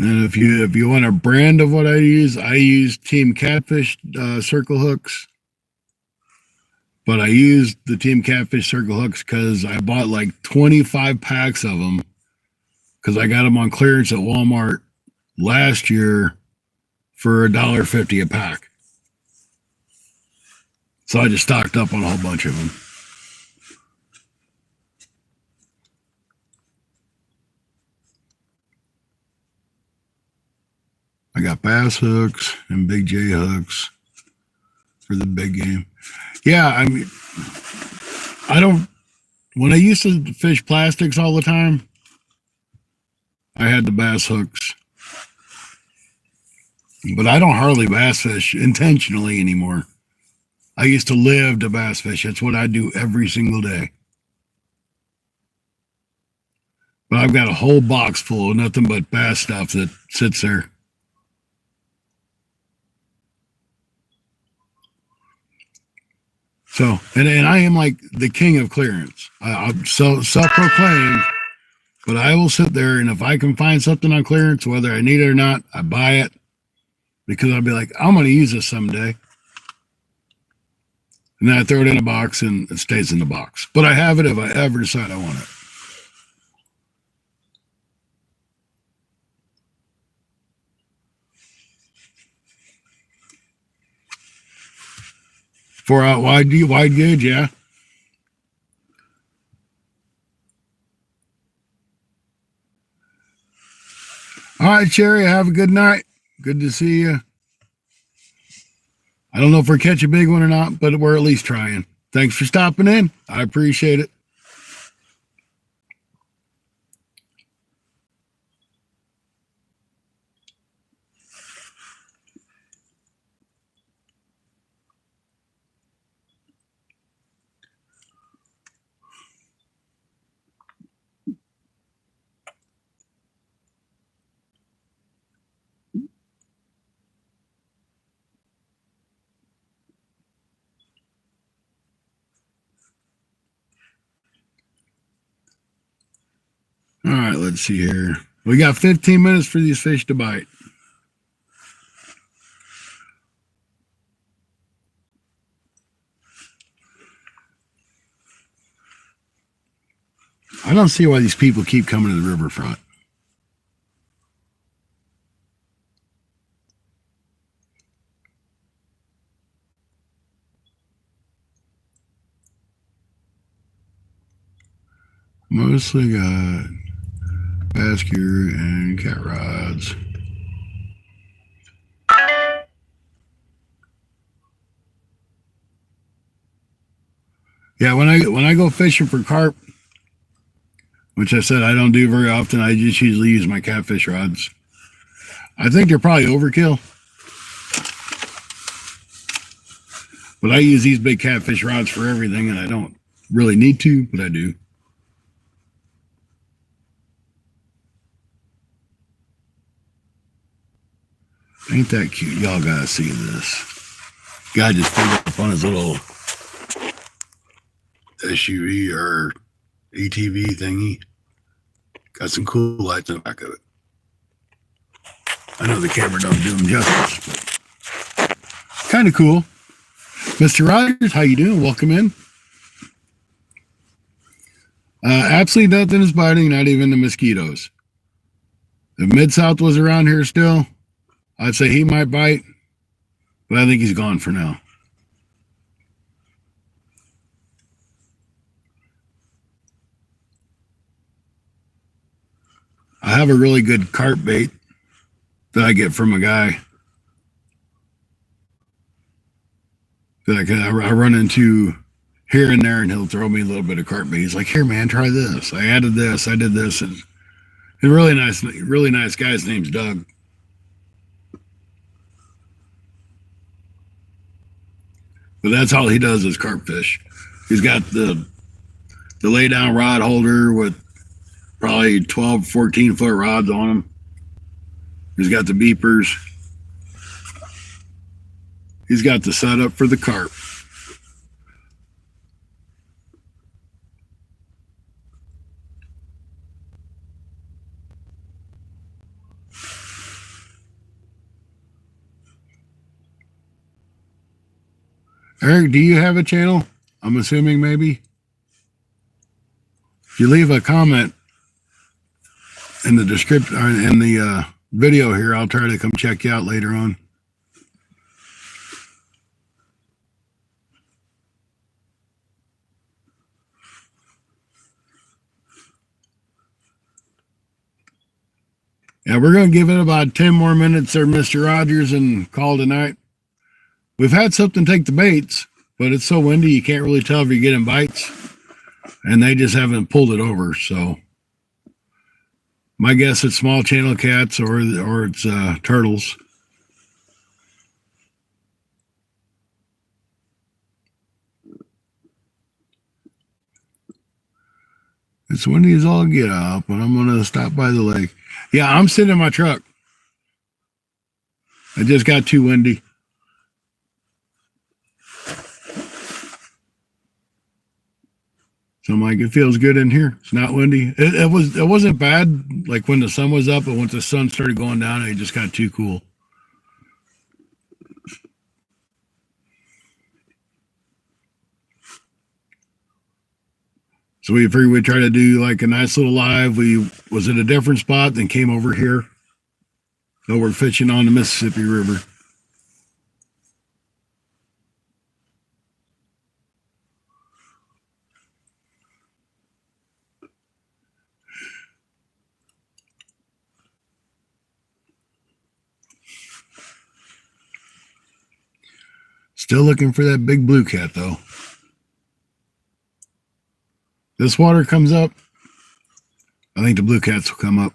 And if you want a brand of what I use Team Catfish circle hooks. But I used the Team Catfish circle hooks because I bought like 25 packs of them because I got them on clearance at Walmart last year for $1.50 a pack. So I just stocked up on a whole bunch of them. I got bass hooks and big J hooks for the big game. Yeah, I mean, when I used to fish plastics all the time, I had the bass hooks. But I don't hardly bass fish intentionally anymore. I used to live to bass fish. That's what I do every single day. But I've got a whole box full of nothing but bass stuff that sits there. So, and I am like the king of clearance. I'm so self-proclaimed, but I will sit there, and if I can find something on clearance, whether I need it or not, I buy it because I'll be like, I'm going to use this someday. And then I throw it in a box and it stays in the box. But I have it if I ever decide I want it. Four out wide gauge, yeah. All right, Sherry, have a good night. Good to see you. I don't know if we're catch a big one or not, but we're at least trying. Thanks for stopping in. I appreciate it. All right, let's see here. We got 15 minutes for these fish to bite. I don't see why these people keep coming to the riverfront. Mostly got bass gear and cat rods. Yeah, when I go fishing for carp, which I said I don't do very often, I just usually use my catfish rods. I think they're probably overkill. But I use these big catfish rods for everything, and I don't really need to, but I do. Ain't that cute? Y'all gotta see this. Guy just pulled up on his little SUV or ATV thingy. Got some cool lights in the back of it. I know the camera don't do him justice, but kind of cool. Mr. Rogers, how you doing? Welcome in. Absolutely nothing is biting, not even the mosquitoes. If Mid-South was around here still, I'd say he might bite, but I think he's gone for now. I have a really good carp bait that I get from a guy that I run into here and there, and he'll throw me a little bit of carp bait. He's like, "Here, man, try this. I added this. I did this." And a really nice guy. His name's Doug. But that's all he does is carp fish. He's got the lay down rod holder with probably 12, 14-foot rods on him. He's got the beepers. He's got the setup for the carp. Eric, do you have a channel? I'm assuming maybe. If you leave a comment in the description, in the video here, I'll try to come check you out later on. Yeah, we're going to give it about 10 more minutes there, Mr. Rogers, and call tonight. We've had something take the baits, but it's so windy you can't really tell if you're getting bites, and they just haven't pulled it over. So my guess it's small channel cats or it's turtles. It's windy as all get up, but I'm going to stop by the lake. Yeah, I'm sitting in my truck. It just got too windy. So I'm like, it feels good in here. It's not windy. It wasn't bad. Like when the sun was up, but once the sun started going down, it just got too cool. So we figured we'd try to do like a nice little live. We was at a different spot, then came over here. So we're fishing on the Mississippi River. Still looking for that big blue cat though. This water comes up, I think the blue cats will come up.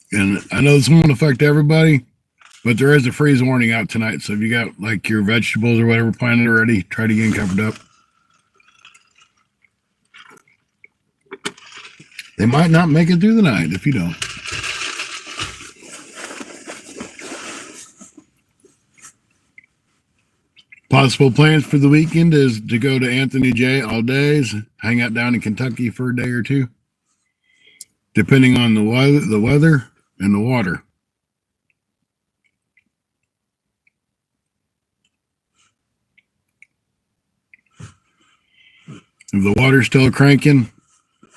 And I know this won't affect everybody, but there is a freeze warning out tonight. So if you got like your vegetables or whatever planted already, try to get covered up. They might not make it through the night if you don't. Possible plans for the weekend is to go to Anthony J all days, hang out down in Kentucky for a day or two, depending on the weather and the water. If the water's still cranking,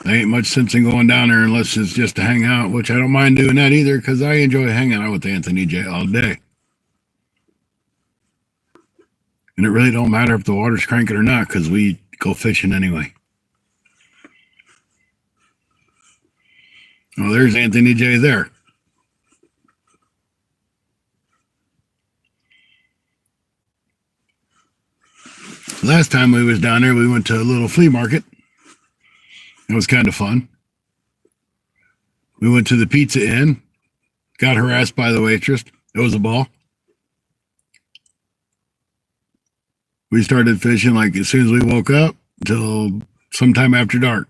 there ain't much sense in going down there unless it's just to hang out, which I don't mind doing that either because I enjoy hanging out with Anthony J all day. And it really don't matter if the water's cranking or not because we go fishing anyway. Oh, there's Anthony J there. Last time we was down there, we went to a little flea market. It was kind of fun. We went to the Pizza Inn, got harassed by the waitress. It was a ball. We started fishing like as soon as we woke up until sometime after dark.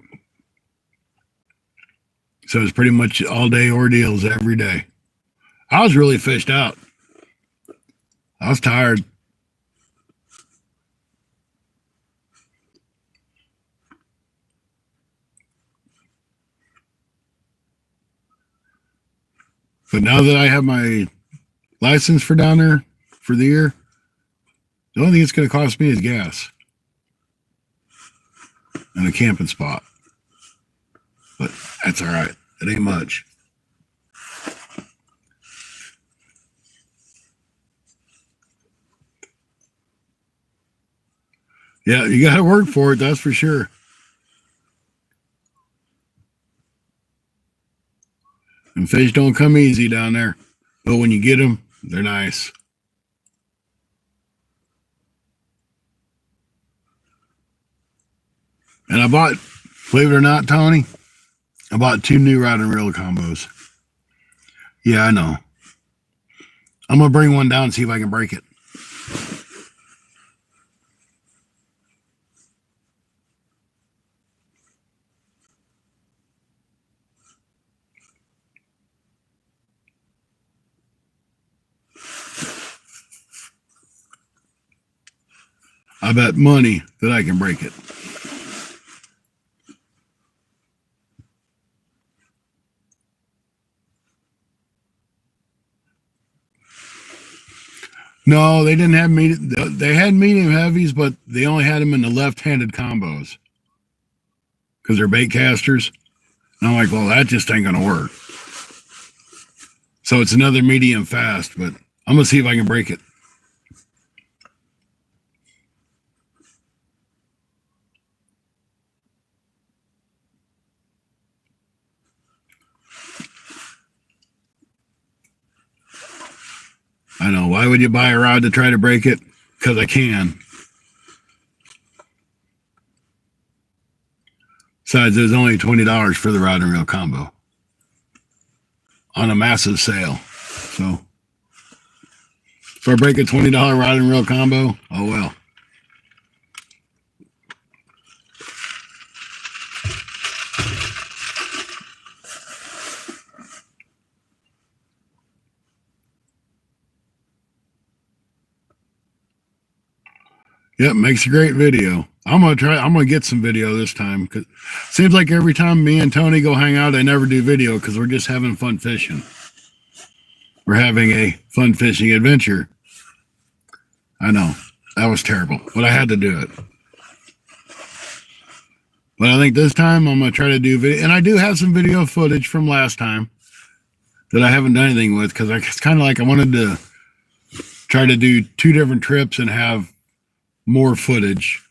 So it's pretty much all day ordeals every day. I was really fished out. I was tired. But now that I have my license for down there for the year, the only thing it's going to cost me is gas and a camping spot. But that's all right. It ain't much. Yeah, you got to work for it, that's for sure. And fish don't come easy down there. But when you get them, they're nice. And I bought, believe it or not, Tony, I bought 2 new rod and reel combos. Yeah, I know. I'm going to bring one down and see if I can break it. I bet money that I can break it. No, they didn't have medium. They had medium heavies, but they only had them in the left-handed combos because they're bait casters. And I'm like, well, that just ain't gonna work. So it's another medium fast, but I'm gonna see if I can break it. I know. Why would you buy a rod to try to break it? Because I can. Besides, it was only $20 for the rod and reel combo on a massive sale. So If I break a $20 rod and reel combo, oh well. Yep, makes a great video. I'm gonna get some video this time, because it seems like every time me and Tony go hang out, I never do video because we're just having fun fishing. We're having a fun fishing adventure. I know, that was terrible, but I had to do it. But I think this time I'm gonna try to do video, and I do have some video footage from last time that I haven't done anything with, because it's kind of like I wanted to try to do 2 different trips and have more footage.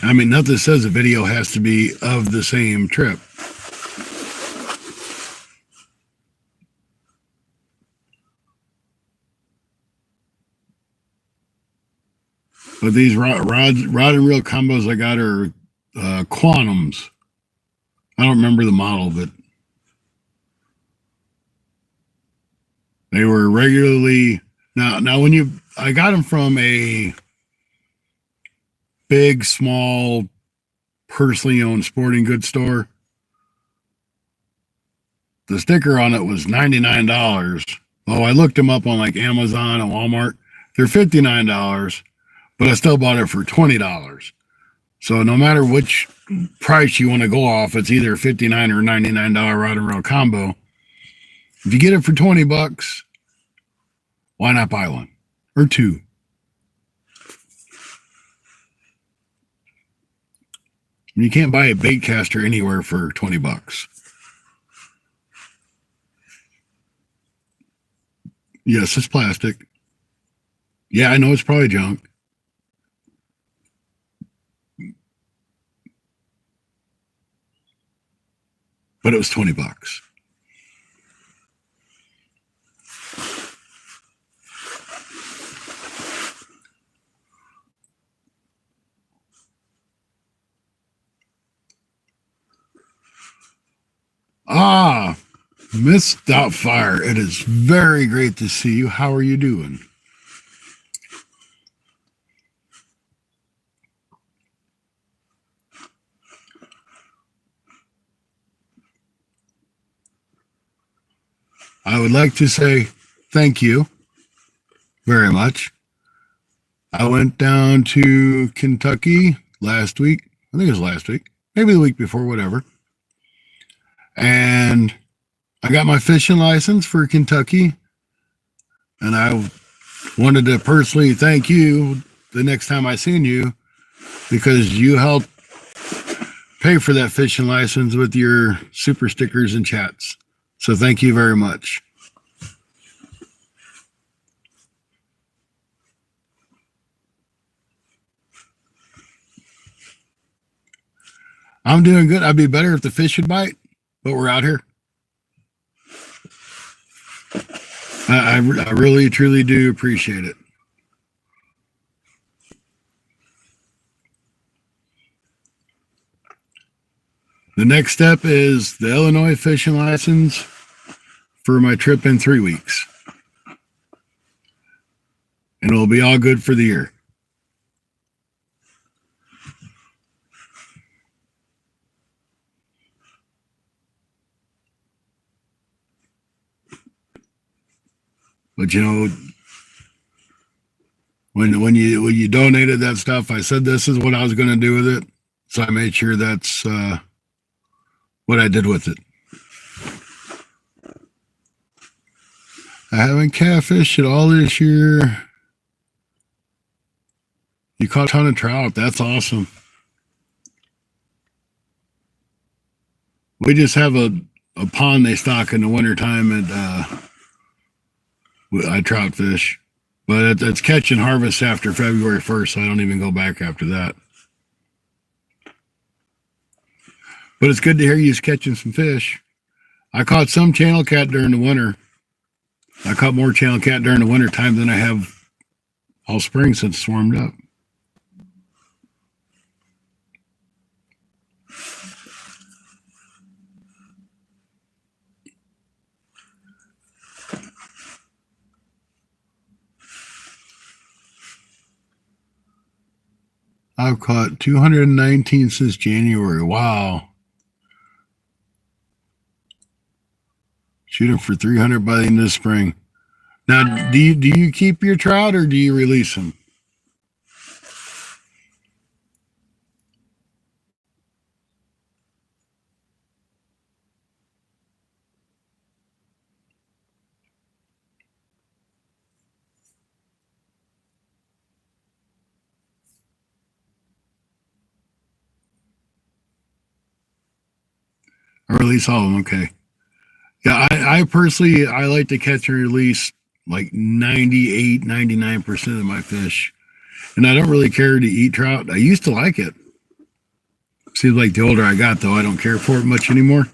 I mean, nothing says a video has to be of the same trip. But these rod and reel combos I got are Quantums. I don't remember the model, but they were regularly now when I got them from a big, small, personally owned sporting goods store. The sticker on it was $99. Oh, I looked them up on like Amazon and Walmart. They're $59, but I still bought it for $20. So no matter which price you want to go off, it's either $59 or $99 rod and reel combo. If you get it for $20, why not buy one or 2? You can't buy a bait caster anywhere for $20. Yes, it's plastic. Yeah, I know it's probably junk. But it was $20. Ah, Miss Doubtfire, it is very great to see you. How are you doing? I would like to say thank you very much. I went down to Kentucky last week. I think it was last week, maybe the week before, whatever. And I got my fishing license for Kentucky. And I wanted to personally thank you the next time I seen you, because you helped pay for that fishing license with your super stickers and chats. So thank you very much. I'm doing good. I'd be better if the fish would bite, but we're out here. I really, truly do appreciate it. The next step is the Illinois fishing license for my trip in 3 weeks. And it'll be all good for the year. But you know, when you donated that stuff, I said this is what I was going to do with it. So I made sure that's what I did with it. I haven't catfished at all this year. You caught a ton of trout. That's awesome. We just have a pond they stock in the wintertime, and I trout fish. But it's catch and harvest after February 1st, so I don't even go back after that. But it's good to hear you's catching some fish. I caught some channel cat during the winter. I caught more channel cat during the winter time than I have all spring since it's warmed up. I've caught 219 since January. Wow. Shooting for 300 by the end of the spring. Now, do you keep your trout or do you release them? I release all of them. Okay. Yeah, I personally, I like to catch and release like 98, 99% of my fish. And I don't really care to eat trout. I used to like it. Seems like the older I got, though, I don't care for it much anymore.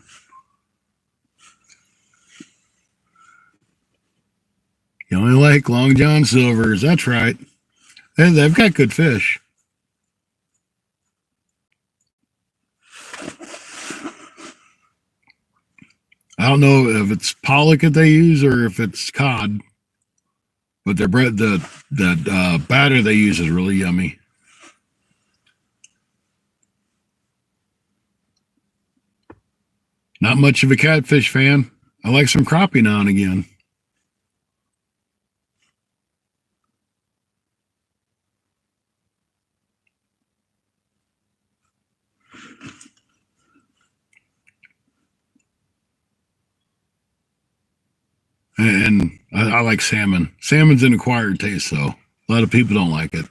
You only like Long John Silvers. That's right. They've got good fish. I don't know if it's pollock that they use or if it's cod, but their bread, the batter they use is really yummy. Not much of a catfish fan. I like some crappie now and again. And I like salmon. Salmon's an acquired taste, though. A lot of people don't like it.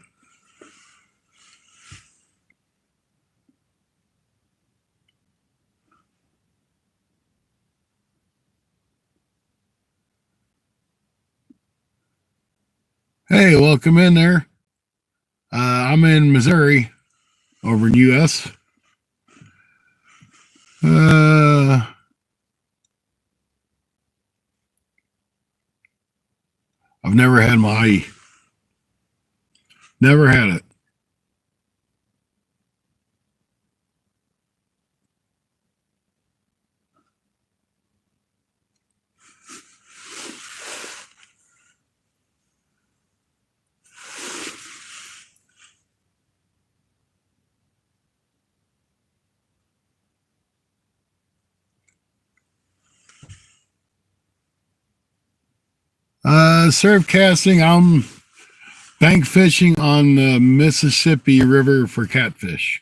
Hey, welcome in there. I'm in Missouri, over in U.S. I've never had mahi. Never had it. Surf casting. I'm bank fishing on the Mississippi River for catfish.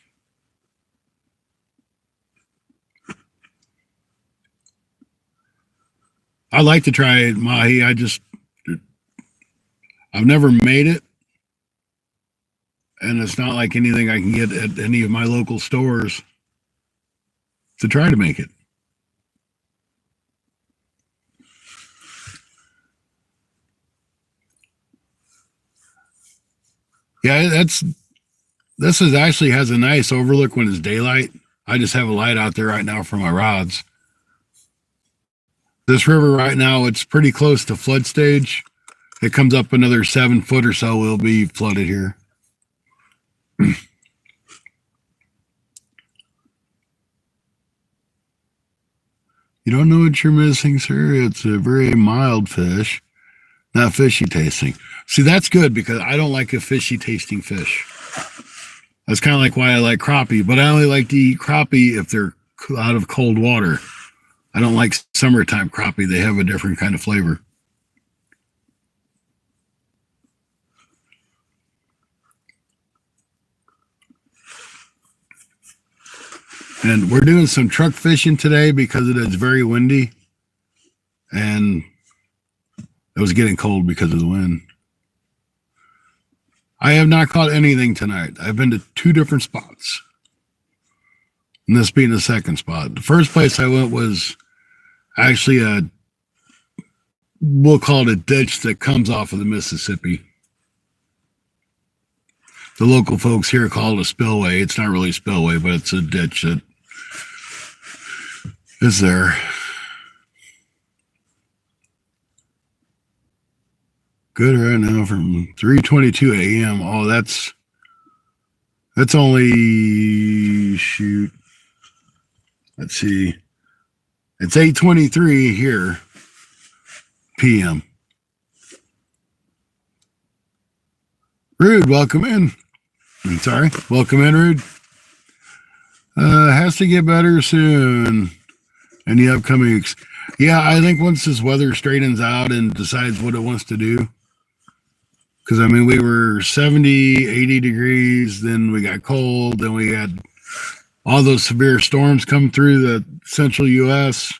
I like to try mahi. I've never made it, and it's not like anything I can get at any of my local stores to try to make it. Yeah, this is actually has a nice overlook when it's daylight. I just have a light out there right now for my rods. This river right now, it's pretty close to flood stage. It comes up another 7 foot or so, will be flooded here. You don't know what you're missing, sir. It's a very mild fish, not fishy tasting. See, that's good because I don't like a fishy tasting fish. That's kind of like why I like crappie, but I only like to eat crappie if they're out of cold water. I don't like summertime crappie. They have a different kind of flavor. And we're doing some truck fishing today because it is very windy. And it was getting cold because of the wind. I have not caught anything tonight. I've been to 2 different spots. And this being the second spot. The first place I went was actually we'll call it a ditch that comes off of the Mississippi. The local folks here call it a spillway. It's not really a spillway, but it's a ditch that is there. Good right now from 3:22 a.m. Oh, that's only, shoot. Let's see. It's 8:23 here p.m. Rude, welcome in. Sorry. Welcome in, Rude. Has to get better soon. In the upcoming weeks. Yeah, I think once this weather straightens out and decides what it wants to do. Because, I mean, we were 70, 80 degrees. Then we got cold. Then we had all those severe storms come through the central U.S.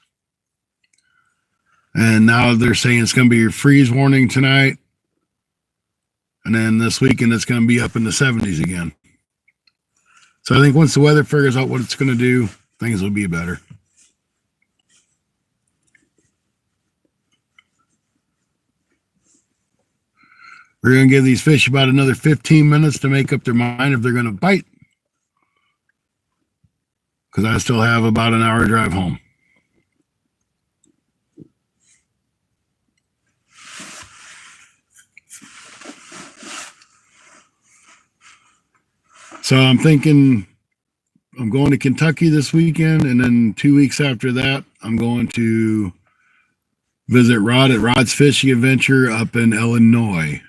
And now they're saying it's going to be a freeze warning tonight. And then this weekend, it's going to be up in the 70s again. So I think once the weather figures out what it's going to do, things will be better. We're going to give these fish about another 15 minutes to make up their mind if they're going to bite. Because I still have about an hour drive home. So I'm thinking I'm going to Kentucky this weekend, and then 2 weeks after that, I'm going to visit Rod at Rod's Fishing Adventure up in Illinois.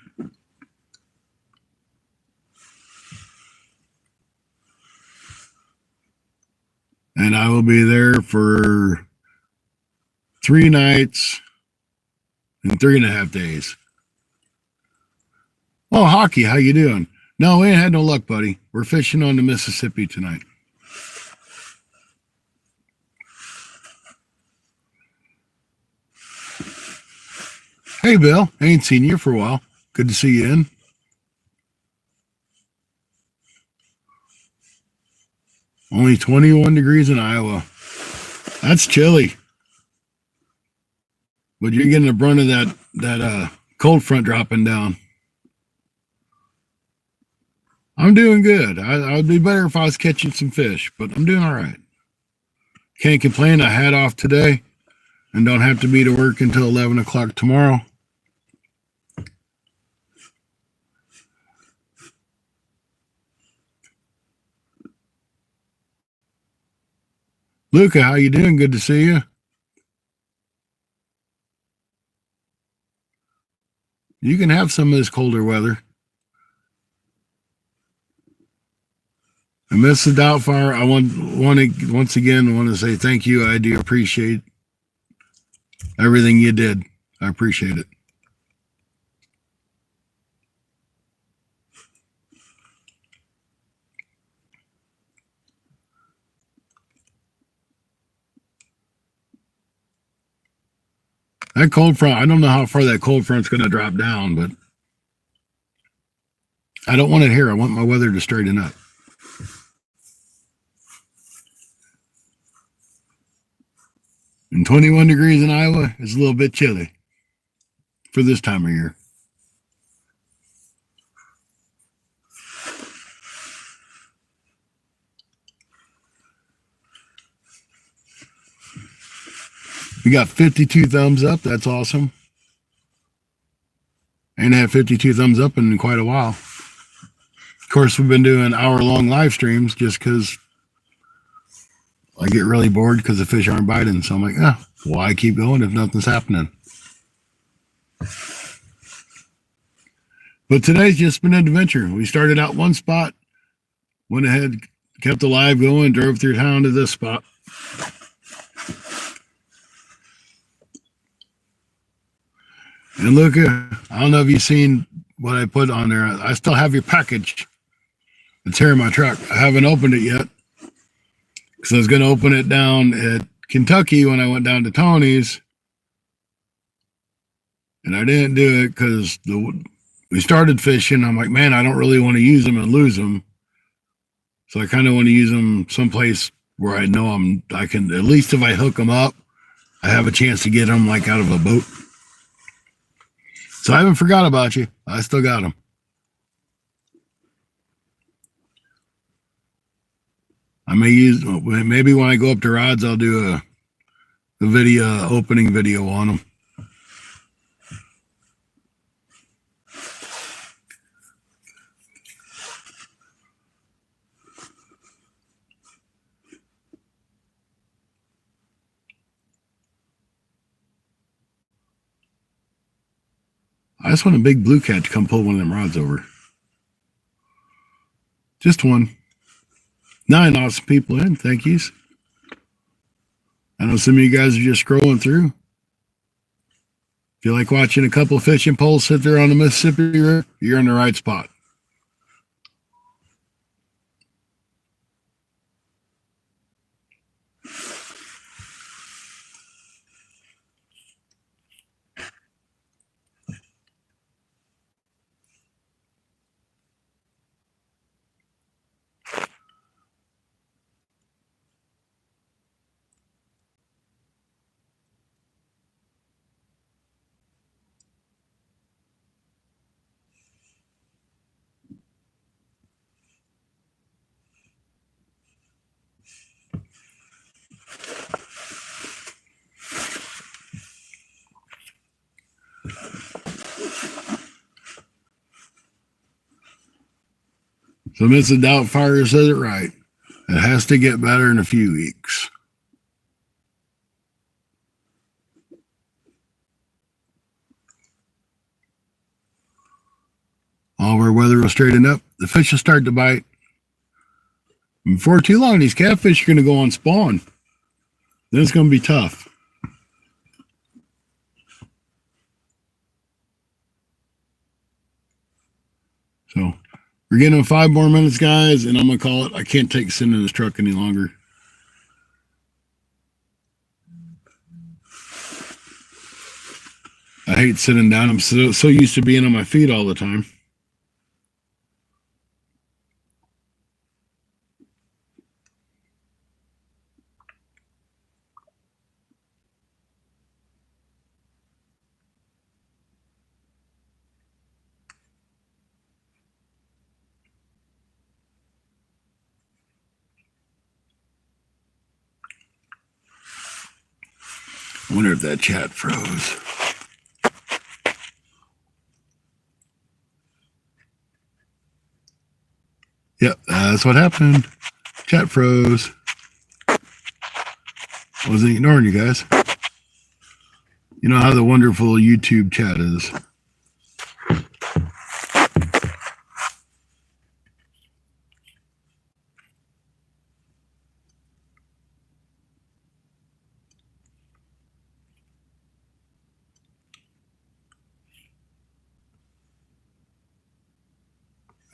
And I will be there for 3 nights and 3.5 days. Oh, Hockey, how you doing? No, we ain't had no luck, buddy. We're fishing on the Mississippi tonight. Hey, Bill. I ain't seen you for a while. Good to see you in. Only 21 degrees in Iowa. That's chilly. But you're getting the brunt of that cold front dropping down. I'm doing good. I'd be better if I was catching some fish, but I'm doing all right. Can't complain. I had off today and don't have to be to work until 11 o'clock tomorrow. Luca, how you doing? Good to see you. You can have some of this colder weather. And Mrs. Doubtfire, I want to once again want to say thank you. I do appreciate everything you did. I appreciate it. That cold front, I don't know how far that cold front's going to drop down, but I don't want it here. I want my weather to straighten up. And 21 degrees in Iowa is a little bit chilly for this time of year. We got 52 thumbs up. That's awesome. Ain't had 52 thumbs up in quite a while. Of course, we've been doing hour-long live streams just because I get really bored because the fish aren't biting. So I'm like, why keep going if nothing's happening? But today's just been an adventure. We started out one spot, went ahead, kept the live going, drove through town to this spot. And look, I don't know if you've seen what I put on there. I still have your package. It's here in my truck. I haven't opened it yet. Because I was going to open it down at Kentucky when I went down to Tony's. And I didn't do it because we started fishing. I'm like, man, I don't really want to use them and lose them. So I kind of want to use them someplace where I know I can, at least if I hook them up, I have a chance to get them like out of a boat. So I haven't forgot about you. I still got them. I may use, maybe when I go up to rods, I'll do a video, opening video on them. I just want a big blue cat to come pull one of them rods over. Just one. 9 awesome people in. Thank yous. I know some of you guys are just scrolling through. If you like watching a couple fishing poles sit there on the Mississippi River, you're in the right spot. So Mrs. Doubtfire says it right. It has to get better in a few weeks. All our weather will straighten up. The fish will start to bite. Before too long, these catfish are going to go on spawn. Then it's going to be tough. So we're getting 5 more minutes, guys, and I'm going to call it. I can't take sitting in this truck any longer. I hate sitting down. I'm so used to being on my feet all the time. I wonder if that chat froze. Yep, that's what happened. Chat froze. Wasn't ignoring you guys. You know how the wonderful YouTube chat is.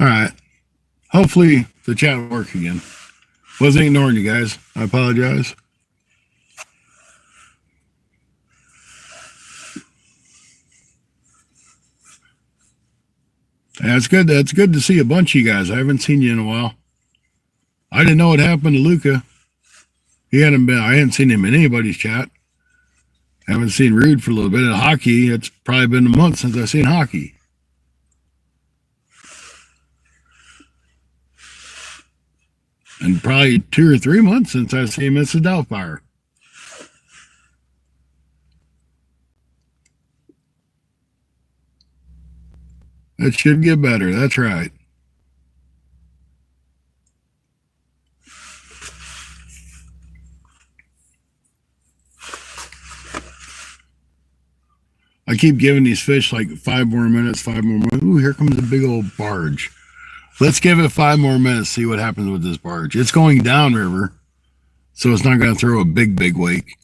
All right. Hopefully the chat will work again. Wasn't ignoring you guys. I apologize. That's good. That's good to see a bunch of you guys. I haven't seen you in a while. I didn't know what happened to Luca. I hadn't seen him in anybody's chat. I haven't seen Rude for a little bit. In hockey, it's probably been a month since I've seen hockey. And probably 2 or 3 months since I've seen Mrs. Doubtfire. That should get better. That's right. I keep giving these fish like 5 more minutes, 5 more minutes. Ooh, here comes a big old barge. Let's give it 5 more minutes, see what happens with this barge. It's going downriver, so it's not going to throw a big wake.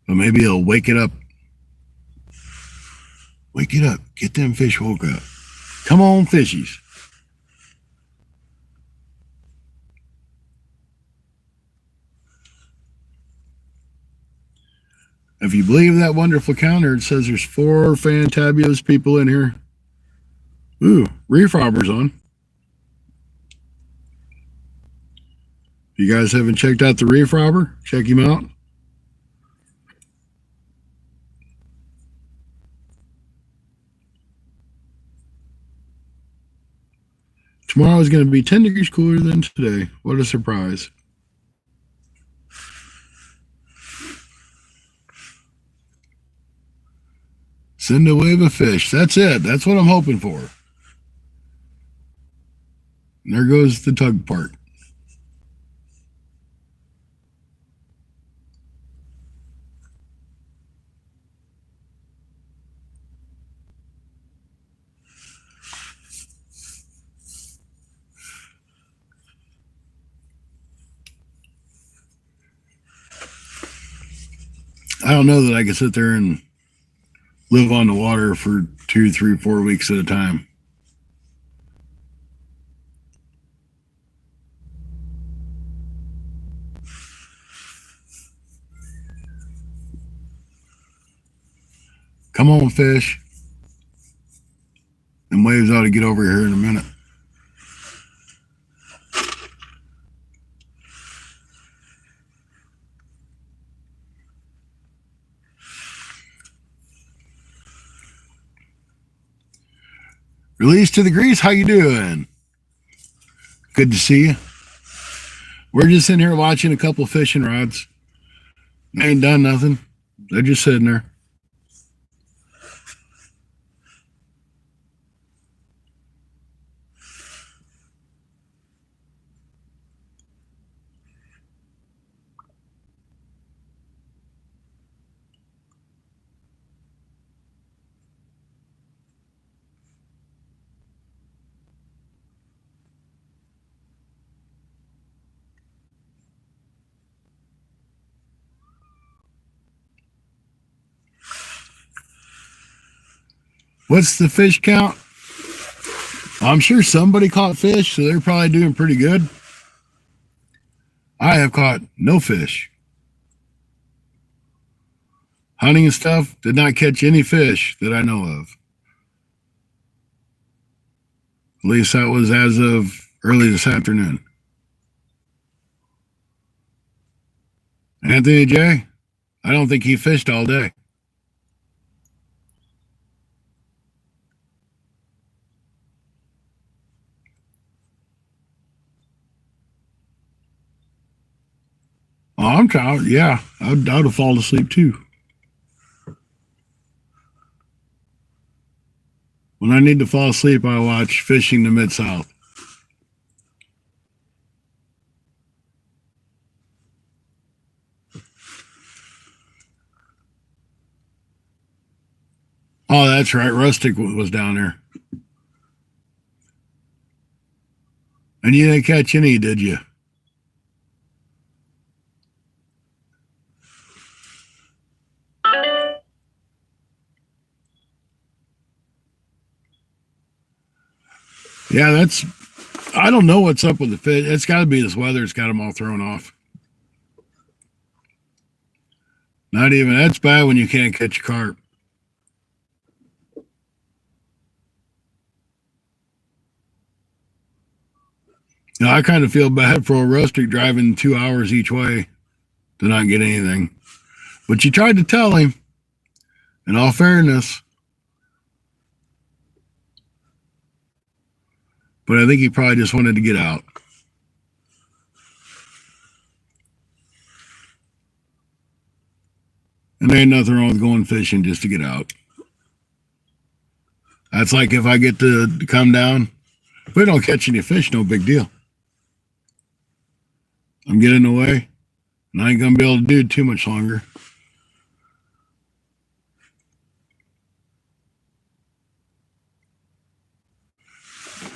But maybe it'll wake it up. Wake it up. Get them fish woke up. Come on, fishies. If you believe that wonderful counter, it says there's 4 fantabulous people in here. Ooh, reef robber's on. If you guys haven't checked out the reef robber, check him out. Tomorrow is going to be 10 degrees cooler than today. What a surprise. Send a wave of fish. That's it. That's what I'm hoping for. And there goes the tug part. I don't know that I could sit there and live on the water for 2, 3, 4 weeks at a time. Come on, fish. And waves ought to get over here in a minute. Release to the grease. How you doing? Good to see you. We're just in here watching a couple of fishing rods. They ain't done nothing. They're just sitting there. What's the fish count? I'm sure somebody caught fish, so they're probably doing pretty good. I have caught no fish. Hunting and stuff, did not catch any fish that I know of. At least that was as of early this afternoon. Anthony J., I don't think he fished all day. Oh, I'm tired. Yeah, I'd have fallen asleep too. When I need to fall asleep, I watch Fishing the Mid-South. Oh, that's right. Rustic was down there. And you didn't catch any, did you? Yeah, I don't know what's up with the fish. It's got to be this weather. It's got them all thrown off. Not even, that's bad when you can't catch a carp. Now, I kind of feel bad for a rustic driving 2 hours each way to not get anything. But you tried to tell him, in all fairness. But I think he probably just wanted to get out. And there ain't nothing wrong with going fishing just to get out. That's like if I get to come down. If we don't catch any fish, no big deal. I'm getting away, and I ain't going to be able to do it too much longer.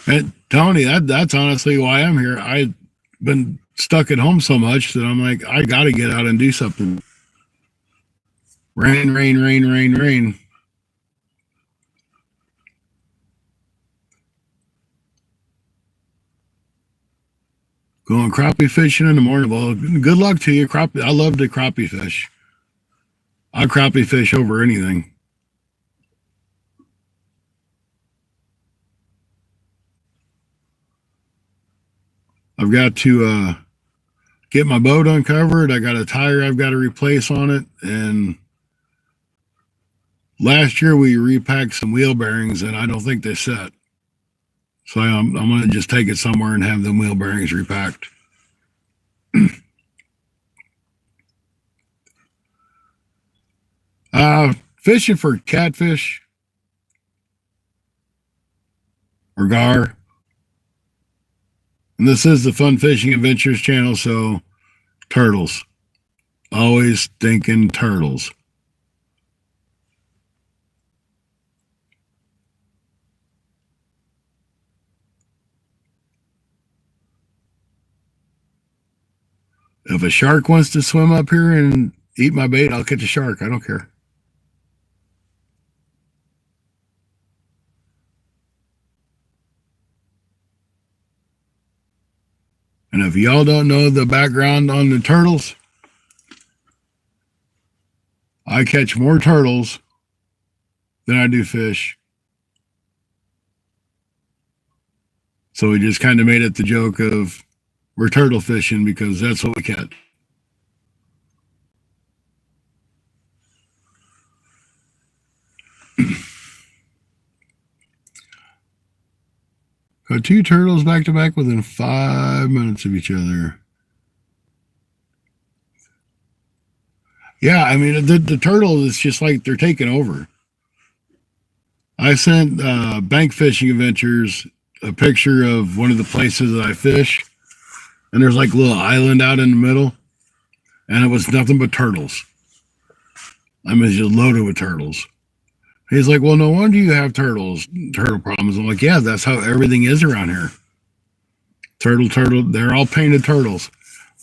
And Tony, that's honestly why I'm here. I've been stuck at home so much that I'm like, I got to get out and do something. Rain, rain, rain, rain, rain. Going crappie fishing in the morning. Well, good luck to you. I love to crappie fish. I crappie fish over anything. I've got to get my boat uncovered. I got a tire I've got to replace on it. And last year we repacked some wheel bearings, and I don't think they set. So I'm going to just take it somewhere and have them wheel bearings repacked. Fishing for catfish or gar. And this is the Fun Fishing Adventures channel, so turtles. Always thinking turtles. If a shark wants to swim up here and Eat my bait. I'll catch a shark. I don't care. And if y'all don't know the background on the turtles, I catch more turtles than I do fish. So we just kind of made it the joke of we're turtle fishing because that's what we catch. Got two turtles back to back within 5 minutes of each other. Yeah, I mean, the turtle is just like they're taking over. I sent Bank Fishing Adventures a picture of one of the places that I fish, and there's like a little island out in the middle, and it was nothing but turtles. I mean, it's just loaded with turtles. He's like, well, no wonder you have turtle problems. I'm like, yeah, that's how everything is around here. Turtle, they're all painted turtles.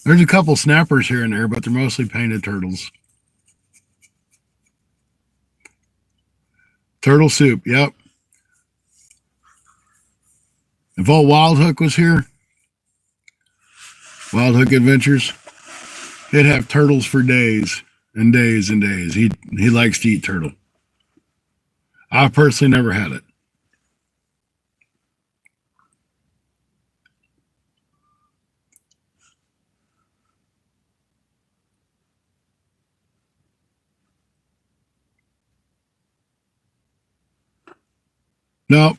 There's a couple snappers here and there, but they're mostly painted turtles. Turtle soup, yep. If old Wild Hook was here, Wild Hook Adventures, he'd have turtles for days and days and days. He likes to eat turtle. I personally never had it. Nope.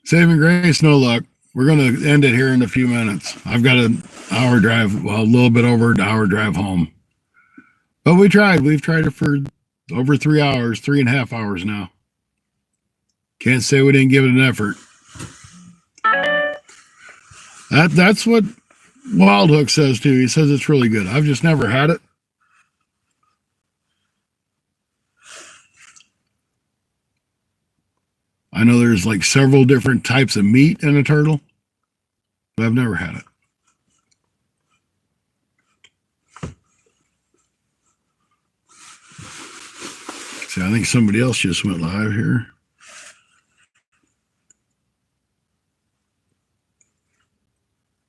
Saving grace, no luck. We're going to end it here in a few minutes. I've got an hour drive, well, a little bit over an hour drive home. But we tried. We've tried it for over 3 hours, 3.5 hours now. Can't say we didn't give it an effort. That's what Wild Hook says too. He says it's really good. I've just never had it. I know there's like several different types of meat in a turtle, but I've never had it. See, I think somebody else just went live here.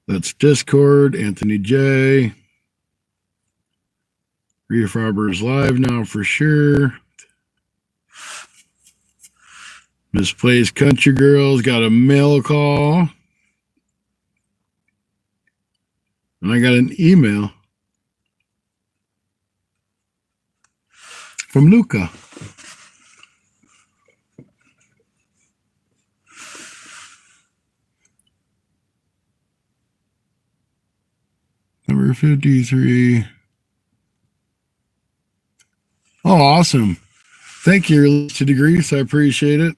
That's Discord, Anthony J. Reef Rober's live now for sure. Misplaced Country Girls got a mail call. And I got an email from Luca. Number 53. Oh, awesome. Thank you, to Degrees. I appreciate it.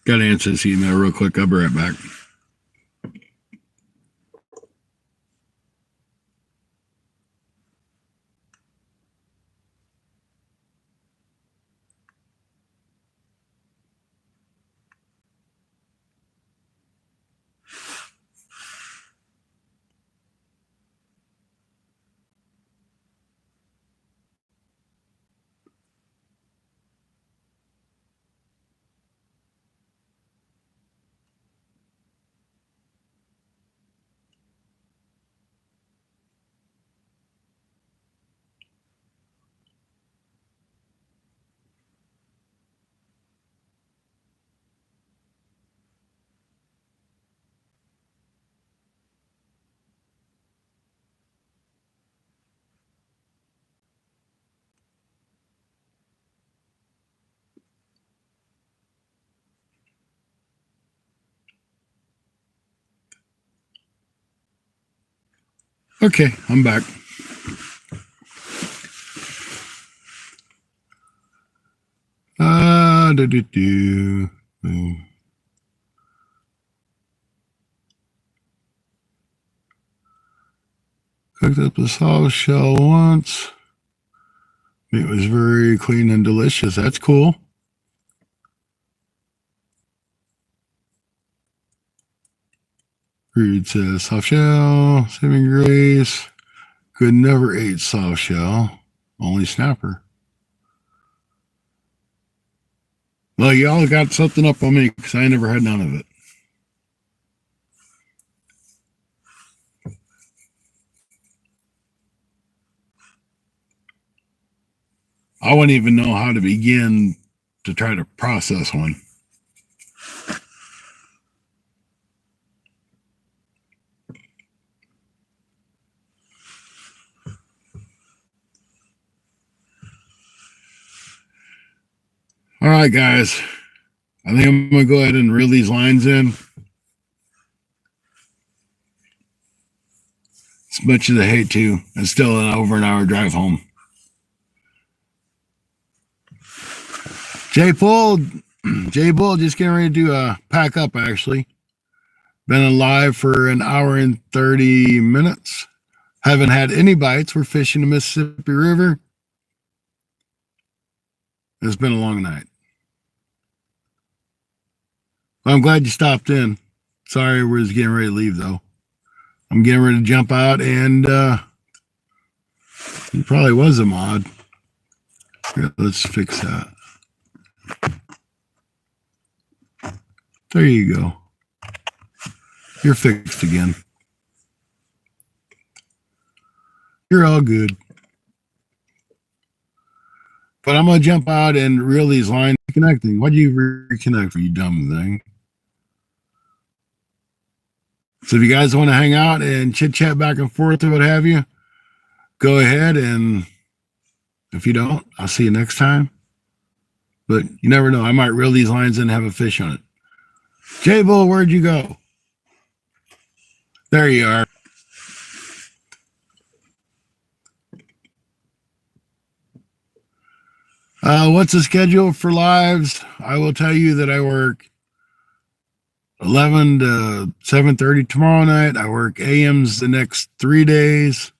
Got to answer this email real quick. I'll be right back. Okay, I'm back. Boom. Cooked up the soft shell once. It was very clean and delicious. That's cool. Reed says soft shell, saving grace. Could never ate soft shell, only snapper. Well, y'all got something up on me because I never had none of it. I wouldn't even know how to begin to try to process one. All right, guys. I think I'm going to go ahead and reel these lines in. As much as I hate to, it's still over an hour drive home. Jay Bull just getting ready to pack up, actually. Been alive for an hour and 30 minutes. Haven't had any bites. We're fishing the Mississippi River. It's been a long night. I'm glad you stopped in. Sorry, we're just getting ready to leave, though. I'm getting ready to jump out, and it probably was a mod. Here, let's fix that. There you go. You're fixed again. You're all good. But I'm going to jump out and reel these lines connecting. Why'd you reconnect, you dumb thing? So if you guys want to hang out and chit-chat back and forth or what have you, go ahead. And if you don't, I'll see you next time. But you never know. I might reel these lines and have a fish on it. J-Bull, where'd you go? There you are. What's the schedule for lives? I will tell you that I work 11 to 7:30 tomorrow night. I work AMs the next 3 days.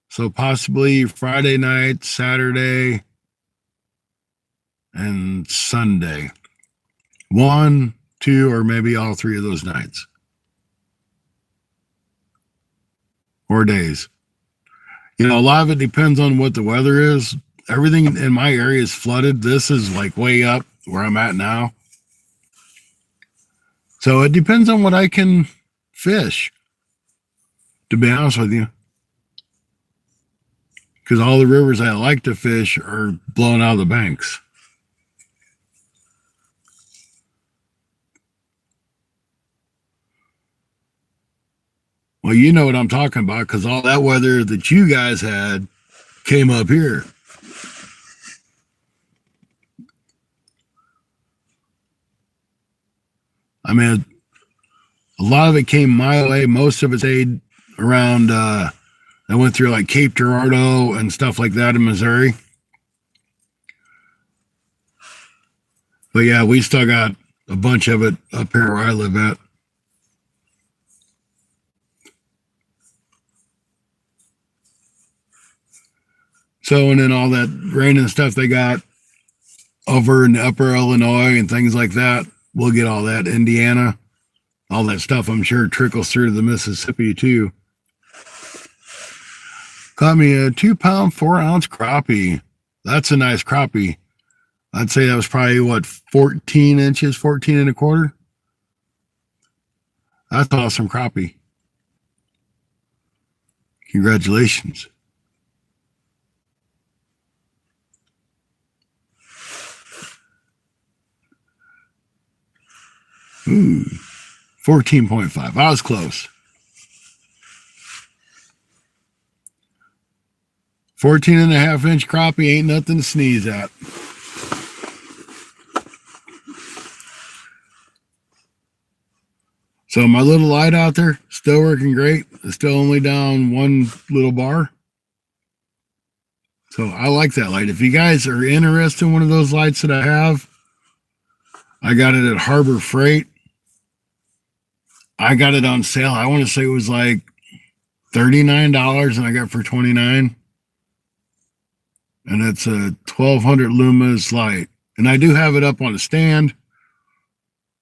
So possibly Friday night, Saturday, and Sunday. 1, 2, or maybe all 3 of those nights. Or days. You know, a lot of it depends on what the weather is. Everything in my area is flooded. This is like way up where I'm at now. So it depends on what I can fish, to be honest with you. Because all the rivers I like to fish are blowing out of the banks. Well, you know what I'm talking about, because all that weather that you guys had came up here. I mean, a lot of it came my way. Most of it stayed around, I went through like Cape Girardeau and stuff like that in Missouri. But yeah, we still got a bunch of it up here where I live at. So, and then all that rain and stuff they got over in upper Illinois and things like that, we'll get all that. Indiana, all that stuff, I'm sure, trickles through to the Mississippi too. Caught me a 2-pound, 4-ounce crappie. That's a nice crappie. I'd say that was probably, what, 14 inches, 14 and a quarter? That's awesome crappie. Congratulations. Ooh, 14.5. I was close. 14 and a half inch crappie ain't nothing to sneeze at. So my little light out there, still working great. It's still only down one little bar. So I like that light. If you guys are interested in one of those lights that I have, I got it at Harbor Freight. I got it on sale. I want to say it was like $39 and I got it for $29. And it's a 1200 lumens light. And I do have it up on a stand,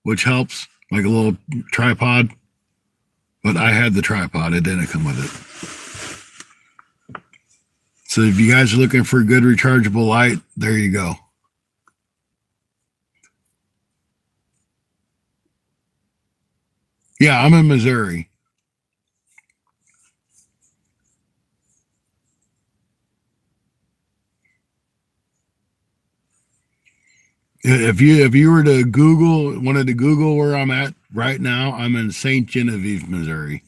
which helps, like a little tripod. But I had the tripod. It didn't come with it. So if you guys are looking for a good rechargeable light, there you go. Yeah, I'm in Missouri. If you were to wanted to Google where I'm at right now, I'm in St. Genevieve, Missouri,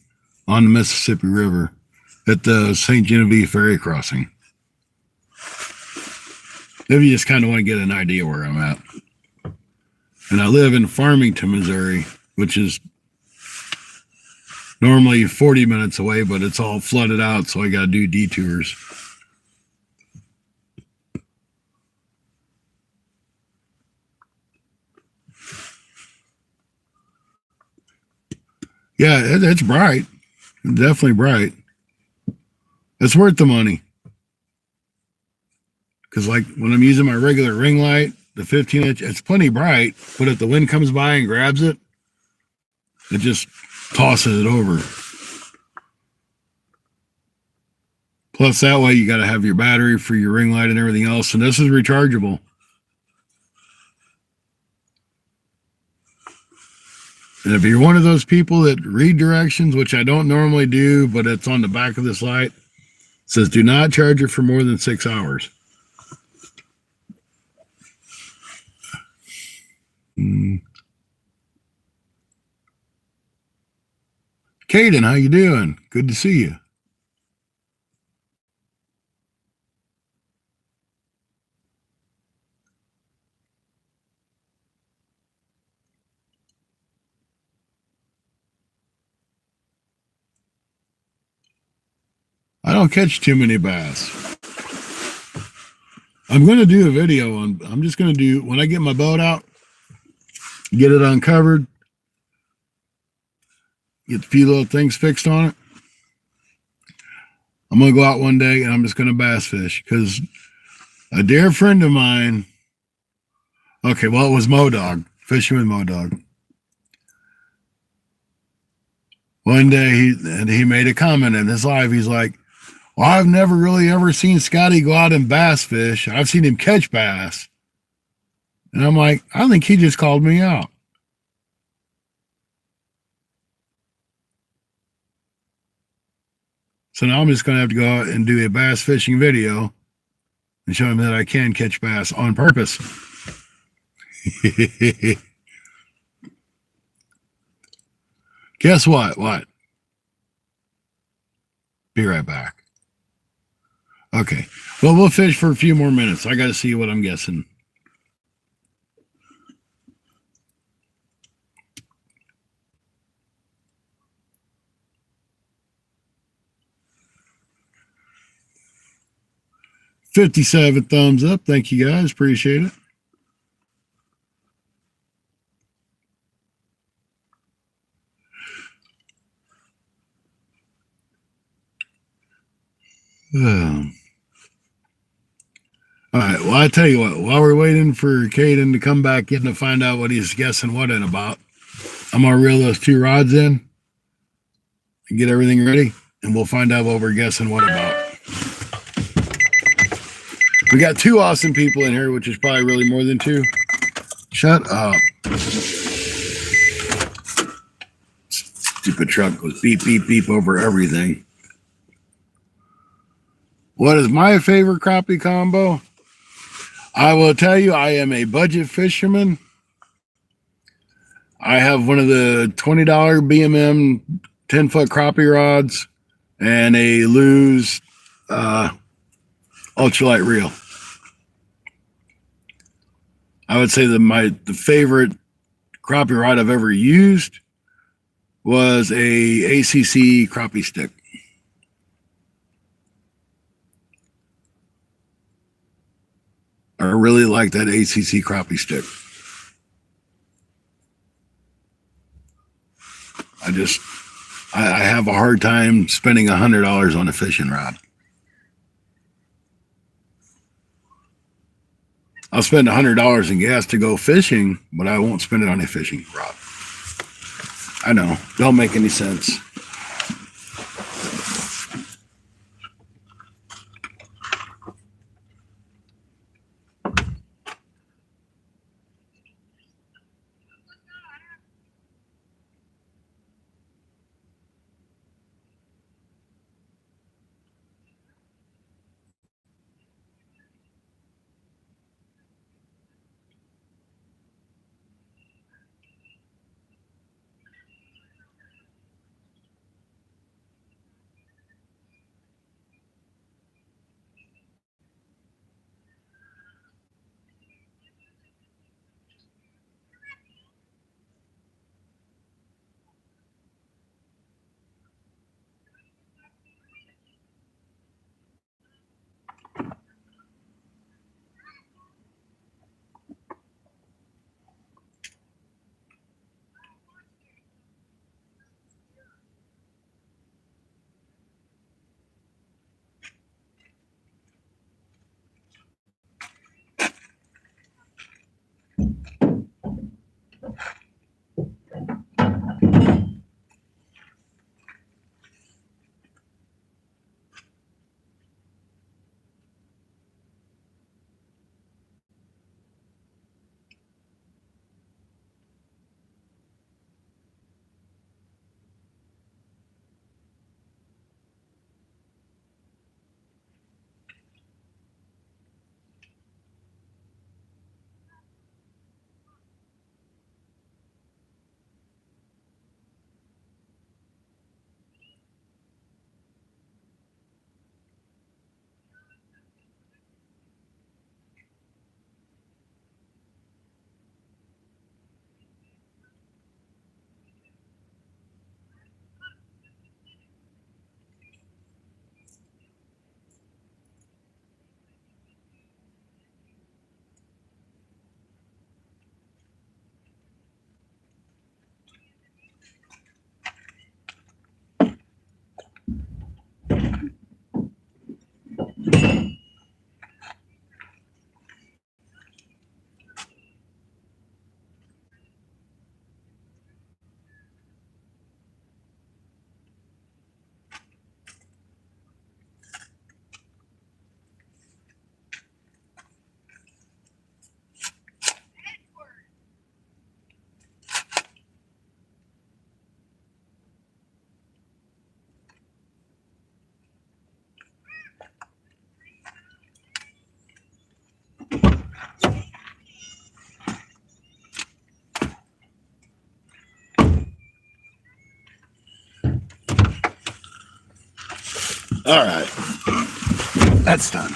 on the Mississippi River at the St. Genevieve ferry crossing. If you just kind of want to get an idea where I'm at. And I live in Farmington, Missouri, which is normally 40 minutes away, but it's all flooded out, so I got to do detours. Yeah, it's bright. Definitely bright. It's worth the money. Because like when I'm using my regular ring light, the 15-inch, it's plenty bright, but if the wind comes by and grabs it, it just tosses it over. Plus that way you got to have your battery for your ring light and everything else. And this is rechargeable. And if you're one of those people that read directions, which I don't normally do, but it's on the back of this light, it says do not charge it for more than 6 hours. Caden, how you doing? Good to see you. I don't catch too many bass. I'm going to do a video on, I'm just going to do, when I get my boat out, get it uncovered, get a few little things fixed on it. I'm going to go out one day and I'm just going to bass fish because a dear friend of mine, okay, well, it was Modog, fishing with Modog. One day he made a comment in his live. He's like, well, I've never really ever seen Scotty go out and bass fish. I've seen him catch bass. And I'm like, I think he just called me out. So now I'm just going to have to go out and do a bass fishing video and show him that I can catch bass on purpose. Guess what? What? Be right back. Okay. Well, we'll fish for a few more minutes. I got to see what I'm guessing. $57 thumbs up. Thank you guys. Appreciate it. All right. Well, I tell you what, while we're waiting for Caden to come back in to find out what he's guessing what in about, I'm going to reel those two rods in and get everything ready, and we'll find out what we're guessing what about. We got two awesome people in here, which is probably really more than two. Shut up. Stupid truck goes beep, beep, beep over everything. What is my favorite crappie combo? I will tell you, I am a budget fisherman. I have one of the $20 BMM 10-foot crappie rods and a Lew's ultralight reel. I would say that the favorite crappie rod I've ever used was a ACC crappie stick. I really like that ACC crappie stick. I have a hard time spending $100 on a fishing rod. I'll spend $100 in gas to go fishing, but I won't spend it on a fishing rod. I know, don't make any sense. All right, that's done.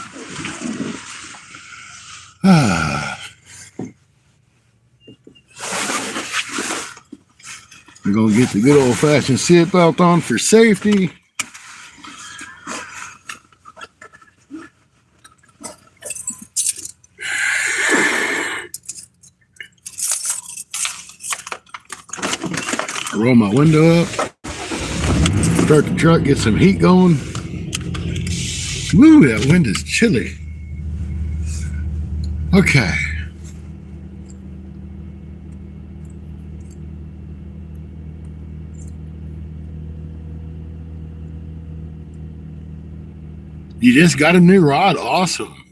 I'm going to get the good old-fashioned seatbelt on for safety. Roll my window up. Start the truck, get some heat going. Woo, that wind is chilly. Okay. You just got a new rod. Awesome.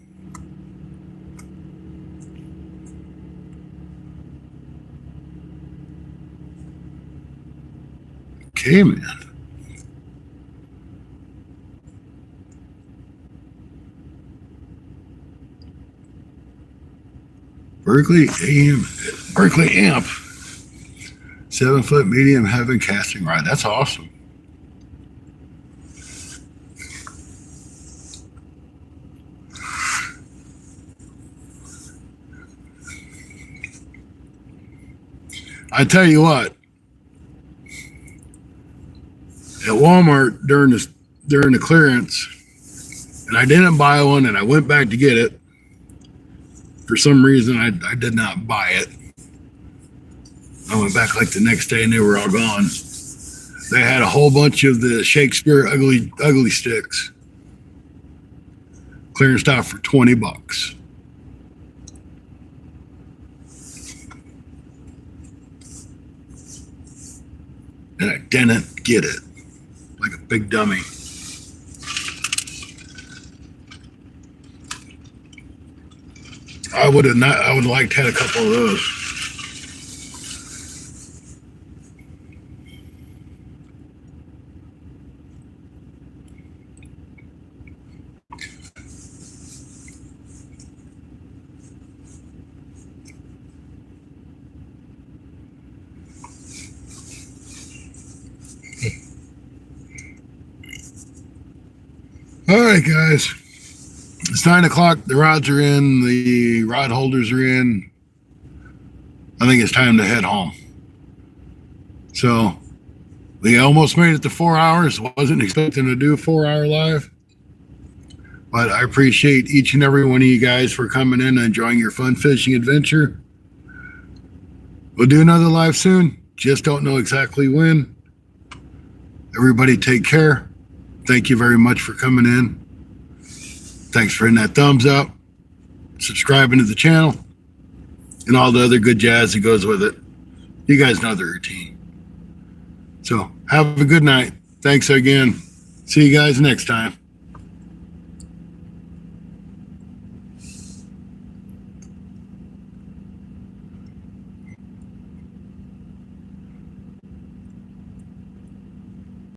Okay, man. Berkeley amp, 7-foot medium heaven casting rod. That's awesome. I tell you what, at Walmart during the clearance, and I didn't buy one, and I went back to get it. For some reason, I did not buy it. I went back like the next day, and they were all gone. They had a whole bunch of the Shakespeare ugly sticks. Clearance out for $20. And I didn't get it. Like a big dummy. I would have liked to have a couple of those. All right, guys. It's 9 o'clock. The rods are in. The rod holders are in. I think it's time to head home. So we almost made it to 4 hours. Wasn't expecting to do a 4-hour live. But I appreciate each and every one of you guys for coming in and enjoying your fun fishing adventure. We'll do another live soon. Just don't know exactly when. Everybody take care. Thank you very much for coming in. Thanks for hitting that thumbs up, subscribing to the channel, and all the other good jazz that goes with it. You guys know the routine. So have a good night. Thanks again. See you guys next time.